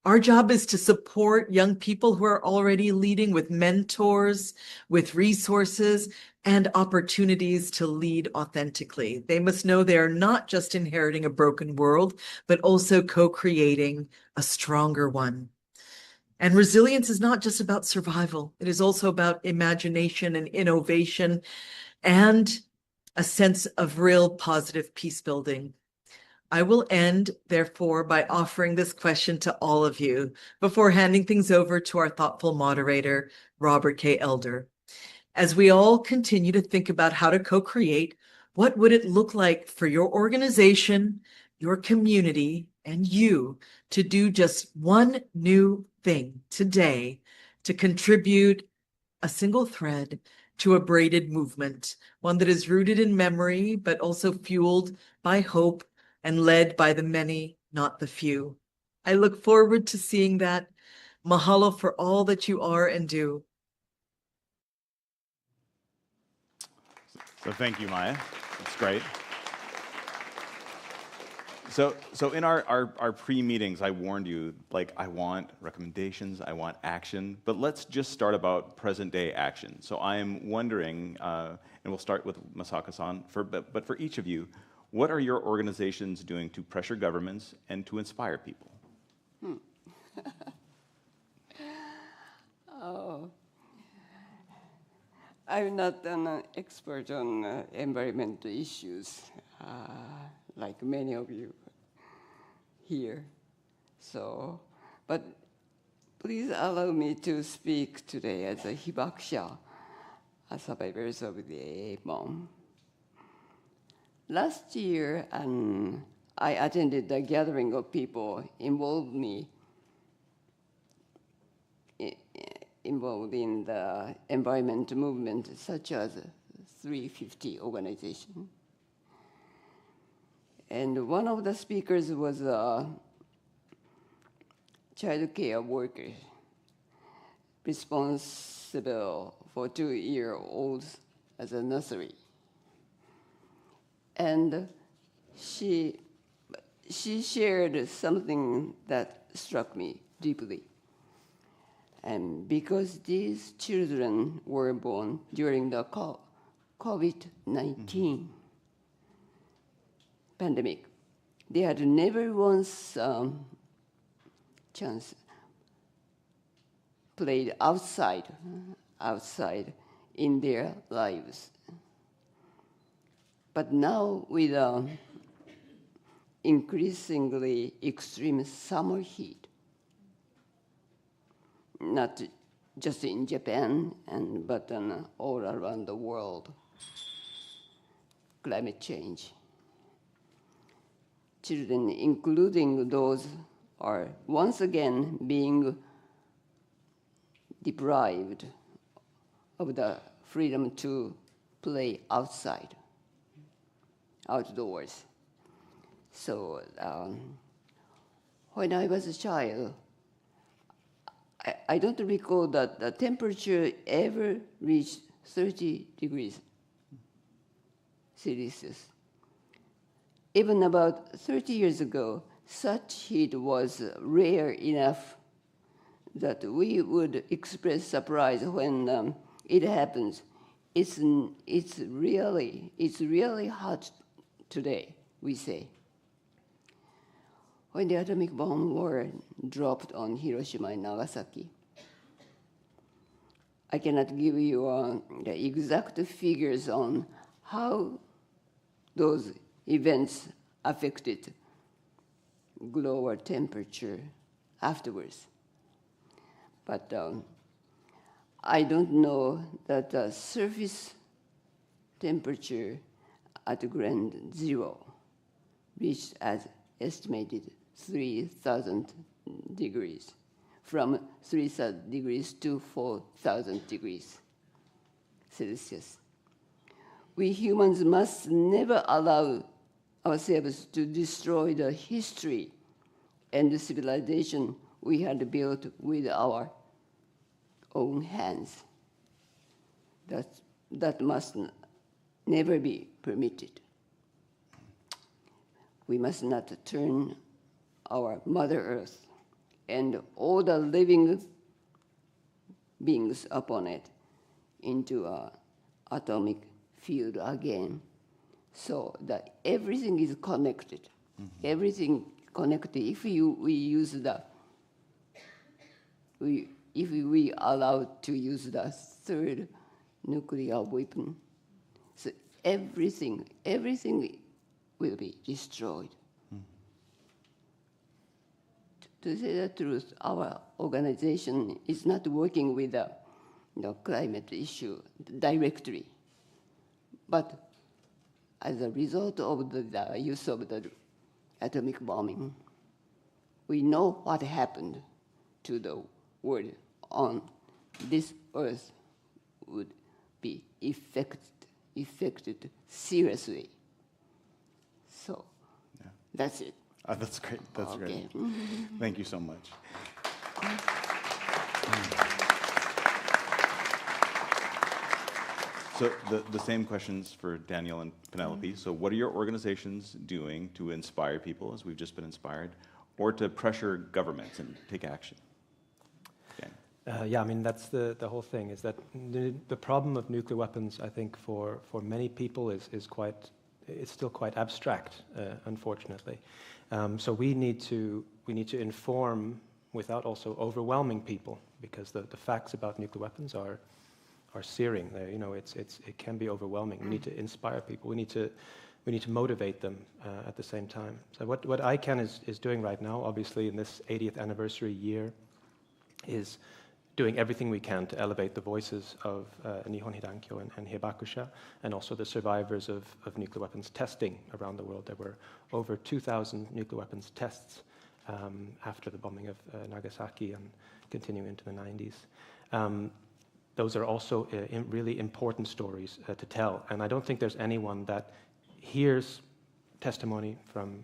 Our job is to support young people who are already leading with mentors, with resources, and opportunities to lead authentically. They must know they are not just inheriting a broken world, but also co-creating a stronger one. And resilience is not just about survival. It is also about imagination and innovation and a sense of real positive peace building. I will end, therefore, by offering this question to all of you before handing things over to our thoughtful moderator, Robert K. Elder. As we all continue to think about how to co-create, what would it look like for your organization, your community, and you to do just one new thing today to contribute a single thread to a braided movement, one that is rooted in memory, but also fueled by hope and led by the many, not the few. I look forward to seeing that. Mahalo for all that you are and do. So thank you, Maya. That's great. So in our pre-meetings, I warned you, like, I want recommendations, I want action, but let's just start about present-day action. So I am wondering, and we'll start with Masako-san, but for each of you, what are your organizations doing to pressure governments and to inspire people? Oh, I'm not an expert on environmental issues, like many of you here. So, but please allow me to speak today as a Hibakusha, survivors of the AA bomb. Last year, I attended a gathering of people involved in the environment movement, such as 350 organization. And one of the speakers was a child care worker responsible for 2-year-olds as a nursery. And she shared something that struck me deeply. And because these children were born during the COVID-19, pandemic. They had never once chance played outside in their lives. But now with increasingly extreme summer heat, not just in Japan, but all around the world, climate change. Children, including those, are once again being deprived of the freedom to play outside, outdoors. So when I was a child, I don't recall that the temperature ever reached 30 degrees Celsius. Even about 30 years ago, such heat was rare enough that we would express surprise when it happens. It's really hot today, we say. When the atomic bomb were dropped on Hiroshima and Nagasaki, I cannot give you the exact figures on how those events affected global temperature afterwards. But I don't know that the surface temperature at ground zero reached as estimated 3,000 degrees, from 3,000 degrees to 4,000 degrees Celsius. We humans must never allow ourselves to destroy the history and the civilization we had built with our own hands. That must never be permitted. We must not turn our Mother Earth and all the living beings upon it into an atomic field again, so that everything is connected. Mm-hmm. Everything connected. If we allow to use the third nuclear weapon, so everything will be destroyed. To say the truth, our organization is not working with the climate issue directly, but as a result of the use of the atomic bombing, we know what happened to the world on this earth would be affected seriously. So that's it. That's great. That's great. Thank you so much. So the same questions for Daniel and Penelope. So what are your organizations doing to inspire people, as we've just been inspired, or to pressure governments and take action? Yeah, I mean, that's the whole thing, is that the problem of nuclear weapons, I think, for many people is still quite abstract, unfortunately. So we need to inform without also overwhelming people, because the facts about nuclear weapons are searing. It can be overwhelming. We need to inspire people. We need to motivate them at the same time. So what ICAN is doing right now, obviously in this 80th anniversary year, is doing everything we can to elevate the voices of Nihon Hidankyo and Hibakusha, and also the survivors of nuclear weapons testing around the world. There were over 2,000 nuclear weapons tests after the bombing of Nagasaki and continuing into the 90s. Those are also really important stories to tell, and I don't think there's anyone that hears testimony from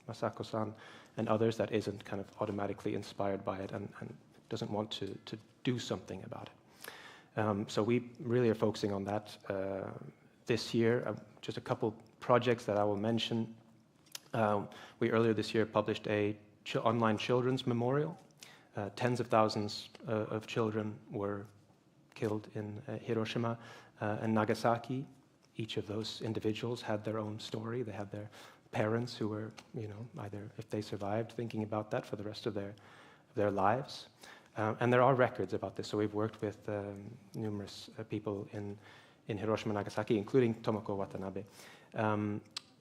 Masako-san and others that isn't kind of automatically inspired by it and doesn't want to do something about it. So we really are focusing on that this year. Just a couple projects that I will mention. We earlier this year published a online children's memorial. Tens of thousands of children were killed in Hiroshima and Nagasaki. Each of those individuals had their own story. They had their parents who were, either if they survived, thinking about that for the rest of their lives. And there are records about this. So we've worked with numerous people in Hiroshima and Nagasaki, including Tomoko Watanabe,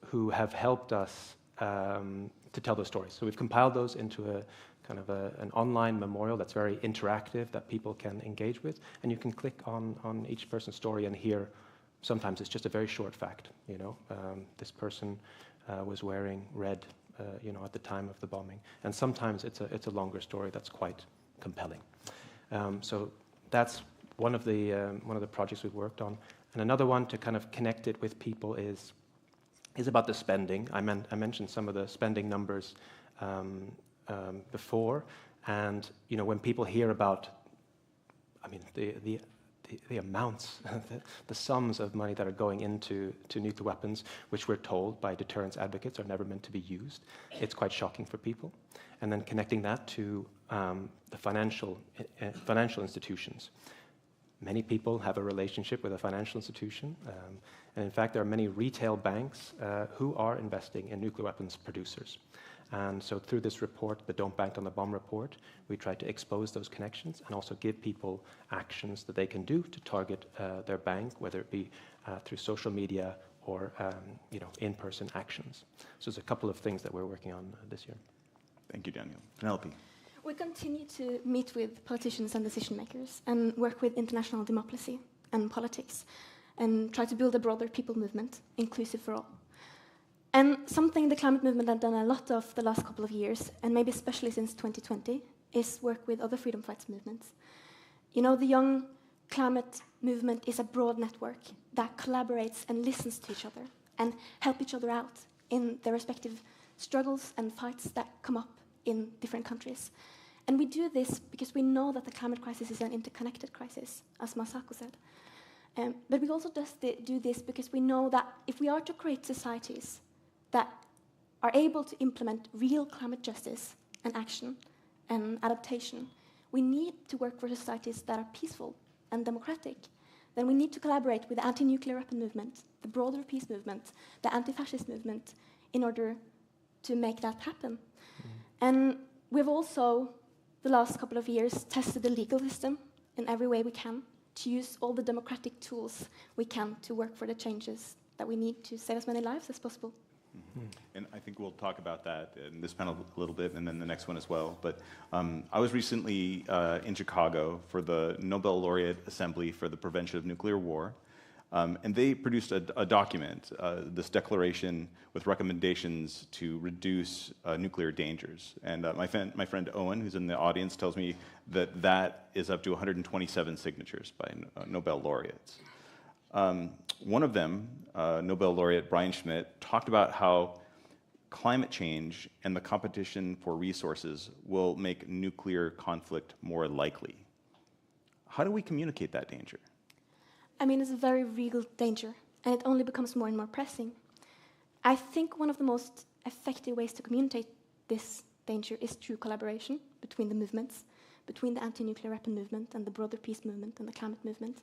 who have helped us to tell those stories. So we've compiled those into a kind of an online memorial that's very interactive that people can engage with, and you can click on each person's story and hear. Sometimes it's just a very short fact. This person was wearing red, at the time of the bombing, and sometimes it's a longer story that's quite compelling. So that's one of the projects we've worked on, and another one to kind of connect it with people is about the spending. I mentioned some of the spending numbers before, and when people hear about, the amounts, the sums of money that are going into nuclear weapons, which we're told by deterrence advocates are never meant to be used, it's quite shocking for people. And then connecting that to the financial institutions. Many people have a relationship with a financial institution, and in fact, there are many retail banks who are investing in nuclear weapons producers. And so through this report, the Don't Bank on the Bomb report, we try to expose those connections and also give people actions that they can do to target their bank, whether it be through social media or in-person actions. So there's a couple of things that we're working on this year. Thank you, Daniel. Penelope. We continue to meet with politicians and decision makers and work with international democracy and politics and try to build a broader people movement, inclusive for all. And something the climate movement has done a lot of the last couple of years, and maybe especially since 2020, is work with other freedom fights movements. The young climate movement is a broad network that collaborates and listens to each other and help each other out in their respective struggles and fights that come up in different countries. And we do this because we know that the climate crisis is an interconnected crisis, as Masako said. But we also do this because we know that if we are to create societies that are able to implement real climate justice and action and adaptation, we need to work for societies that are peaceful and democratic. Then we need to collaborate with the anti-nuclear weapon movement, the broader peace movement, the anti-fascist movement, in order to make that happen. And we've also, the last couple of years, tested the legal system in every way we can to use all the democratic tools we can to work for the changes that we need to save as many lives as possible. And I think we'll talk about that in this panel a little bit, and then the next one as well. But I was recently in Chicago for the Nobel Laureate Assembly for the Prevention of Nuclear War, and they produced a document, this declaration with recommendations to reduce nuclear dangers. And my friend Owen, who's in the audience, tells me that is up to 127 signatures by Nobel laureates. One of them, Nobel laureate Brian Schmidt, talked about how climate change and the competition for resources will make nuclear conflict more likely. How do we communicate that danger? It's a very real danger, and it only becomes more and more pressing. I think one of the most effective ways to communicate this danger is through collaboration between the movements, between the anti-nuclear weapon movement and the broader peace movement and the climate movement.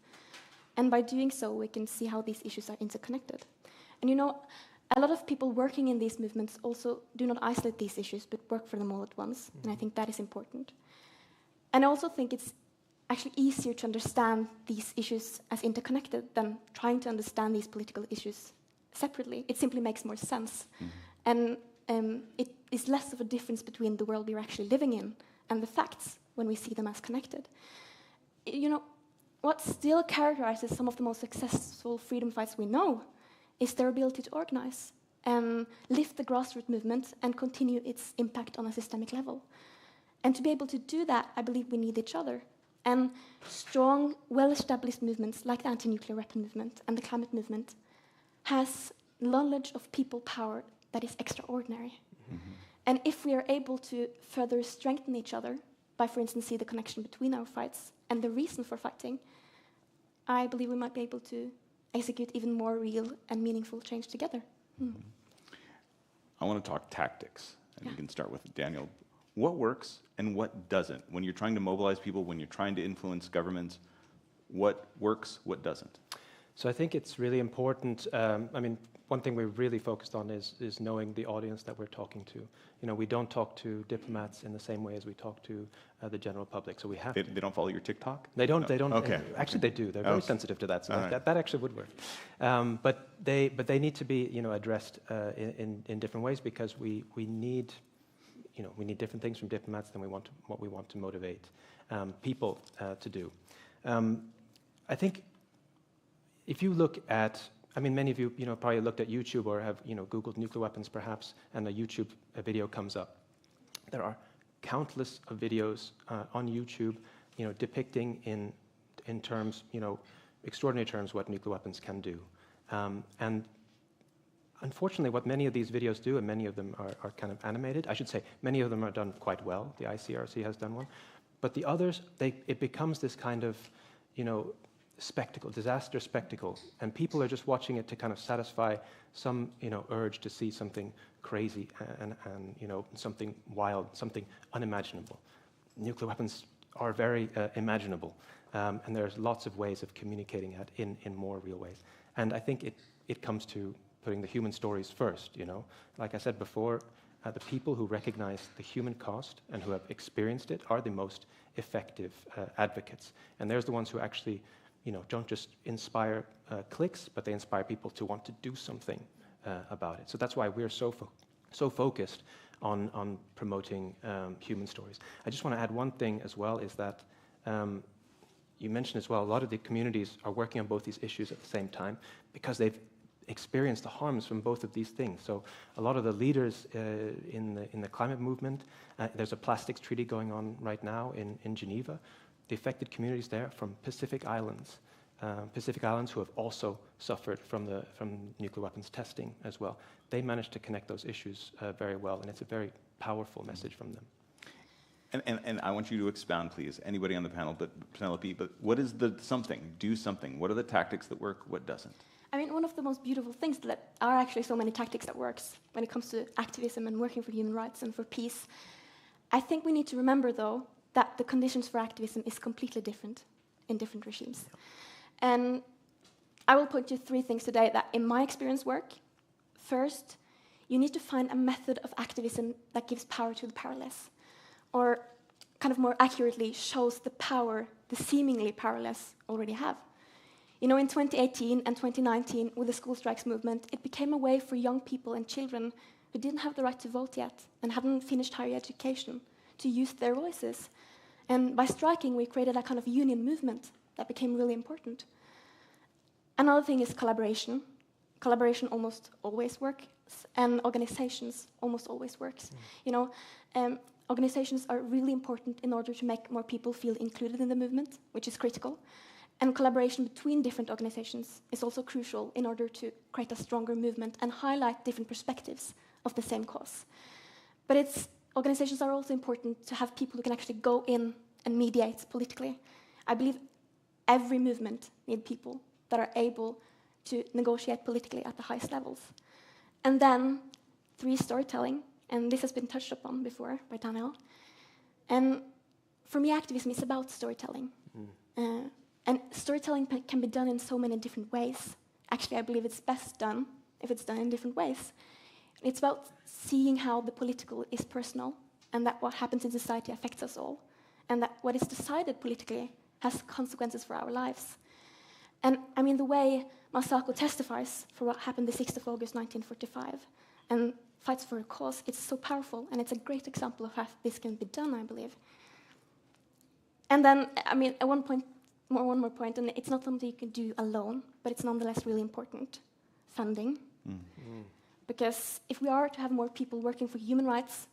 And by doing so, we can see how these issues are interconnected. And a lot of people working in these movements also do not isolate these issues, but work for them all at once. And I think that is important. And I also think it's actually easier to understand these issues as interconnected than trying to understand these political issues separately. It simply makes more sense. And it is less of a difference between the world we're actually living in and the facts when we see them as connected. What still characterizes some of the most successful freedom fights we know is their ability to organize, lift the grassroots movement, and continue its impact on a systemic level. And to be able to do that, I believe we need each other. And strong, well-established movements like the anti-nuclear weapon movement and the climate movement has knowledge of people power that is extraordinary. And if we are able to further strengthen each other by, for instance, see the connection between our fights and the reason for fighting, I believe we might be able to execute even more real and meaningful change together. I want to talk tactics, and we can start with Daniel. What works and what doesn't? When you're trying to mobilize people, when you're trying to influence governments, what works, what doesn't? So I think it's really important. I mean, one thing we're really focused on is knowing the audience that we're talking to. You know, we don't talk to diplomats in the same way as we talk to the general public. So we have. They don't follow your TikTok? They don't. No. They don't. Okay. Actually, they do. They're very sensitive to that. So that actually would work. But they need to be, you know, addressed in different ways, because we need, you know, we need different things from diplomats than what we want to motivate people to do. I think if you look at, I mean, many of you, you know, probably looked at YouTube or have, you know, Googled nuclear weapons perhaps, and a YouTube video comes up. There are countless of videos on YouTube, you know, depicting in terms, you know, extraordinary terms what nuclear weapons can do. And unfortunately, what many of these videos do, and many of them are kind of animated, I should say, many of them are done quite well. The ICRC has done one. But the others, it becomes this kind of, you know, spectacle, disaster spectacle, and people are just watching it to kind of satisfy some, you know, urge to see something crazy and you know, something wild, something unimaginable. Nuclear weapons are very imaginable, and there's lots of ways of communicating it in more real ways. And I think it comes to putting the human stories first. You know, like I said before, the people who recognize the human cost and who have experienced it are the most effective advocates, and there's the ones who actually, you know, don't just inspire clicks, but they inspire people to want to do something about it. So that's why we're so focused on promoting human stories. I just want to add one thing as well, is that you mentioned as well, a lot of the communities are working on both these issues at the same time because they've experienced the harms from both of these things. So a lot of the leaders in the climate movement, there's a plastics treaty going on right now in Geneva. The affected communities there from Pacific Islands who have also suffered from nuclear weapons testing as well. They managed to connect those issues very well, and it's a very powerful message from them. And I want you to expound, please, anybody on the panel, but Penelope, but what is the something? Do something. What are the tactics that work? What doesn't? I mean, one of the most beautiful things that are actually so many tactics that works when it comes to activism and working for human rights and for peace. I think we need to remember, though, that the conditions for activism is completely different in different regimes. And I will point to 3 things today that, in my experience, work. First, you need to find a method of activism that gives power to the powerless, or kind of more accurately shows the power the seemingly powerless already have. You know, in 2018 and 2019, with the school strikes movement, it became a way for young people and children who didn't have the right to vote yet and hadn't finished higher education to use their voices. And by striking, we created a kind of union movement that became really important. Another thing is collaboration. Collaboration almost always works, and organizations almost always works. You know, organizations are really important in order to make more people feel included in the movement, which is critical. And collaboration between different organizations is also crucial in order to create a stronger movement and highlight different perspectives of the same cause. But organizations are also important to have people who can actually go in and mediate politically. I believe every movement needs people that are able to negotiate politically at the highest levels. And then 3, storytelling, and this has been touched upon before by Daniel. And for me, activism is about storytelling. And storytelling can be done in so many different ways. Actually, I believe it's best done if it's done in different ways. It's about seeing how the political is personal, and that what happens in society affects us all, and that what is decided politically has consequences for our lives. And I mean, the way Masako testifies for what happened the 6th of August 1945 and fights for a cause, it's so powerful, and it's a great example of how this can be done, I believe. And then, I mean, at one more point, and it's not something you can do alone, but it's nonetheless really important: funding. Because if we are to have more people working for human rights,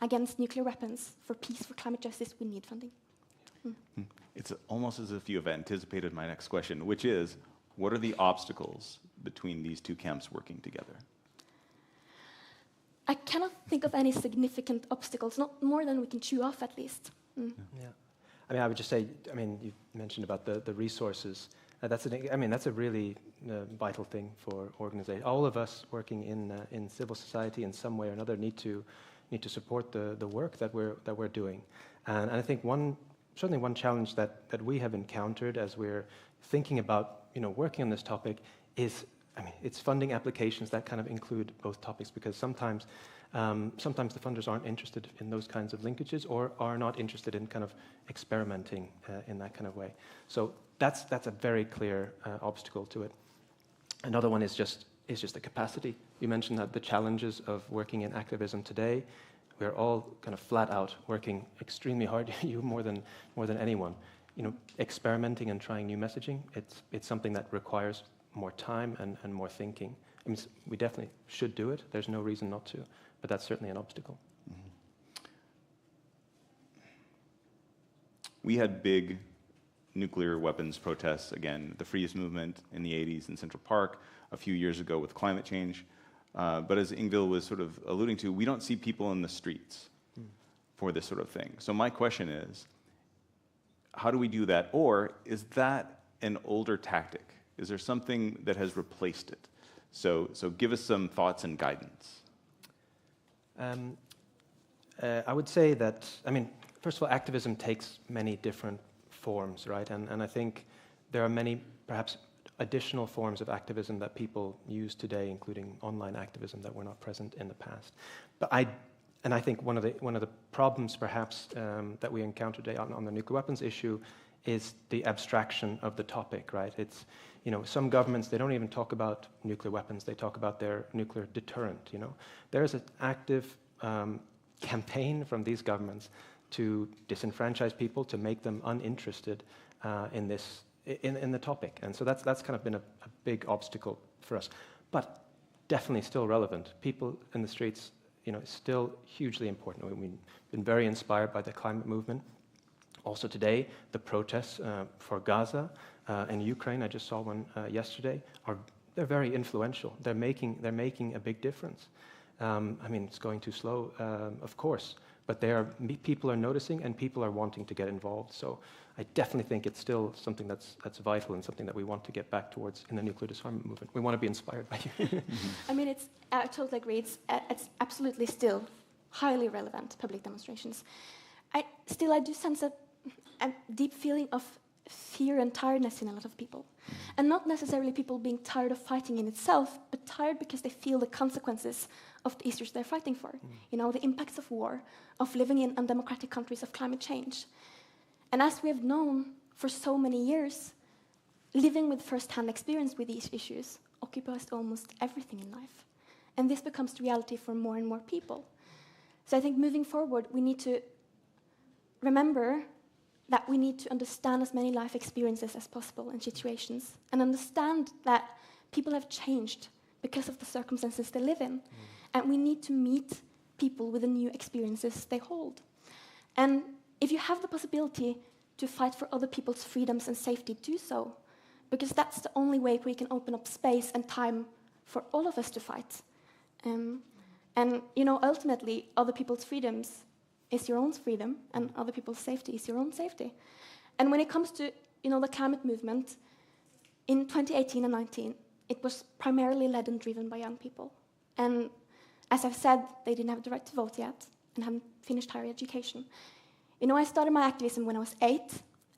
against nuclear weapons, for peace, for climate justice, we need funding. It's almost as if you have anticipated my next question, which is, what are the obstacles between these 2 camps working together? I cannot think of any significant obstacles, not more than we can chew off, at least. Yeah. I mean, I would just say, I mean, you mentioned about the resources. That's a really vital thing for organizations. All of us working in civil society in some way or another need to support the work that we're doing. And I think one certainly one challenge that we have encountered as we're thinking about, working on this topic is, it's funding applications that kind of include both topics, because sometimes the funders aren't interested in those kinds of linkages or are not interested in kind of experimenting in that kind of way. So that's a very clear obstacle to it. Another one is just the capacity. You mentioned that the challenges of working in activism today, we're all kind of flat out working extremely hard, you more than anyone. Experimenting and trying new messaging, it's something that requires more time and more thinking. We definitely should do it. There's no reason not to, but that's certainly an obstacle. Mm-hmm. We had big nuclear weapons protests, again, the Frydnes movement in the 80s in Central Park, a few years ago with climate change. But as Ingvild was sort of alluding to, we don't see people in the streets for this sort of thing. So my question is, how do we do that? Or is that an older tactic? Is there something that has replaced it? So give us some thoughts and guidance. I would say that, first of all, activism takes many different forms, right? And I think there are many, perhaps, additional forms of activism that people use today, including online activism, that were not present in the past. But I think one of the problems, perhaps, that we encounter today on the nuclear weapons issue is the abstraction of the topic, right? It's, some governments, they don't even talk about nuclear weapons, they talk about their nuclear deterrent, There's an active campaign from these governments to disenfranchise people, to make them uninterested in the topic. And so that's kind of been a big obstacle for us. But definitely still relevant. People in the streets, still hugely important. We've been very inspired by the climate movement. Also today, the protests for Gaza and Ukraine, I just saw one yesterday, they're very influential. They're making a big difference. It's going too slow, of course, but people are noticing and people are wanting to get involved. So I definitely think it's still something that's vital and something that we want to get back towards in the nuclear disarmament movement. We want to be inspired by you. I totally agree. It's absolutely still highly relevant, public demonstrations. I do sense a deep feeling of fear and tiredness in a lot of people. And not necessarily people being tired of fighting in itself, but tired because they feel the consequences of the issues they're fighting for. The impacts of war, of living in undemocratic countries, of climate change. And as we have known for so many years, living with first-hand experience with these issues occupies almost everything in life. And this becomes reality for more and more people. So I think moving forward, we need to remember that we need to understand as many life experiences as possible and situations, and understand that people have changed because of the circumstances they live in. And we need to meet people with the new experiences they hold. And if you have the possibility to fight for other people's freedoms and safety, do so, because that's the only way we can open up space and time for all of us to fight. Ultimately, other people's freedoms is your own freedom, and other people's safety is your own safety. And when it comes to, the climate movement, in 2018 and 19, it was primarily led and driven by young people. And as I've said, they didn't have the right to vote yet and hadn't finished higher education. I started my activism when I was 8,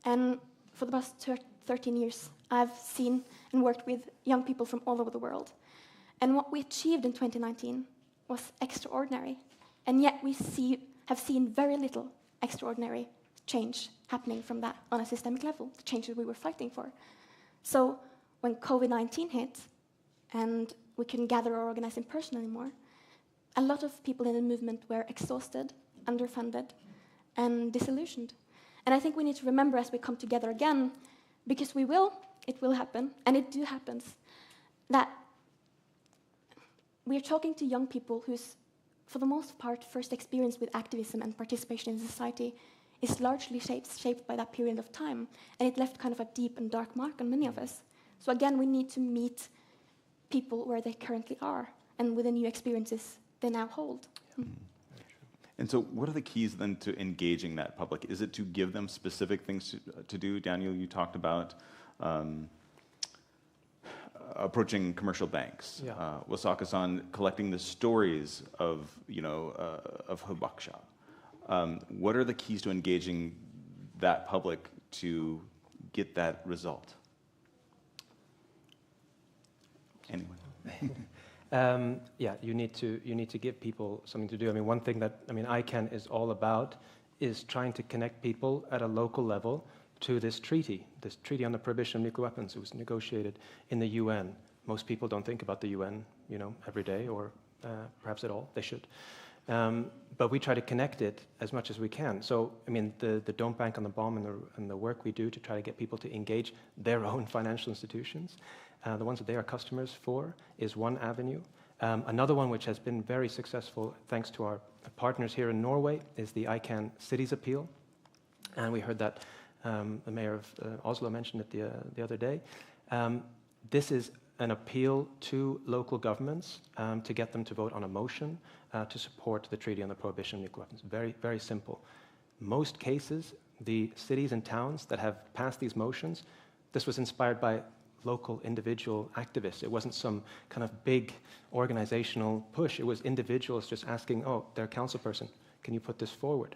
and for the past 13 years, I've seen and worked with young people from all over the world. And what we achieved in 2019 was extraordinary. And yet we have seen very little extraordinary change happening from that on a systemic level, the changes we were fighting for. So when COVID-19 hit and we couldn't gather or organize in person anymore, a lot of people in the movement were exhausted, underfunded, and disillusioned. And I think we need to remember as we come together again, because it will happen, and it do happens, that we're talking to young people whose, for the most part, first experience with activism and participation in society is largely shaped by that period of time, and it left kind of a deep and dark mark on many of us. So again, we need to meet people where they currently are, and with the new experiences they now hold. And so what are the keys then to engaging that public? Is it to give them specific things to do? Daniel, you talked about approaching commercial banks. Yeah. Wasaka-san collecting the stories of Hibakusha. What are the keys to engaging that public to get that result? Anyone? Yeah, you need to give people something to do. I mean, one thing that ICAN is all about is trying to connect people at a local level to this treaty on the prohibition of nuclear weapons. It was negotiated in the UN. Most people don't think about the UN, every day, or perhaps at all. They should. But we try to connect it as much as we can. So, I mean, the Don't Bank on the Bomb and the work we do to try to get people to engage their own financial institutions, the ones that they are customers for, is one avenue. Another one which has been very successful, thanks to our partners here in Norway, is the ICAN Cities Appeal. And we heard that the mayor of Oslo mentioned it the other day. This is an appeal to local governments to get them to vote on a motion to support the Treaty on the Prohibition of Nuclear Weapons. Very, very simple. Most cases, the cities and towns that have passed these motions, this was inspired by local individual activists. It wasn't some kind of big organizational push. It was individuals just asking, their council person, can you put this forward?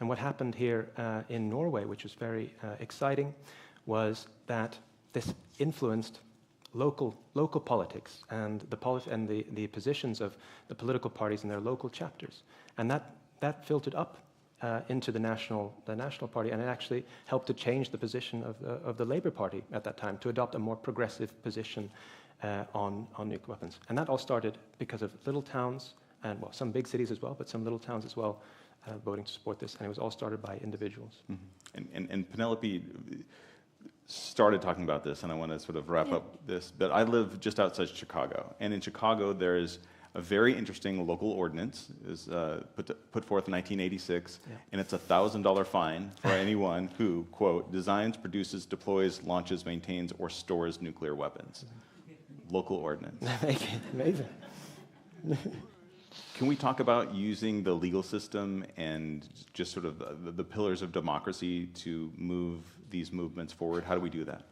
And what happened here in Norway, which was very exciting, was that this influenced local politics and the positions of the political parties in their local chapters, and that filtered up into the national party, and it actually helped to change the position of the Labour Party at that time to adopt a more progressive position on nuclear weapons. And that all started because of little towns and some big cities as well, but some little towns as well voting to support this, and it was all started by individuals. Mm-hmm. And Penelope started talking about this, and I want to sort of wrap up this, but I live just outside Chicago, and in Chicago there is a very interesting local ordinance is put forth in 1986, and it's a $1,000 fine for anyone who, quote, designs, produces, deploys, launches, maintains, or stores nuclear weapons. Local ordinance. Amazing. Can we talk about using the legal system and just sort of the pillars of democracy to move these movements forward? How do we do that?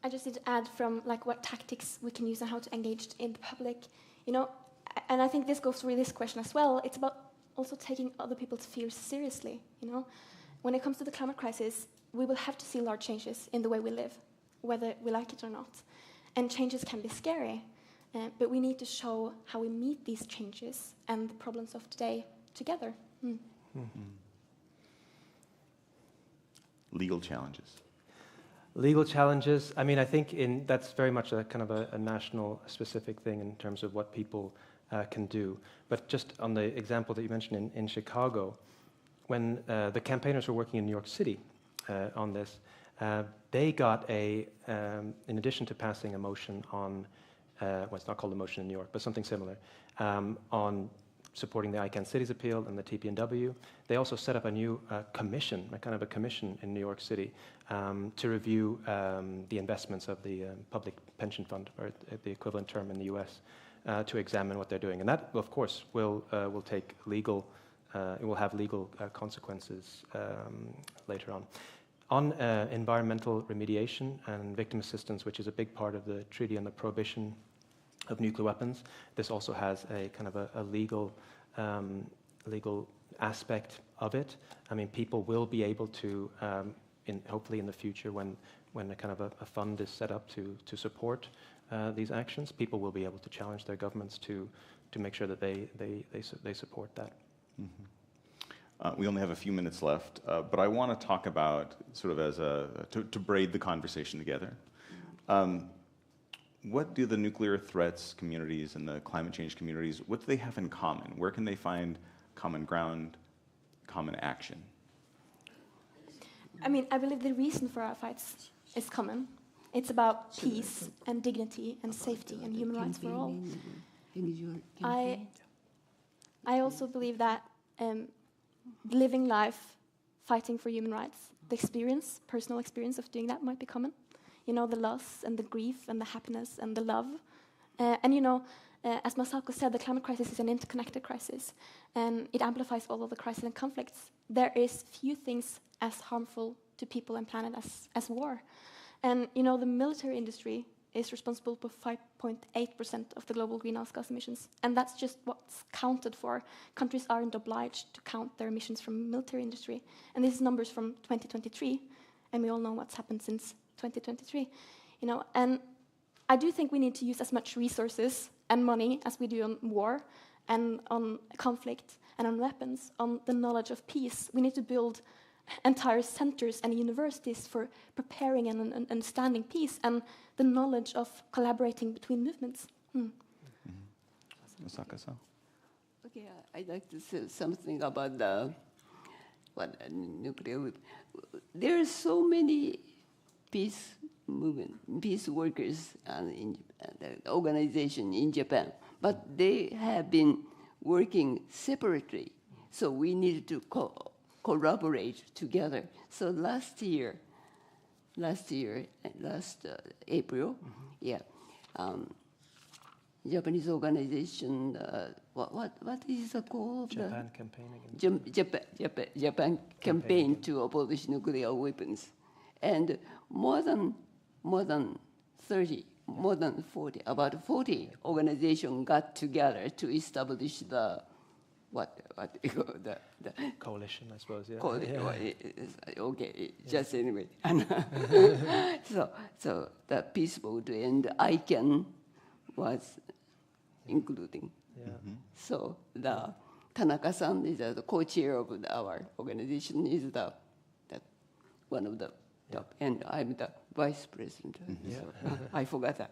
I just need to add from what tactics we can use and how to engage in the public, and I think this goes through this question as well. It's about also taking other people's fears seriously. When it comes to the climate crisis, we will have to see large changes in the way we live, whether we like it or not, and changes can be scary. But we need to show how we meet these changes and the problems of today together. Mm-hmm. Legal challenges. Legal challenges. I mean, I think that's very much a kind of a national specific thing in terms of what people can do. But just on the example that you mentioned in Chicago, when the campaigners were working in New York City on this, they got in addition to passing a motion on, it's not called a motion in New York, but something similar, on supporting the ICAN Cities Appeal and the TPNW. They also set up a new commission, a kind of a commission in New York City to review the investments of the public pension fund, or the equivalent term in the US, to examine what they're doing. And that, of course, will take legal, it will have legal consequences later on. On environmental remediation and victim assistance, which is a big part of the Treaty on the Prohibition of Nuclear Weapons, this also has a kind of a legal aspect of it. I mean, people will be able to, hopefully in the future, when a kind of a fund is set up to support these actions, people will be able to challenge their governments to make sure that they support that. Mm-hmm. We only have a few minutes left, but I want to talk about sort of to braid the conversation together. What do the nuclear threats communities and the climate change communities, what do they have in common? Where can they find common ground, common action? I mean, I believe the reason for our fights is common. It's about peace and dignity and safety and human rights for all. I also believe that living life, fighting for human rights, the personal experience of doing that might be common. The loss and the grief and the happiness and the love. As Masako said, the climate crisis is an interconnected crisis, and it amplifies all of the crises and conflicts. There is few things as harmful to people and planet as war. And, the military industry is responsible for 5.8% of the global greenhouse gas emissions. And that's just what's counted for. Countries aren't obliged to count their emissions from military industry. And this is numbers from 2023, and we all know what's happened since 2023. You know, and I do think we need to use as much resources and money as we do on war and on conflict and on weapons, on the knowledge of peace. We need to build entire centers and universities for preparing and understanding peace and the knowledge of collaborating between movements. Masako-san. Okay, I'd like to say something about the nuclear. There are so many peace movement, peace workers in the organization in Japan, but they have been working separately. So we needed to collaborate together. So last April, Japanese organization, what is the call of Japan campaign against Japan campaign to abolish nuclear weapons, and more than 40 organizations got together to establish the coalition, I suppose. Yeah. Okay, just anyway. so the peace vote and ICAN was including. Yeah. So the Tanaka-san is the co-chair of our organization. Is the one of the top, and I'm the vice president. So I forgot that.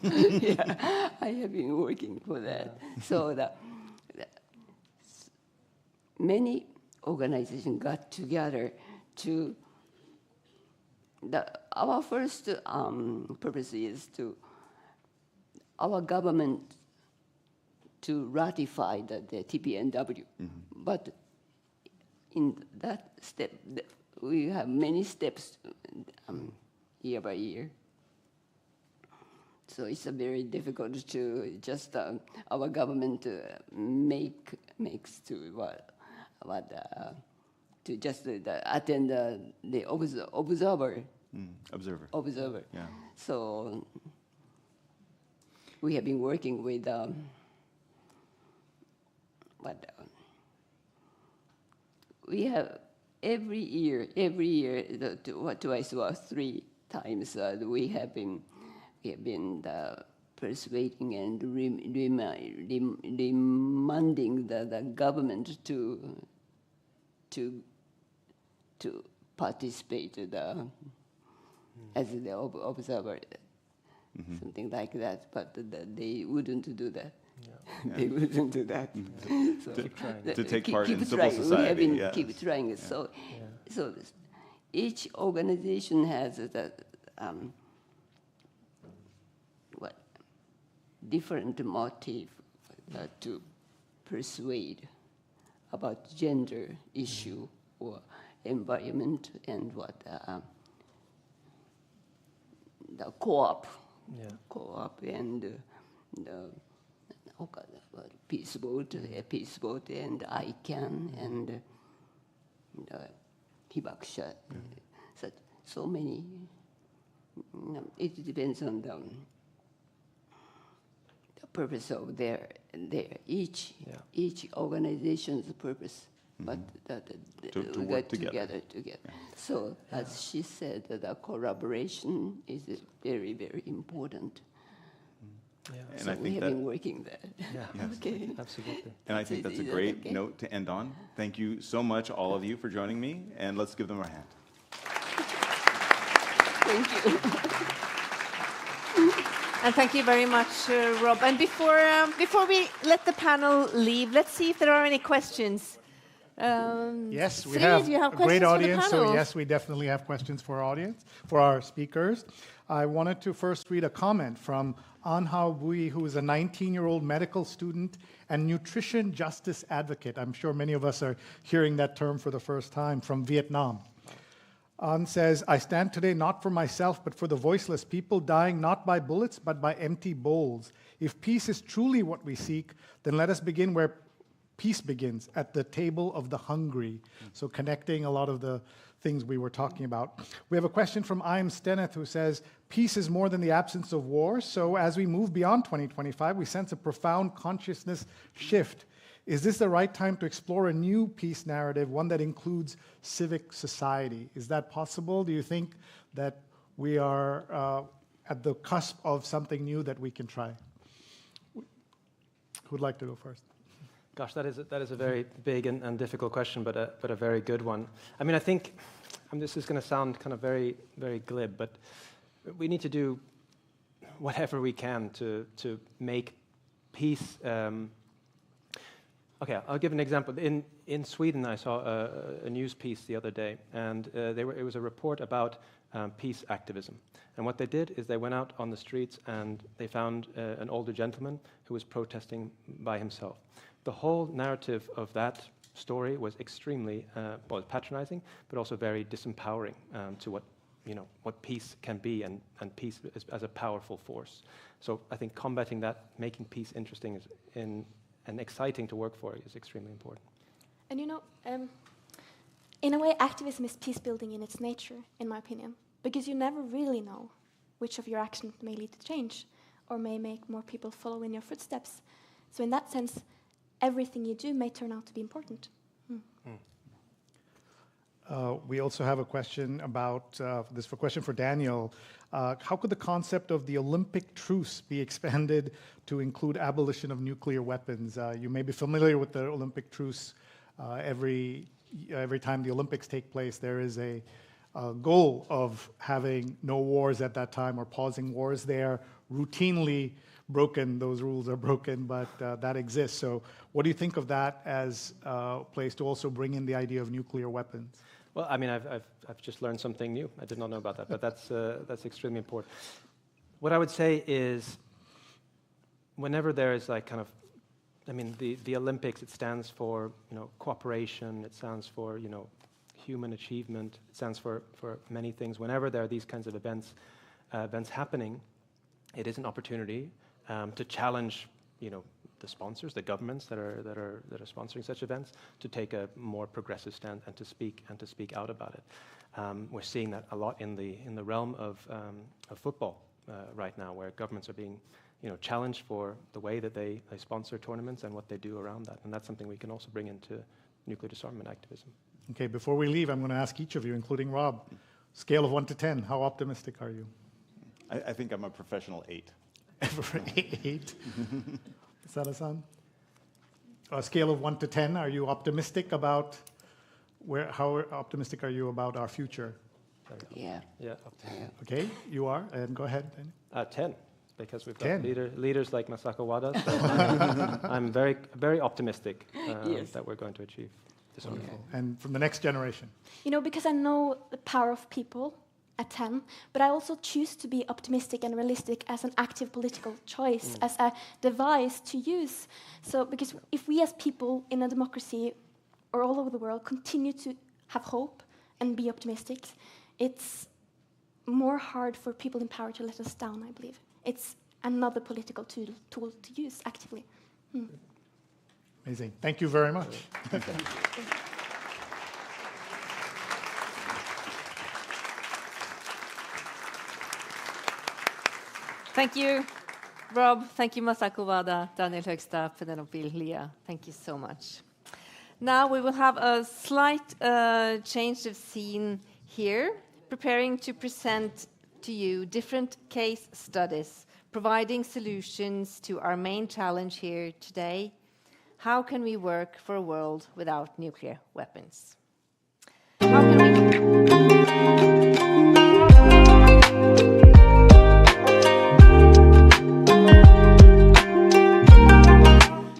Yeah, I have been working for that. So many organizations got together to. Our first purpose is to our government to ratify the TPNW, but in that step, we have many steps year by year. So it's very difficult to just our government makes to to just attend the observer. Observer. Yeah. So we have been working with we have every year, twice or three times we have been persuading and demanding the government to participate as the observer, something like that. But they wouldn't do that. Yeah. They wouldn't do that. So to take part in civil trying. society. We have been Yes. keep trying. So each organization has different motive to persuade about gender issue or environment and the co-op, and the peace vote, and ICAN and Hibakusha. So many. It depends on the purpose of each organization's purpose, but to we work got together. Yeah. So as she said, the collaboration is very, very important. Yeah. And so I think we have been working there. Yeah, yes. Okay. Absolutely. And I think that's a great note to end on. Thank you so much, all of you, for joining me, and let's give them a hand. Thank you. And thank you very much, Rob. And before we let the panel leave, let's see if there are any questions. Yes, we Siad, have do you have a great questions for the audience, so panel? yes, we definitely have questions for our audience, for our speakers. I wanted to first read a comment from Anhao Bui, who is a 19-year-old medical student and nutrition justice advocate. I'm sure many of us are hearing that term for the first time, from Vietnam. An says, I stand today not for myself, but for the voiceless people dying not by bullets, but by empty bowls. If peace is truly what we seek, then let us begin where peace begins at the table of the hungry. So connecting a lot of the things we were talking about. We have a question from Ian Stenneth who says, peace is more than the absence of war. So as we move beyond 2025, we sense a profound consciousness shift. Is this the right time to explore a new peace narrative, one that includes civic society? Is that possible? Do you think that we are at the cusp of something new that we can try? Who'd like to go first? Gosh, that is a very big and difficult question, but a very good one. I mean, I think this is going to sound kind of very, very glib, but we need to do whatever we can to make peace. Okay, I'll give an example. In Sweden, I saw a news piece the other day, and it was a report about peace activism. And what they did is they went out on the streets and they found an older gentleman who was protesting by himself. The whole narrative of that story was extremely patronizing, but also very disempowering to what peace can be and peace as a powerful force. So I think combating that, making peace interesting and exciting to work for is extremely important. And in a way, activism is peace building in its nature, in my opinion, because you never really know which of your actions may lead to change or may make more people follow in your footsteps. So in that sense, everything you do may turn out to be important. We also have a question about, question for Daniel. How could the concept of the Olympic truce be expanded to include abolition of nuclear weapons? You may be familiar with the Olympic truce. Every time the Olympics take place, there is a goal of having no wars at that time or pausing wars. They are routinely broken. Those rules are broken, but that exists. So what do you think of that as a place to also bring in the idea of nuclear weapons? Well, I mean, I've just learned something new. I did not know about that, but that's extremely important. What I would say is, whenever there is the Olympics, it stands for cooperation. It stands for human achievement. It stands for many things. Whenever there are these kinds of events happening, it is an opportunity to challenge the sponsors, the governments that are sponsoring such events, to take a more progressive stand and to speak out about it. We're seeing that a lot in the realm of football right now, where governments are being challenged for the way that they sponsor tournaments and what they do around that, and that's something we can also bring into nuclear disarmament activism. Okay, before we leave, I'm going to ask each of you, including Rob, scale of 1 to 10, how optimistic are you? I think I'm a professional 8. 8? Sada-san? A scale of 1 to 10, are you optimistic about how optimistic are you about our future? Yeah. Yeah, up to 10. Okay, you are, and go ahead. 10, because we've got 10. leaders like Masako Wada. So I'm very, very optimistic Yes. that we're going to achieve this. Wonderful. And from the next generation? Because I know the power of people at 10, but I also choose to be optimistic and realistic as an active political choice, as a device to use. So, because if we as people in a democracy or all over the world continue to have hope and be optimistic, it's more hard for people in power to let us down, I believe. It's another political tool to use actively. Amazing. Thank you very much. Thank you, Rob. Thank you, Masako Wada, Daniel Högsta, Penelope Lea. Thank you so much. Now we will have a slight change of scene here, preparing to present to you different case studies, providing solutions to our main challenge here today. How can we work for a world without nuclear weapons? How can we...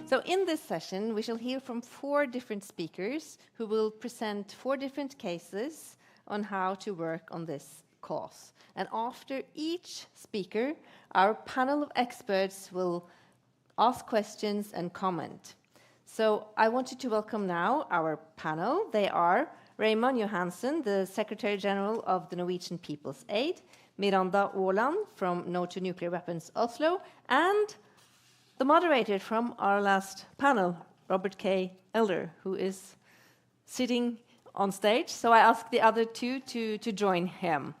So in this session, we shall hear from 4 different speakers who will present 4 different cases on how to work on this cause. And after each speaker, our panel of experts will ask questions and comment. So I want you to welcome now our panel. They are Raymond Johansen, the Secretary General of the Norwegian People's Aid, Miranda Åland from No to Nuclear Weapons Oslo, and the moderator from our last panel, Robert K. Elder, who is sitting on stage. So I ask the other two to join him.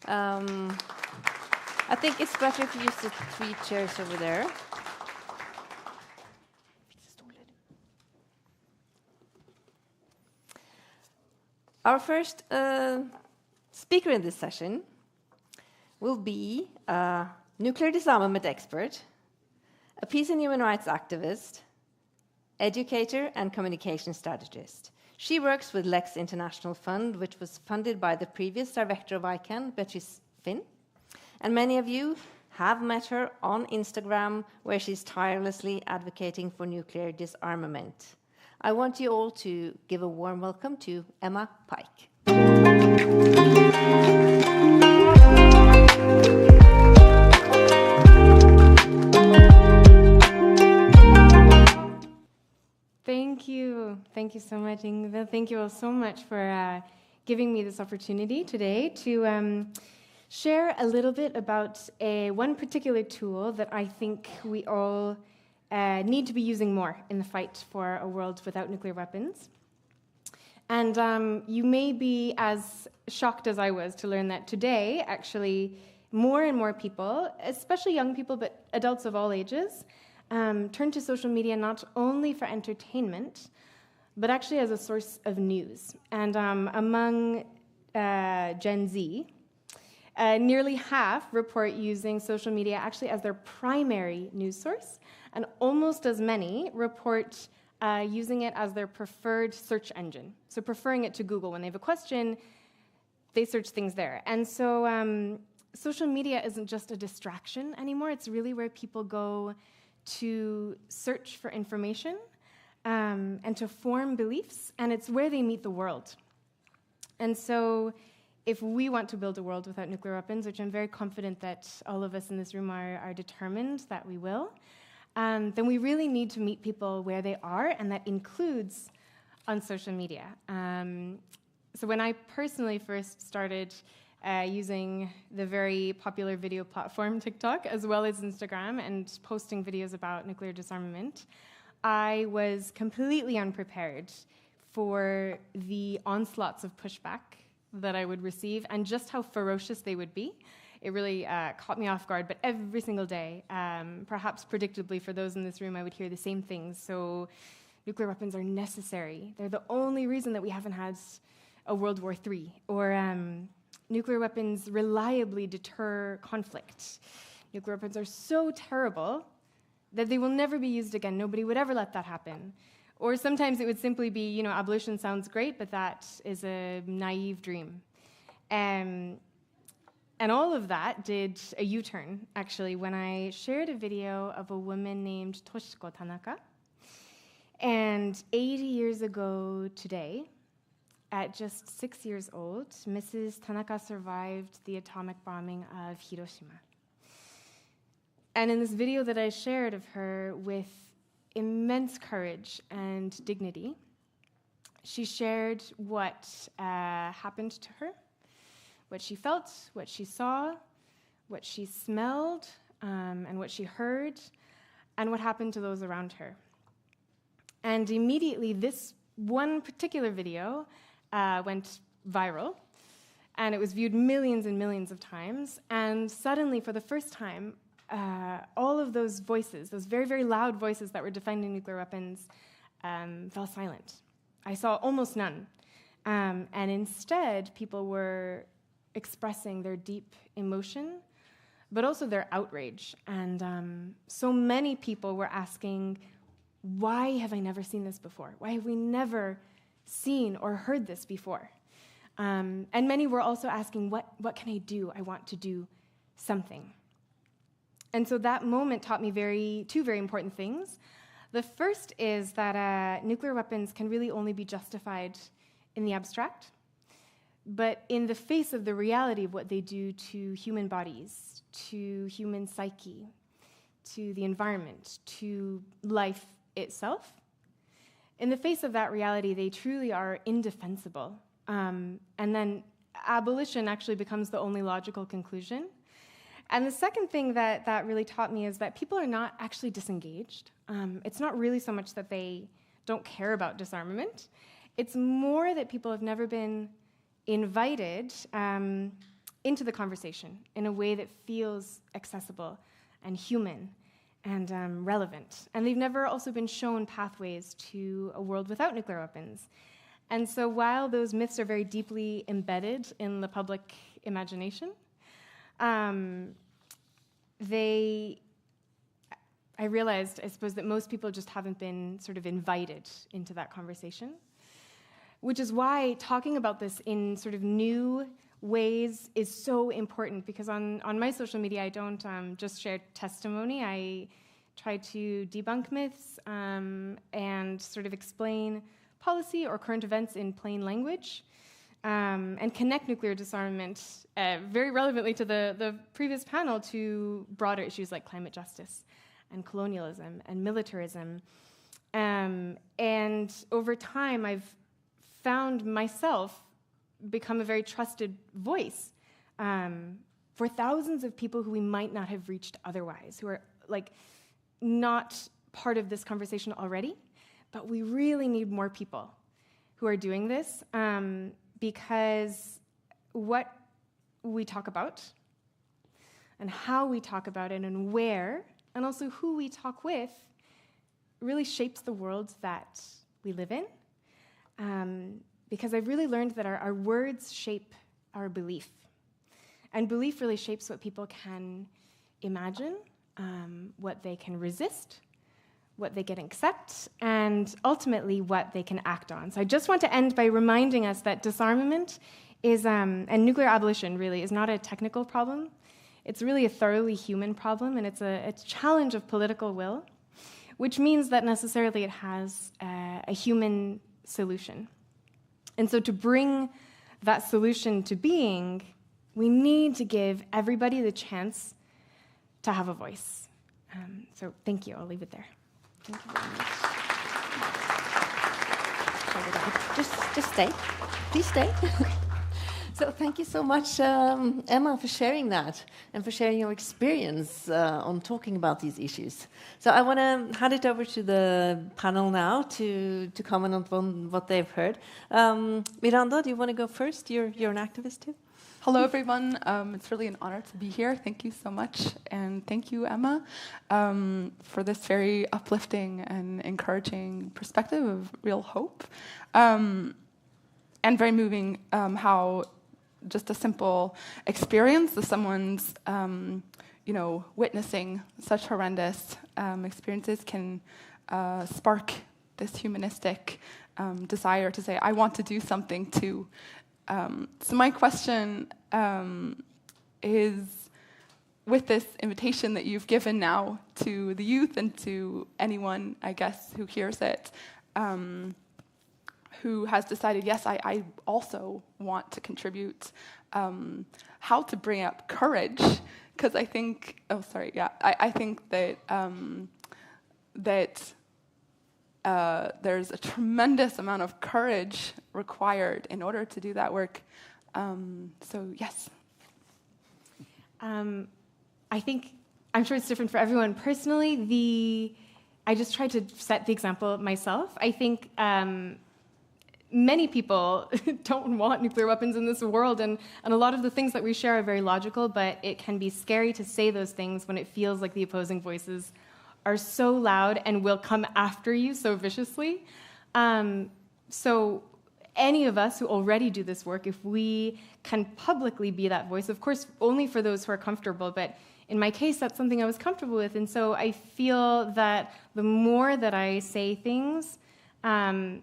I think it's better if you use the 3 chairs over there. Our first speaker in this session will be a nuclear disarmament expert, a peace and human rights activist, educator, and communication strategist. She works with Lex International Fund, which was funded by the previous director of ICAN, Beatrice Finn. And many of you have met her on Instagram, where she's tirelessly advocating for nuclear disarmament. I want you all to give a warm welcome to Emma Pike. Thank you. Thank you so much, Ingvild. Thank you all so much for giving me this opportunity today to share a little bit about one particular tool that I think we all need to be using more in the fight for a world without nuclear weapons. And you may be as shocked as I was to learn that today, actually, more and more people, especially young people, but adults of all ages, turn to social media not only for entertainment, but actually as a source of news. And among Gen Z, nearly half report using social media actually as their primary news source, and almost as many report using it as their preferred search engine. So preferring it to Google. When they have a question, they search things there. And so social media isn't just a distraction anymore. It's really where people go to search for information and to form beliefs, and it's where they meet the world. And so if we want to build a world without nuclear weapons, which I'm very confident that all of us in this room are determined that we will, then we really need to meet people where they are, and that includes on social media. So when I personally first started using the very popular video platform TikTok, as well as Instagram, and posting videos about nuclear disarmament, I was completely unprepared for the onslaughts of pushback that I would receive and just how ferocious they would be. It really caught me off guard, but every single day, perhaps predictably for those in this room, I would hear the same things. So nuclear weapons are necessary. They're the only reason that we haven't had a World War III, or nuclear weapons reliably deter conflict. Nuclear weapons are so terrible that they will never be used again. Nobody would ever let that happen. Or sometimes it would simply be, abolition sounds great, but that is a naive dream. And all of that did a U-turn, actually, when I shared a video of a woman named Toshiko Tanaka. And 80 years ago today, at just 6 years old, Mrs. Tanaka survived the atomic bombing of Hiroshima. And in this video that I shared of her with immense courage and dignity, she shared what happened to her, what she felt, what she saw, what she smelled, and what she heard, and what happened to those around her. And immediately, this one particular video went viral, and it was viewed millions and millions of times, and suddenly, for the first time, all of those voices, those very, very loud voices that were defending nuclear weapons, fell silent. I saw almost none. And instead, people were expressing their deep emotion, but also their outrage. And so many people were asking, why have I never seen this before? Why have we never seen or heard this before? And many were also asking, what can I do? I want to do something. And so that moment taught me two very important things. The first is that nuclear weapons can really only be justified in the abstract, but in the face of the reality of what they do to human bodies, to human psyche, to the environment, to life itself, in the face of that reality, they truly are indefensible. And then abolition actually becomes the only logical conclusion. And the second thing that really taught me is that people are not actually disengaged. It's not really so much that they don't care about disarmament. It's more that people have never been invited into the conversation in a way that feels accessible and human and relevant. And they've never also been shown pathways to a world without nuclear weapons. And so while those myths are very deeply embedded in the public imagination, I realized, I suppose, that most people just haven't been sort of invited into that conversation, which is why talking about this in sort of new ways is so important, because on my social media, I don't just share testimony. I try to debunk myths and sort of explain policy or current events in plain language and connect nuclear disarmament very relevantly to the previous panel to broader issues like climate justice and colonialism and militarism. And over time, I've found myself become a very trusted voice for thousands of people who we might not have reached otherwise, who are like not part of this conversation already, but we really need more people who are doing this because what we talk about and how we talk about it and where, and also who we talk with, really shapes the world that we live in. Because I've really learned that our words shape our belief. And belief really shapes what people can imagine, what they can resist, what they can accept, and ultimately what they can act on. So I just want to end by reminding us that disarmament is, and nuclear abolition really, is not a technical problem. It's really a thoroughly human problem, and it's a challenge of political will, which means that necessarily it has a human solution. And so to bring that solution to being, we need to give everybody the chance to have a voice. So thank you. I'll leave it there. Thank you very much. Just stay. Please stay. So thank you so much, Emma, for sharing that and for sharing your experience on talking about these issues. So I want to hand it over to the panel now to comment on what they've heard. Miranda, do you want to go first? You're an activist too. Hello, everyone. It's really an honor to be here. Thank you so much. And thank you, Emma, for this very uplifting and encouraging perspective of real hope. And very moving how just a simple experience of someone's, witnessing such horrendous experiences can spark this humanistic desire to say, I want to do something too. So my question is, with this invitation that you've given now to the youth and to anyone, I guess, who hears it, who has decided, yes, I also want to contribute, how to bring up courage, because I think, I think that there's a tremendous amount of courage required in order to do that work. So yes. I'm sure it's different for everyone. Personally, I just tried to set the example myself. I think many people don't want nuclear weapons in this world, and a lot of the things that we share are very logical, but it can be scary to say those things when it feels like the opposing voices are so loud and will come after you so viciously. So any of us who already do this work, if we can publicly be that voice, of course, only for those who are comfortable, but in my case, that's something I was comfortable with. And so I feel that the more that I say things, from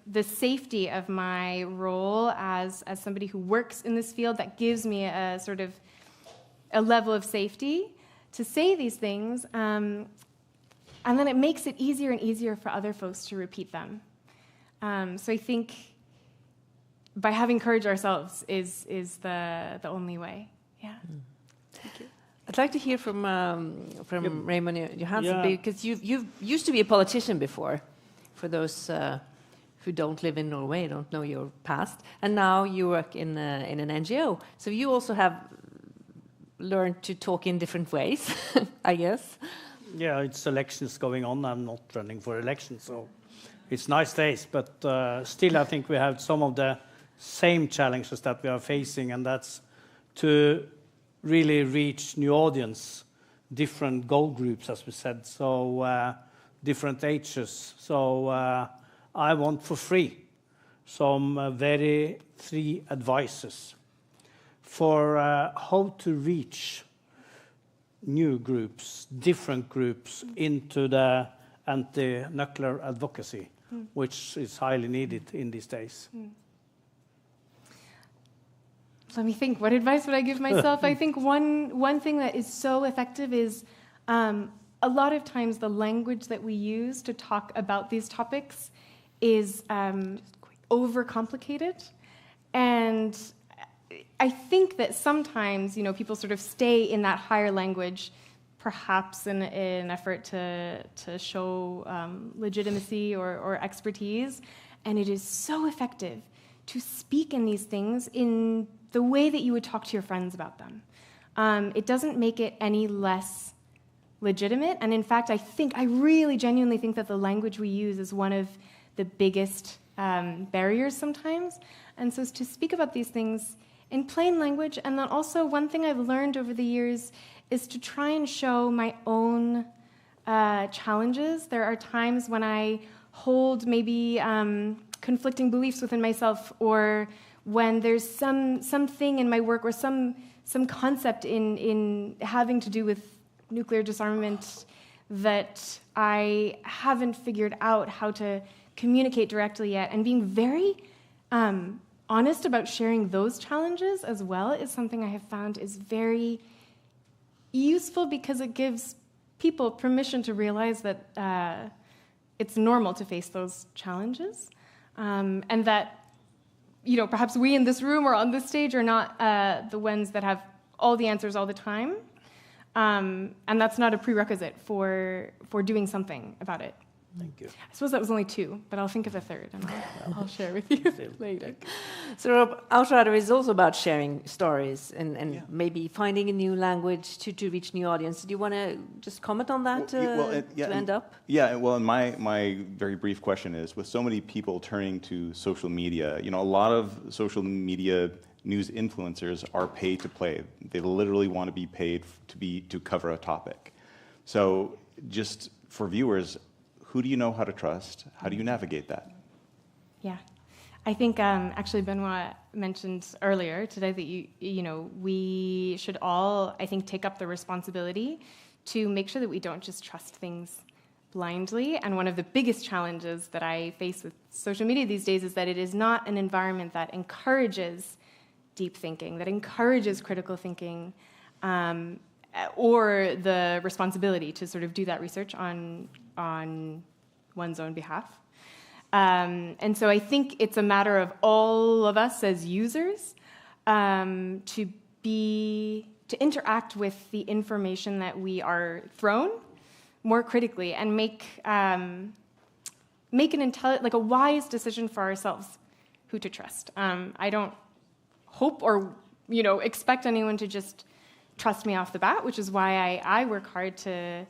the safety of my role as somebody who works in this field, that gives me a sort of a level of safety to say these things, and then it makes it easier and easier for other folks to repeat them. So I think by having courage ourselves is the only way. Yeah. Thank you. I'd like to hear from Raymond Johansson, because you've used to be a politician before. For those who don't live in Norway, don't know your past, and now you work in an NGO. So you also have learned to talk in different ways, I guess. Yeah, it's elections going on. I'm not running for election, so it's nice days. But still, I think we have some of the same challenges that we are facing, and that's to really reach new audience, different goal groups, as we said, so different ages. So I want for free some very 3 advices for how to reach new groups, different groups into the anti-nuclear advocacy, which is highly needed in these days. Let me think. What advice would I give myself? I think one thing that is so effective is a lot of times the language that we use to talk about these topics is overcomplicated. And I think that sometimes, people sort of stay in that higher language, perhaps in an effort to show legitimacy or expertise. And it is so effective to speak in these things in the way that you would talk to your friends about them. It doesn't make it any less legitimate. And in fact, I really genuinely think that the language we use is one of the biggest barriers sometimes. And so to speak about these things in plain language, and then also one thing I've learned over the years is to try and show my own challenges. There are times when I hold maybe conflicting beliefs within myself, or when there's something in my work or some concept in having to do with nuclear disarmament that I haven't figured out how to communicate directly yet, and being very honest about sharing those challenges as well is something I have found is very useful, because it gives people permission to realize that it's normal to face those challenges, and that perhaps we in this room or on this stage are not the ones that have all the answers all the time, and that's not a prerequisite for doing something about it. Thank you. I suppose that was only 2, but I'll think of a third, and I'll share with you later. So Outrider is also about sharing stories and maybe finding a new language to reach new audience. Do you want to just comment on that to end up? Yeah, well, and my very brief question is, with so many people turning to social media, a lot of social media news influencers are paid to play. They literally want to be paid to cover a topic. So just for viewers, who do you know how to trust? How do you navigate that? Yeah, I think actually Benoit mentioned earlier today that we should all, I think, take up the responsibility to make sure that we don't just trust things blindly. And one of the biggest challenges that I face with social media these days is that it is not an environment that encourages deep thinking, that encourages critical thinking, or the responsibility to sort of do that research on one's own behalf. And so I think it's a matter of all of us as users to interact with the information that we are thrown more critically, and make a wise decision for ourselves who to trust. I don't hope or expect anyone to just trust me off the bat, which is why I work hard to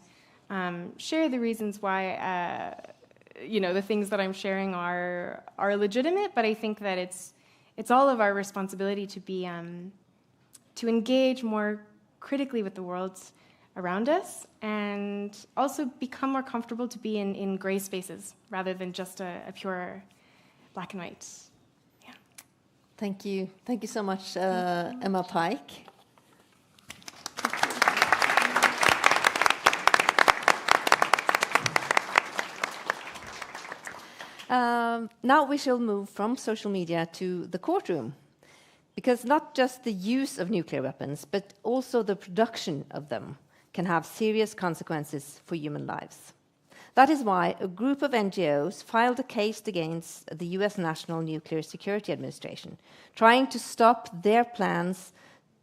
share the reasons why the things that I'm sharing are legitimate. But I think that it's all of our responsibility to be to engage more critically with the world around us, and also become more comfortable to be in gray spaces rather than just a pure black and white. Yeah. Thank you so much, Emma Pike. Now we shall move from social media to the courtroom, because not just the use of nuclear weapons, but also the production of them can have serious consequences for human lives. That is why a group of NGOs filed a case against the US National Nuclear Security Administration, trying to stop their plans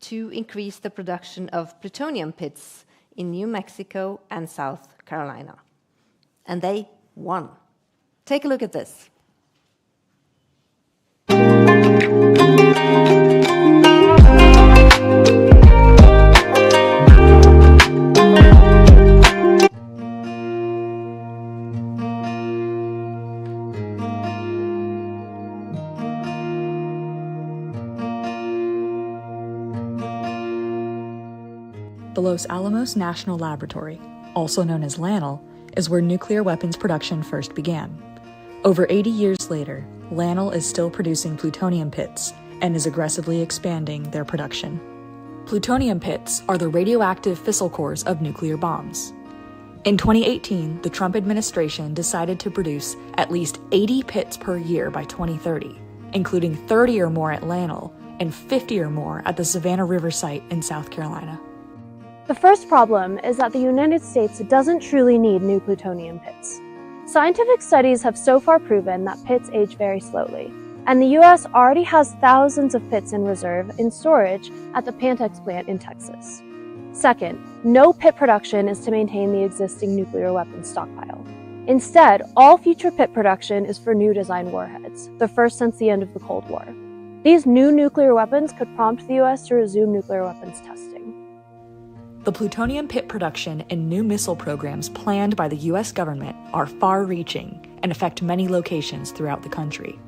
to increase the production of plutonium pits in New Mexico and South Carolina. And they won. Take a look at this. The Los Alamos National Laboratory, also known as LANL, is where nuclear weapons production first began. Over 80 years later, LANL is still producing plutonium pits and is aggressively expanding their production. Plutonium pits are the radioactive fissile cores of nuclear bombs. In 2018, the Trump administration decided to produce at least 80 pits per year by 2030, including 30 or more at LANL and 50 or more at the Savannah River site in South Carolina. The first problem is that the United States doesn't truly need new plutonium pits. Scientific studies have so far proven that pits age very slowly, and the US already has thousands of pits in reserve in storage at the Pantex plant in Texas. Second, no pit production is to maintain the existing nuclear weapons stockpile. Instead, all future pit production is for new design warheads, the first since the end of the Cold War. These new nuclear weapons could prompt the US to resume nuclear weapons testing. The plutonium pit production and new missile programs planned by the US government are far-reaching and affect many locations throughout the country.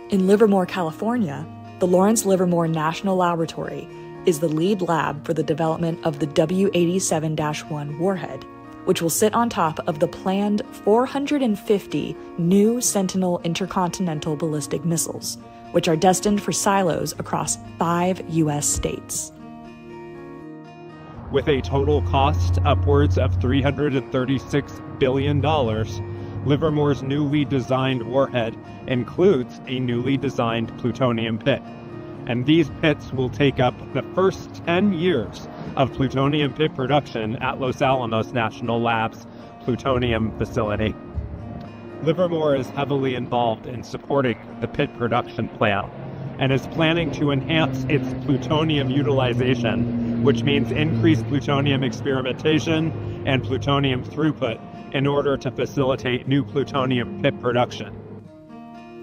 In Livermore, California, the Lawrence Livermore National Laboratory is the lead lab for the development of the W-87-1 warhead, which will sit on top of the planned 450 new Sentinel intercontinental ballistic missiles, which are destined for silos across 5 US states. With a total cost upwards of $336 billion, Livermore's newly designed warhead includes a newly designed plutonium pit. And these pits will take up the first 10 years of plutonium pit production at Los Alamos National Lab's plutonium facility. Livermore is heavily involved in supporting the pit production plant and is planning to enhance its plutonium utilization, which means increased plutonium experimentation and plutonium throughput in order to facilitate new plutonium pit production.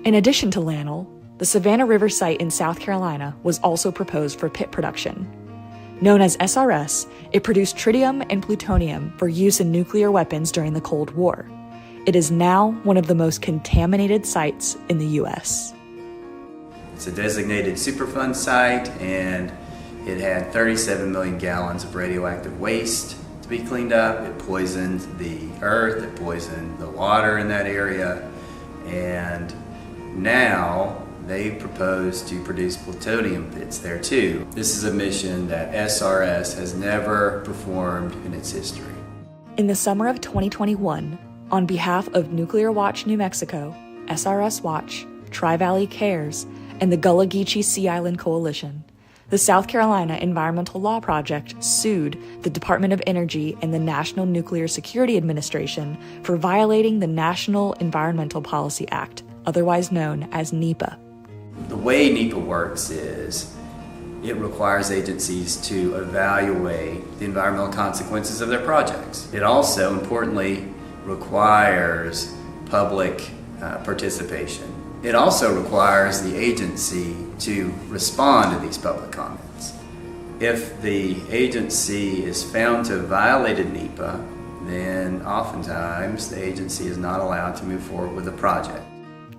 In addition to LANL, the Savannah River site in South Carolina was also proposed for pit production. Known as SRS, it produced tritium and plutonium for use in nuclear weapons during the Cold War. It is now one of the most contaminated sites in the U.S. It's a designated Superfund site, and it had 37 million gallons of radioactive waste to be cleaned up. It poisoned the earth, it poisoned the water in that area, and now they propose to produce plutonium pits there too. This is a mission that SRS has never performed in its history. In the summer of 2021, on behalf of Nuclear Watch New Mexico, SRS Watch, Tri-Valley Cares, and the Gullah Geechee Sea Island Coalition, the South Carolina Environmental Law Project sued the Department of Energy and the National Nuclear Security Administration for violating the National Environmental Policy Act, otherwise known as NEPA. The way NEPA works is it requires agencies to evaluate the environmental consequences of their projects. It also, importantly, requires public participation. It also requires the agency to respond to these public comments. If the agency is found to have violated NEPA, then oftentimes the agency is not allowed to move forward with the project.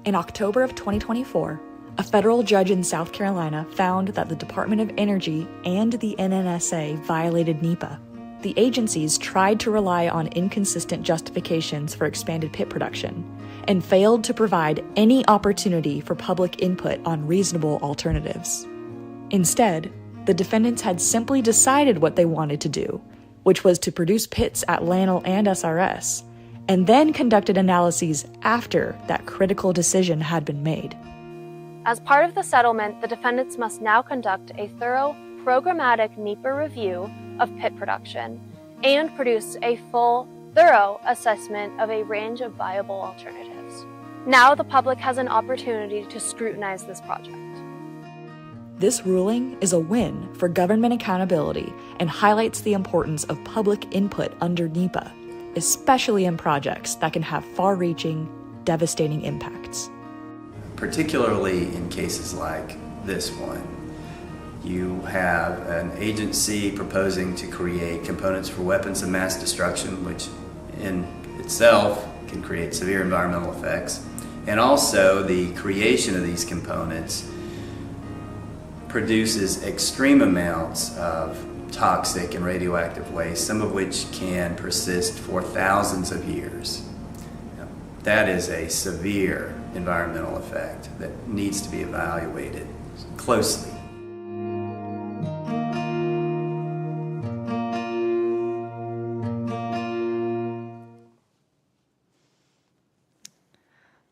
In October of 2024, a federal judge in South Carolina found that the Department of Energy and the NNSA violated NEPA. The agencies tried to rely on inconsistent justifications for expanded pit production and failed to provide any opportunity for public input on reasonable alternatives. Instead, the defendants had simply decided what they wanted to do, which was to produce pits at LANL and SRS, and then conducted analyses after that critical decision had been made. As part of the settlement, the defendants must now conduct a thorough, programmatic NEPA review of pit production and produce a full, thorough assessment of a range of viable alternatives. Now the public has an opportunity to scrutinize this project. This ruling is a win for government accountability and highlights the importance of public input under NEPA, especially in projects that can have far-reaching, devastating impacts. Particularly in cases like this one. You have an agency proposing to create components for weapons of mass destruction, which in itself can create severe environmental effects. And also the creation of these components produces extreme amounts of toxic and radioactive waste, some of which can persist for thousands of years. That is a severe environmental effect that needs to be evaluated closely.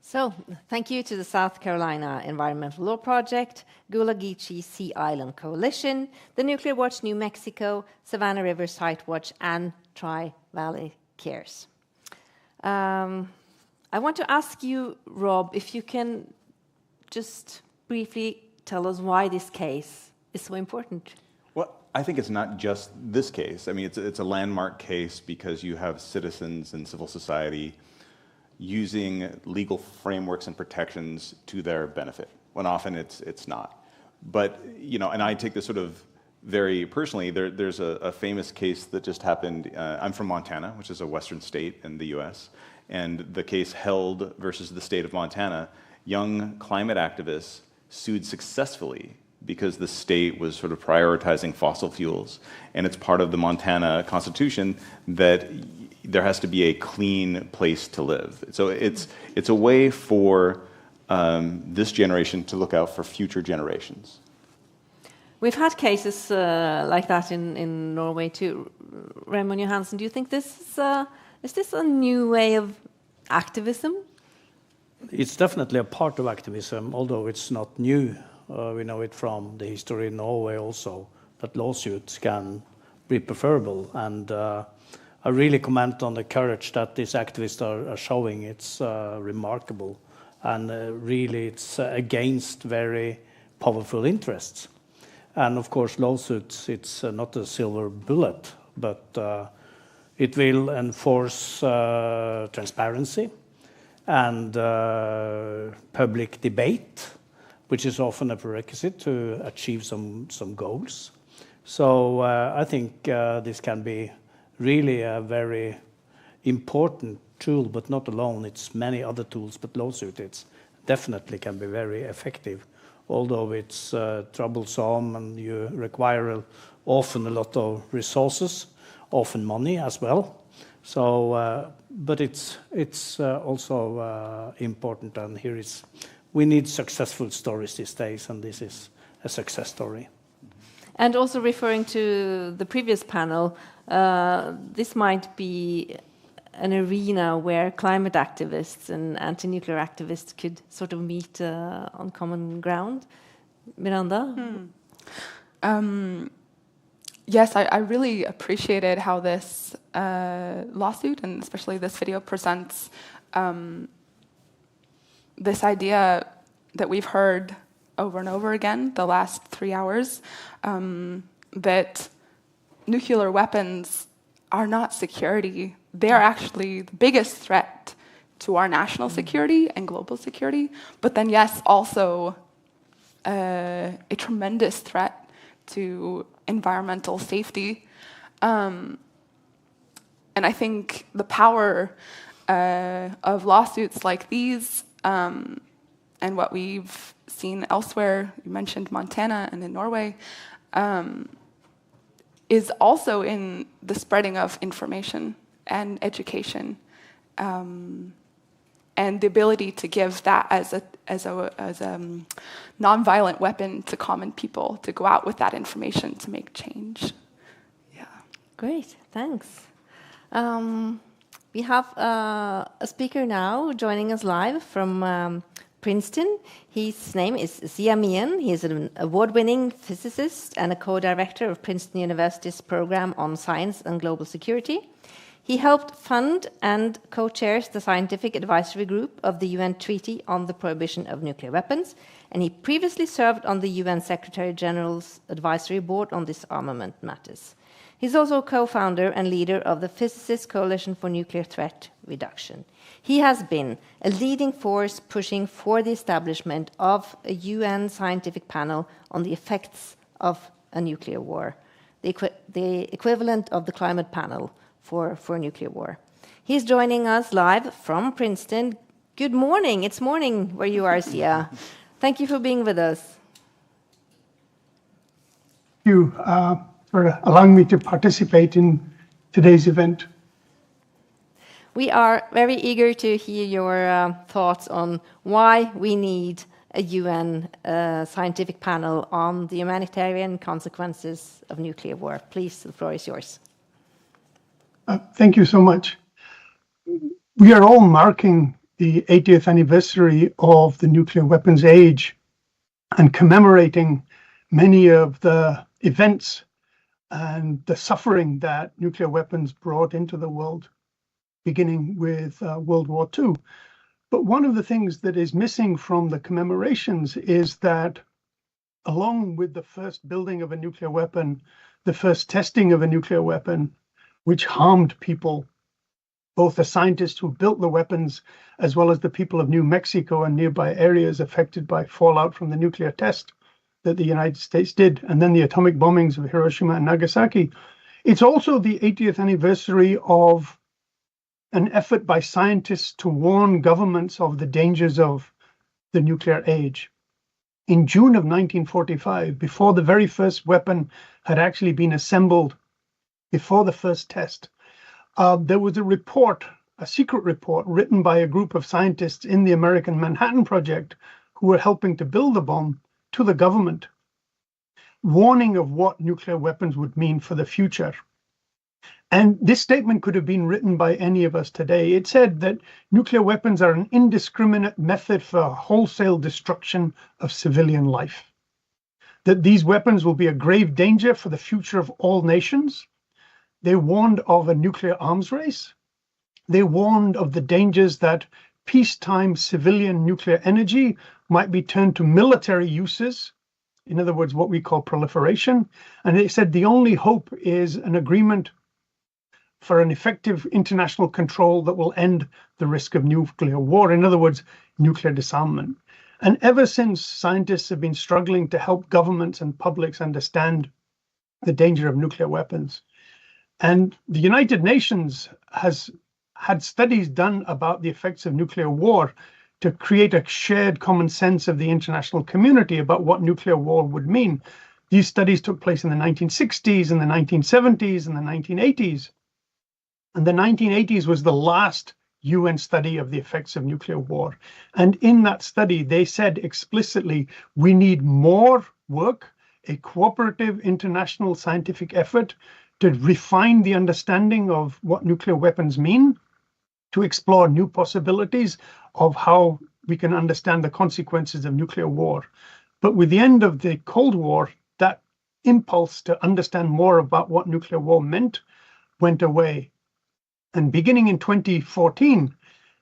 So, thank you to the South Carolina Environmental Law Project, Gullah Geechee Sea Island Coalition, the Nuclear Watch New Mexico, Savannah River Site Watch, and Tri-Valley Cares. I want to ask you, Rob, if you can just briefly tell us why this case is so important. Well, I think it's not just this case. I mean, it's a landmark case because you have citizens and civil society using legal frameworks and protections to their benefit, when often it's not. But, you know, and I take this sort of very personally. There's a famous case that just happened. I'm from Montana, which is a western state in the US, and the case Held versus the state of Montana. Young climate activists sued successfully because the state was sort of prioritizing fossil fuels, and it's part of the Montana Constitution that there has to be a clean place to live. So it's a way for this generation to look out for future generations. We've had cases like that in Norway too. Raymond Johansen, do you think this is this a new way of activism? It's definitely a part of activism, although it's not new. We know it from the history in Norway also, that lawsuits can be preferable. And I really comment on the courage that these activists are showing. It's remarkable. And really it's against very powerful interests. And of course, lawsuits, it's not a silver bullet, but it will enforce transparency and public debate, which is often a prerequisite to achieve some goals. So I think this can be really a very important tool, but not alone. It's many other tools, but lawsuit, it's definitely can be very effective, although it's troublesome and you require often a lot of resources, often money as well. So, but it's also important, and here is, we need successful stories these days, and this is a success story. And also referring to the previous panel, this might be an arena where climate activists and anti-nuclear activists could sort of meet on common ground. Miranda? Yes, I really appreciated how this lawsuit, and especially this video, presents this idea that we've heard over and over again the last 3 hours, that nuclear weapons are not security. They are actually the biggest threat to our national security and global security, but then, yes, also a tremendous threat to environmental safety. And I think the power of lawsuits like these, and what we've seen elsewhere, you mentioned Montana and in Norway, is also in the spreading of information and education, and the ability to give that as a nonviolent weapon to common people, to go out with that information to make change. Yeah. Great, thanks. We have a speaker now joining us live from Princeton. His name is Siad Mian. He is an award-winning physicist and a co-director of Princeton University's program on science and global security. He helped fund and co-chairs the scientific advisory group of the UN Treaty on the Prohibition of Nuclear Weapons, and he previously served on the UN Secretary General's Advisory Board on disarmament matters. He's also co-founder and leader of the Physicists Coalition for Nuclear Threat Reduction. He has been a leading force pushing for the establishment of a UN scientific panel on the effects of a nuclear war, the equivalent of the climate panel for nuclear war. He's joining us live from Princeton. Good morning. It's morning where you are, Siad. Thank you for being with us. Thank you. for allowing me to participate in today's event. We are very eager to hear your thoughts on why we need a UN scientific panel on the humanitarian consequences of nuclear war. Please, the floor is yours. Thank you so much. We are all marking the 80th anniversary of the nuclear weapons age and commemorating many of the events and the suffering that nuclear weapons brought into the world, beginning with World War II. But one of the things that is missing from the commemorations is that along with the first building of a nuclear weapon, the first testing of a nuclear weapon, which harmed people, both the scientists who built the weapons, as well as the people of New Mexico and nearby areas affected by fallout from the nuclear test that the United States did, and then the atomic bombings of Hiroshima and Nagasaki. It's also the 80th anniversary of an effort by scientists to warn governments of the dangers of the nuclear age. In June of 1945, before the very first weapon had actually been assembled, before the first test, there was a report, a secret report written by a group of scientists in the American Manhattan Project who were helping to build the bomb to the government, warning of what nuclear weapons would mean for the future. And this statement could have been written by any of us today. It said that nuclear weapons are an indiscriminate method for wholesale destruction of civilian life, that these weapons will be a grave danger for the future of all nations. They warned of a nuclear arms race. They warned of the dangers that peacetime civilian nuclear energy might be turned to military uses, in other words, what we call proliferation. And they said the only hope is an agreement for an effective international control that will end the risk of nuclear war, in other words, nuclear disarmament. And ever since, scientists have been struggling to help governments and publics understand the danger of nuclear weapons. And the United Nations has had studies done about the effects of nuclear war to create a shared common sense of the international community about what nuclear war would mean. These studies took place in the 1960s, and the 1970s, and the 1980s. And the 1980s was the last UN study of the effects of nuclear war. And in that study, they said explicitly, we need more work, a cooperative international scientific effort to refine the understanding of what nuclear weapons mean, to explore new possibilities of how we can understand the consequences of nuclear war. But with the end of the Cold War, that impulse to understand more about what nuclear war meant went away. And beginning in 2014,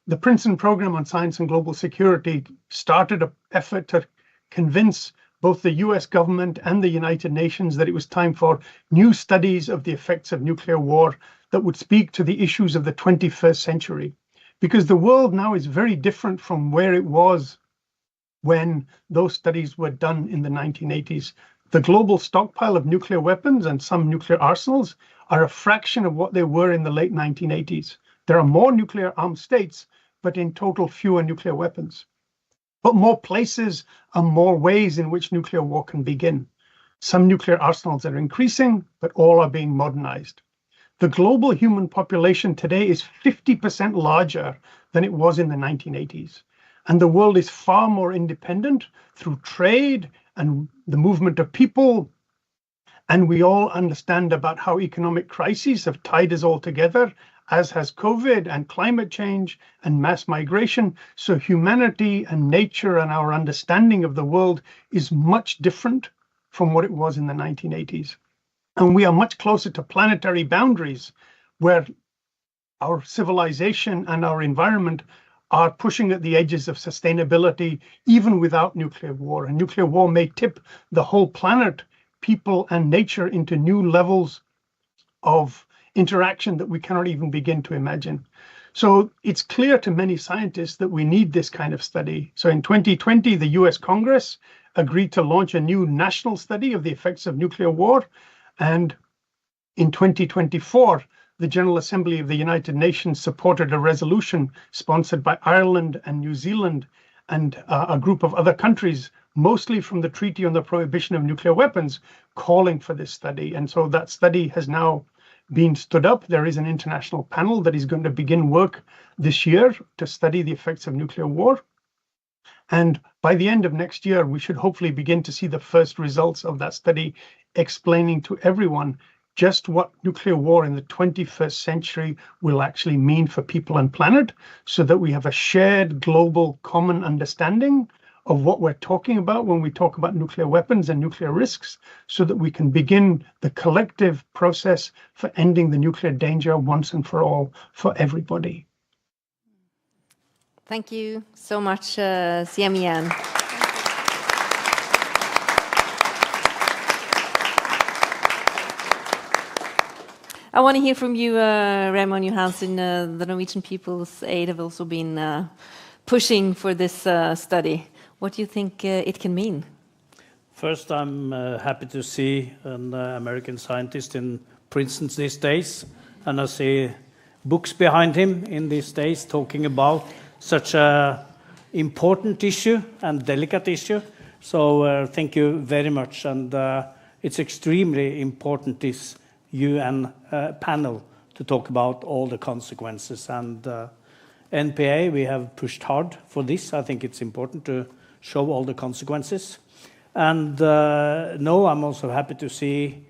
the Princeton Program on Science and Global Security started an effort to convince both the US government and the United Nations that it was time for new studies of the effects of nuclear war that would speak to the issues of the 21st century. Because the world now is very different from where it was when those studies were done in the 1980s. The global stockpile of nuclear weapons and some nuclear arsenals are a fraction of what they were in the late 1980s. There are more nuclear armed states, but in total fewer nuclear weapons. But more places and more ways in which nuclear war can begin. Some nuclear arsenals are increasing, but all are being modernized. The global human population today is 50% larger than it was in the 1980s. And the world is far more independent through trade and the movement of people. And we all understand about how economic crises have tied us all together, as has COVID and climate change and mass migration. So humanity and nature and our understanding of the world is much different from what it was in the 1980s. And we are much closer to planetary boundaries where our civilization and our environment are pushing at the edges of sustainability, even without nuclear war. And nuclear war may tip the whole planet, people and nature into new levels of interaction that we cannot even begin to imagine. So it's clear to many scientists that we need this kind of study. So in 2020, the US Congress agreed to launch a new national study of the effects of nuclear war. And in 2024, the General Assembly of the United Nations supported a resolution sponsored by Ireland and New Zealand and a group of other countries mostly from the Treaty on the Prohibition of Nuclear Weapons, calling for this study. And so that study has now been stood up. There is an international panel that is going to begin work this year to study the effects of nuclear war. And by the end of next year, we should hopefully begin to see the first results of that study explaining to everyone just what nuclear war in the 21st century will actually mean for people and planet, so that we have a shared global common understanding of what we're talking about when we talk about nuclear weapons and nuclear risks, so that we can begin the collective process for ending the nuclear danger once and for all for everybody. Thank you so much, Siamian. I want to hear from you, Raymond Johansen. The Norwegian People's Aid have also been pushing for this study. What do you think it can mean? First, I'm happy to see an American scientist in Princeton these days, and I see books behind him in these days talking about such an important issue and delicate issue. So thank you very much, and it's extremely important, this UN panel, to talk about all the consequences. And NPA, we have pushed hard for this. I think it's important to show all the consequences. And no, I'm also happy to see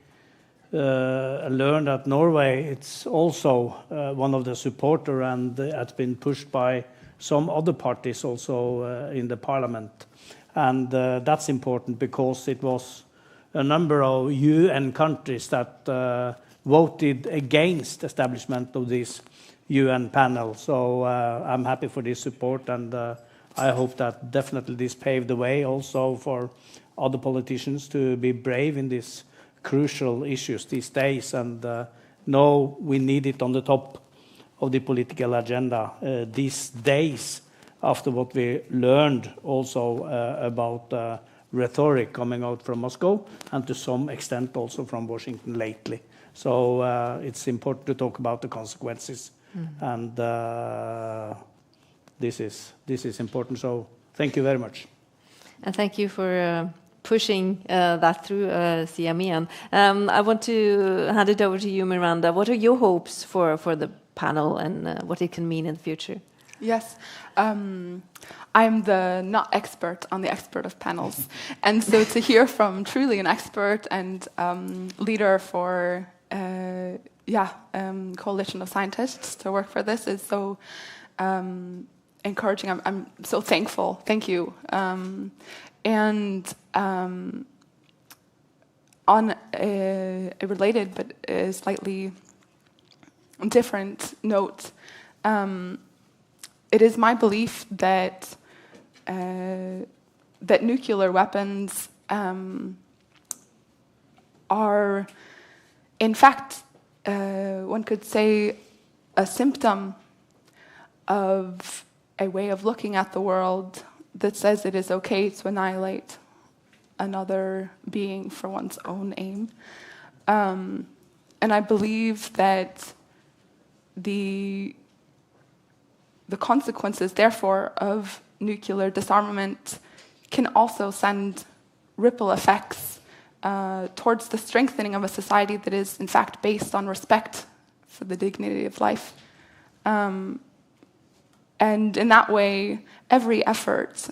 learn that Norway, it's also one of the supporters, and it's been pushed by some other parties also in the parliament. And that's important because it was a number of UN countries that voted against establishment of this UN panel. So I'm happy for this support, and I hope that definitely this paved the way also for other politicians to be brave in these crucial issues these days. And no, we need it on the top of the political agenda these days, after what we learned also about rhetoric coming out from Moscow, and to some extent also from Washington lately. So it's important to talk about the consequences, and this is important. So thank you very much. And thank you for pushing that through, Siamian. I want to hand it over to you, Miranda. What are your hopes for the panel, and what it can mean in the future? Yes. I'm the not expert on the expert of panels. And so to hear from truly an expert and leader for coalition of scientists to work for this is so encouraging. I'm so thankful. Thank you. And on a related but a slightly different note, it is my belief that that nuclear weapons are, in fact, one could say, a symptom of a way of looking at the world that says it is okay to annihilate another being for one's own aim. And I believe that the consequences, therefore, of nuclear disarmament can also send ripple effects towards the strengthening of a society that is, in fact, based on respect for the dignity of life. And in that way, every effort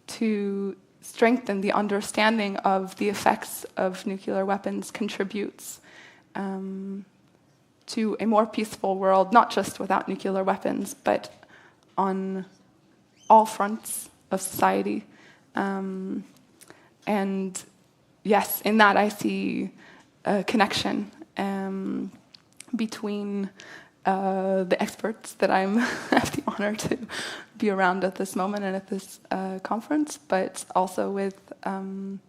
to strengthen the understanding of the effects of nuclear weapons contributes to a more peaceful world, not just without nuclear weapons, but on all fronts of society. And yes, in that I see a connection between the experts that I have the honor to be around at this moment and at this conference, but also with all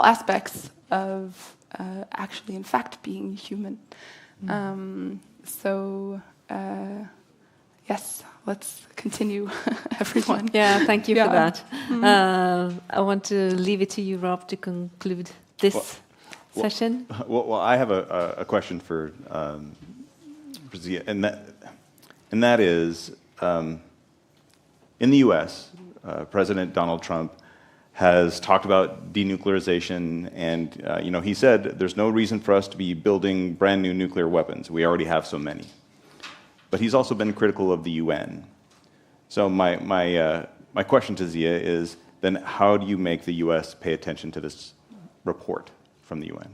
aspects of actually, in fact, being human. Yes, let's continue, everyone. Yeah, thank you for that. I want to leave it to you, Rob, to conclude this session. Well, I have a question for Siad, and that is, in the U.S., President Donald Trump has talked about denuclearization, and he said there's no reason for us to be building brand new nuclear weapons. We already have so many. But he's also been critical of the UN. So my question to Zia is, then how do you make the US pay attention to this report from the UN?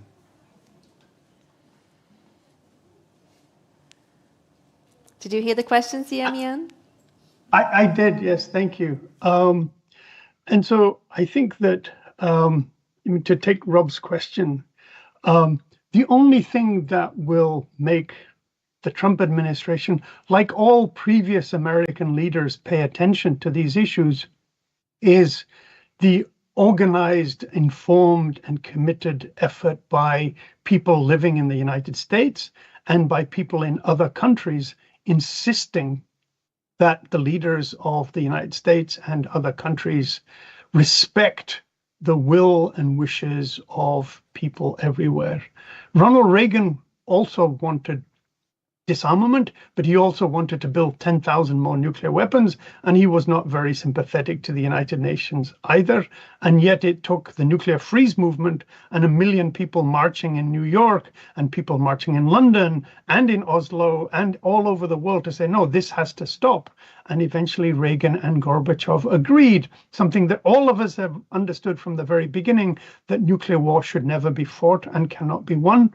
Did you hear the question, Zia Mian? I did, yes, thank you. And so I think that, to take Rob's question, the only thing that will make the Trump administration, like all previous American leaders, pay attention to these issues is the organized, informed, and committed effort by people living in the United States and by people in other countries insisting that the leaders of the United States and other countries respect the will and wishes of people everywhere. Ronald Reagan also wanted disarmament, but he also wanted to build 10,000 more nuclear weapons, and he was not very sympathetic to the United Nations either. And yet it took the nuclear freeze movement and 1 million people marching in New York and people marching in London and in Oslo and all over the world to say, no, this has to stop. And eventually Reagan and Gorbachev agreed, something that all of us have understood from the very beginning, that nuclear war should never be fought and cannot be won,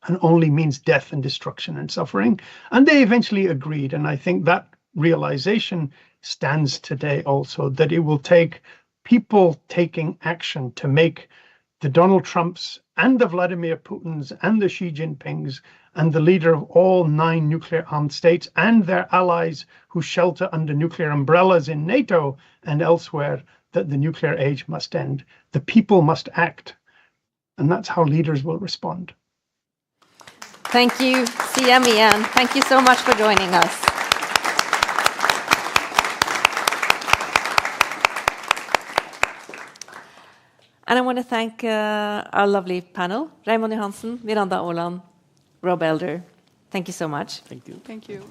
and only means death and destruction and suffering. And they eventually agreed. And I think that realization stands today also, that it will take people taking action to make the Donald Trumps and the Vladimir Putins and the Xi Jinpings and the leader of all 9 nuclear-armed states and their allies who shelter under nuclear umbrellas in NATO and elsewhere, that the nuclear age must end. The people must act. And that's how leaders will respond. Thank you, Zia Mian. Thank you so much for joining us. And I want to thank our lovely panel, Raymond Johansen, Miranda Åland, Rob Elder. Thank you so much. Thank you. Thank you.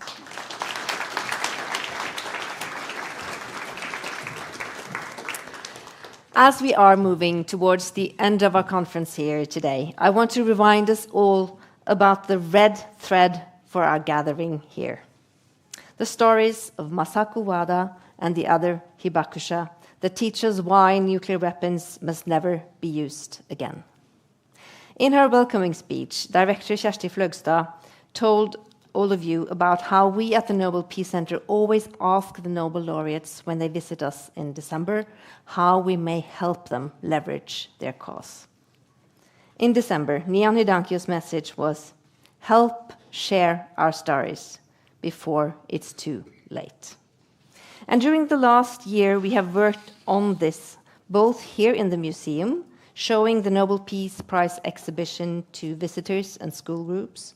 As we are moving towards the end of our conference here today, I want to remind us all about the red thread for our gathering here. The stories of Masako Wada and the other Hibakusha that teach us why nuclear weapons must never be used again. In her welcoming speech, Director Kjersti Fløgstad told all of you about how we at the Nobel Peace Center always ask the Nobel laureates when they visit us in December how we may help them leverage their cause. In December, Nihon Hidankyo's message was, help share our stories before it's too late. And during the last year, we have worked on this, both here in the museum, showing the Nobel Peace Prize exhibition to visitors and school groups,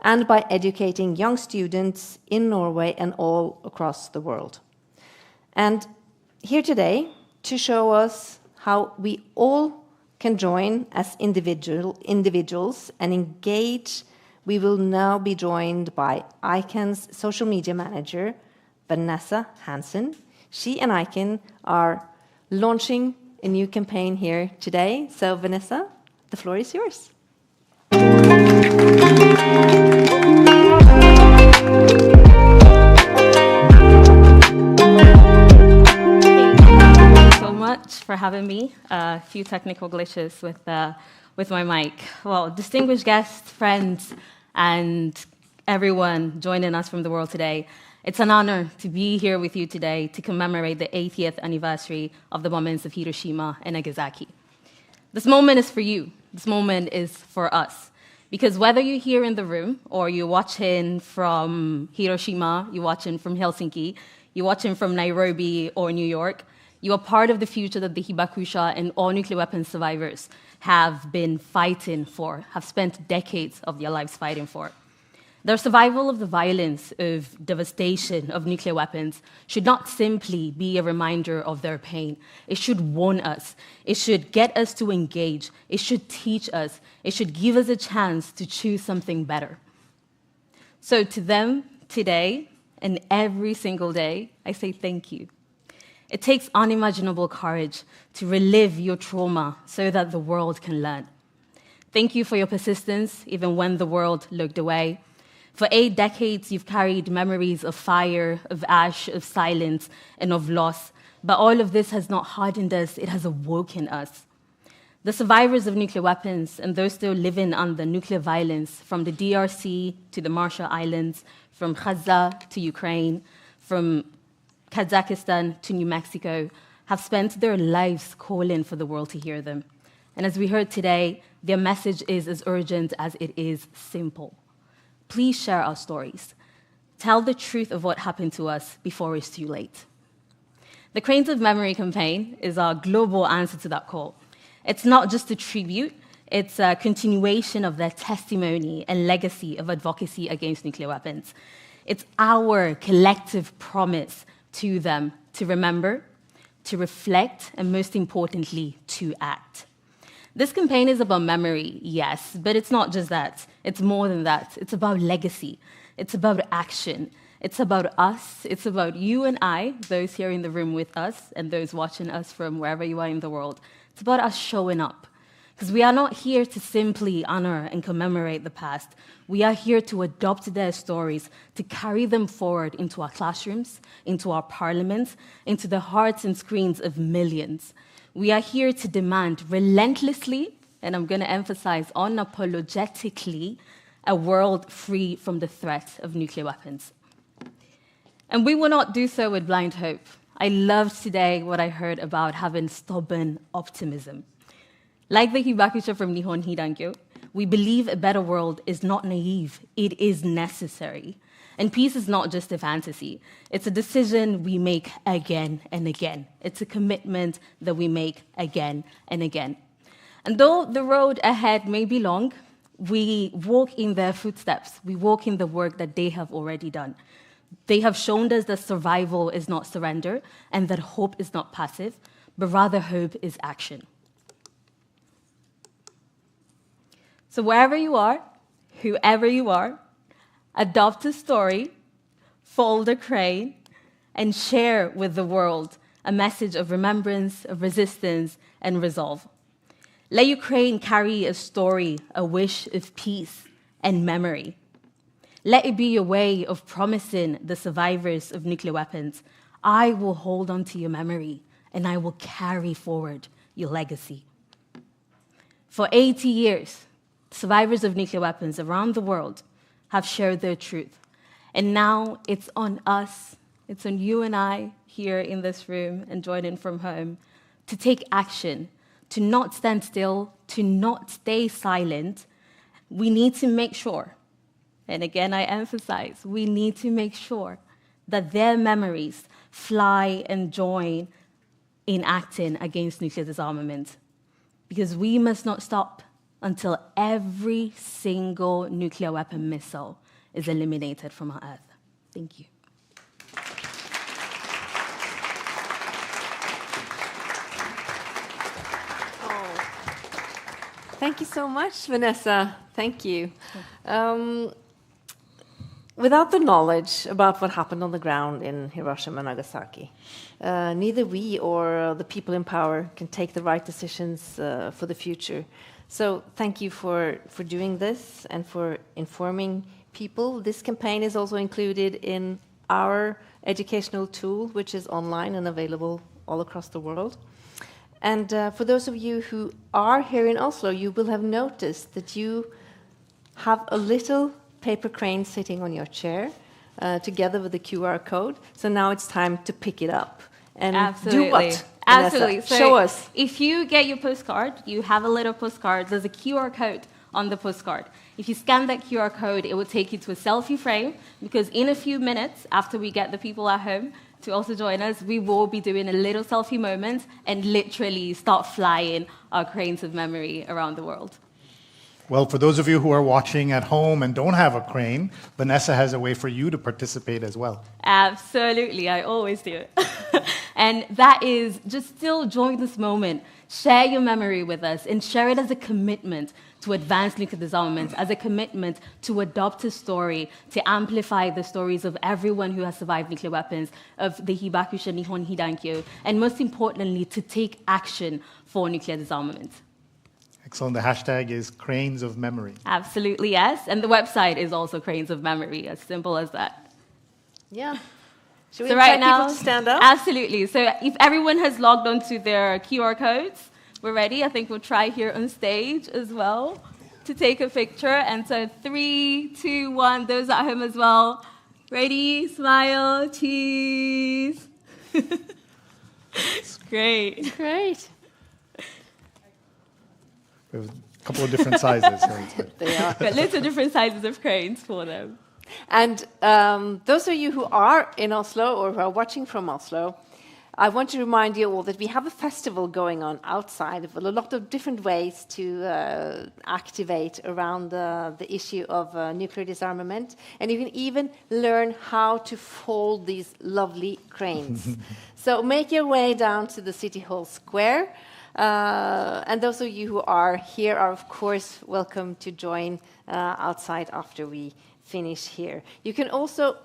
and by educating young students in Norway and all across the world. And here today, to show us how we all can join as individuals and engage, we will now be joined by ICAN's social media manager, Vanessa Hansen. She and ICAN are launching a new campaign here today. So Vanessa, the floor is yours. For having me. A few technical glitches with my mic. Well, distinguished guests, friends, and everyone joining us from the world today, it's an honor to be here with you today to commemorate the 80th anniversary of the bombings of Hiroshima and Nagasaki. This moment is for you. This moment is for us. Because whether you're here in the room or you're watching from Hiroshima, you're watching from Helsinki, you're watching from Nairobi or New York, you are part of the future that the Hibakusha and all nuclear weapons survivors have been fighting for, have spent decades of their lives fighting for. Their survival of the violence, of devastation of nuclear weapons should not simply be a reminder of their pain. It should warn us. It should get us to engage. It should teach us. It should give us a chance to choose something better. So to them today and every single day, I say thank you. It takes unimaginable courage to relive your trauma so that the world can learn. Thank you for your persistence, even when the world looked away. For 8 decades, you've carried memories of fire, of ash, of silence, and of loss. But all of this has not hardened us, it has awoken us. The survivors of nuclear weapons and those still living under nuclear violence, from the DRC to the Marshall Islands, from Gaza to Ukraine, from Kazakhstan to New Mexico, have spent their lives calling for the world to hear them. And as we heard today, their message is as urgent as it is simple. Please share our stories. Tell the truth of what happened to us before it's too late. The Cranes of Memory campaign is our global answer to that call. It's not just a tribute, it's a continuation of their testimony and legacy of advocacy against nuclear weapons. It's our collective promise to them to remember, to reflect, and most importantly, to act. This campaign is about memory, yes, but it's not just that. It's more than that. It's about legacy. It's about action. It's about us. It's about you and I, those here in the room with us, and those watching us from wherever you are in the world. It's about us showing up. Because we are not here to simply honor and commemorate the past. We are here to adopt their stories, to carry them forward into our classrooms, into our parliaments, into the hearts and screens of millions. We are here to demand relentlessly, and I'm going to emphasize unapologetically, a world free from the threat of nuclear weapons. And we will not do so with blind hope. I loved today what I heard about having stubborn optimism. Like the Hibakusha from Nihon Hidankyo, we believe a better world is not naive, it is necessary. And peace is not just a fantasy. It's a decision we make again and again. It's a commitment that we make again and again. And though the road ahead may be long, we walk in their footsteps. We walk in the work that they have already done. They have shown us that survival is not surrender and that hope is not passive, but rather hope is action. So wherever you are, whoever you are, adopt a story, fold a crane, and share with the world a message of remembrance, of resistance, and resolve. Let your crane carry a story, a wish of peace and memory. Let it be your way of promising the survivors of nuclear weapons, I will hold on to your memory, and I will carry forward your legacy. For 80 years, survivors of nuclear weapons around the world have shared their truth. And now it's on us, it's on you and I here in this room and joining from home to take action, to not stand still, to not stay silent. We need to make sure, and again I emphasize, we need to make sure that their memories fly and join in acting against nuclear disarmament. Because we must not stop until every single nuclear weapon missile is eliminated from our Earth. Thank you. Thank you so much, Vanessa. Thank you. Without the knowledge about what happened on the ground in Hiroshima and Nagasaki, neither we or the people in power can take the right decisions for the future. So thank you for doing this and for informing people. This campaign is also included in our educational tool, which is online and available all across the world. And for those of you who are here in Oslo, you will have noticed that you have a little paper crane sitting on your chair together with the QR code. So now it's time to pick it up. And Absolutely. Do what? Absolutely. Vanessa? So show us. If you get your postcard, you have a little postcard, there's a QR code on the postcard. If you scan that QR code, it will take you to a selfie frame, because in a few minutes, after we get the people at home to also join us, we will be doing a little selfie moment and literally start flying our cranes of memory around the world. Well, for those of you who are watching at home and don't have a crane, Vanessa has a way for you to participate as well. Absolutely, I always do it. And that is just still join this moment. Share your memory with us and share it as a commitment to advance nuclear disarmament as a commitment to adopt a story, to amplify the stories of everyone who has survived nuclear weapons, of the Hibakusha Nihon Hidankyo, and most importantly, to take action for nuclear disarmament. Excellent. The hashtag is Cranes of Memory. Absolutely, yes. And the website is also Cranes of Memory, as simple as that. Yeah. Should we So right invite now, people to stand up? Absolutely. So if everyone has logged onto their QR codes, we're ready. I think we'll try here on stage as well to take a picture. And so 3, 2, 1, those at home as well. Ready, smile, cheese. Great. Great. We have a couple of different sizes. They are. Got lots of different sizes of cranes for them. And those of you who are in Oslo or who are watching from Oslo, I want to remind you all that we have a festival going on outside with a lot of different ways to activate around the issue of nuclear disarmament. And you can even learn how to fold these lovely cranes. So make your way down to the City Hall Square. And those of you who are here are, of course, welcome to join outside after we finish here. You can also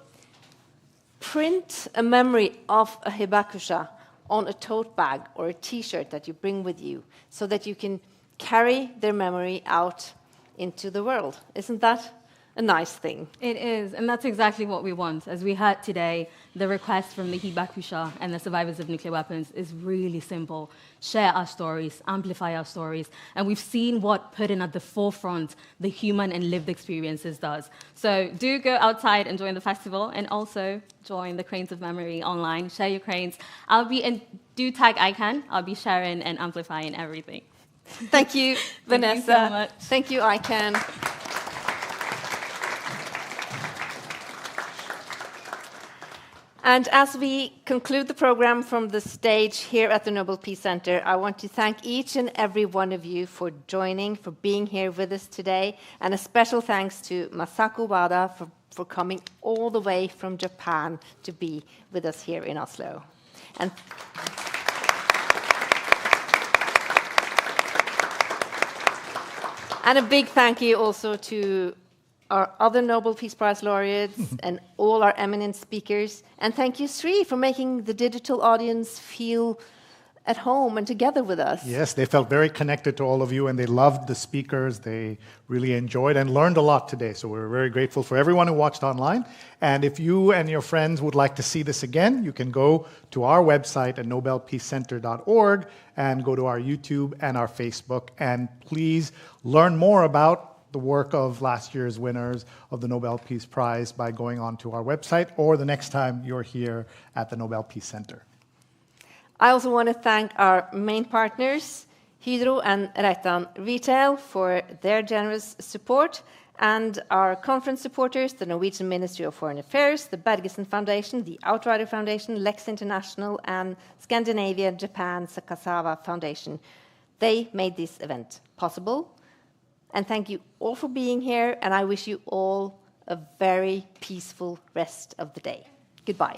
print a memory of a hibakusha on a tote bag or a T-shirt that you bring with you so that you can carry their memory out into the world. Isn't that a nice thing? It is, and that's exactly what we want. As we heard today, the request from the hibakusha and the survivors of nuclear weapons is really simple. Share our stories, amplify our stories, and we've seen what putting at the forefront the human and lived experiences does. So do go outside and join the festival, and also join the Cranes of Memory online. Share your cranes. Do tag ICAN. I'll be sharing and amplifying everything. Thank you, Vanessa. Thank you so much. Thank you, ICAN. And as we conclude the program from the stage here at the Nobel Peace Center, I want to thank each and every one of you for joining, for being here with us today, and a special thanks to Masako Wada for coming all the way from Japan to be with us here in Oslo. And a big thank you also to our other Nobel Peace Prize laureates and all our eminent speakers. And thank you, Sri, for making the digital audience feel at home and together with us. Yes, they felt very connected to all of you, and they loved the speakers. They really enjoyed and learned a lot today. So we're very grateful for everyone who watched online. And if you and your friends would like to see this again, you can go to our website at nobelpeacecenter.org and go to our YouTube and our Facebook. And please learn more about the work of last year's winners of the Nobel Peace Prize by going on to our website or the next time you're here at the Nobel Peace Center. I also want to thank our main partners, Hydro and Reitan Retail, for their generous support, and our conference supporters, the Norwegian Ministry of Foreign Affairs, the Bergesen Foundation, the Outrider Foundation, Lex International, and Scandinavia, Japan, Sakasawa Foundation. They made this event possible. And thank you all for being here, and I wish you all a very peaceful rest of the day. Goodbye.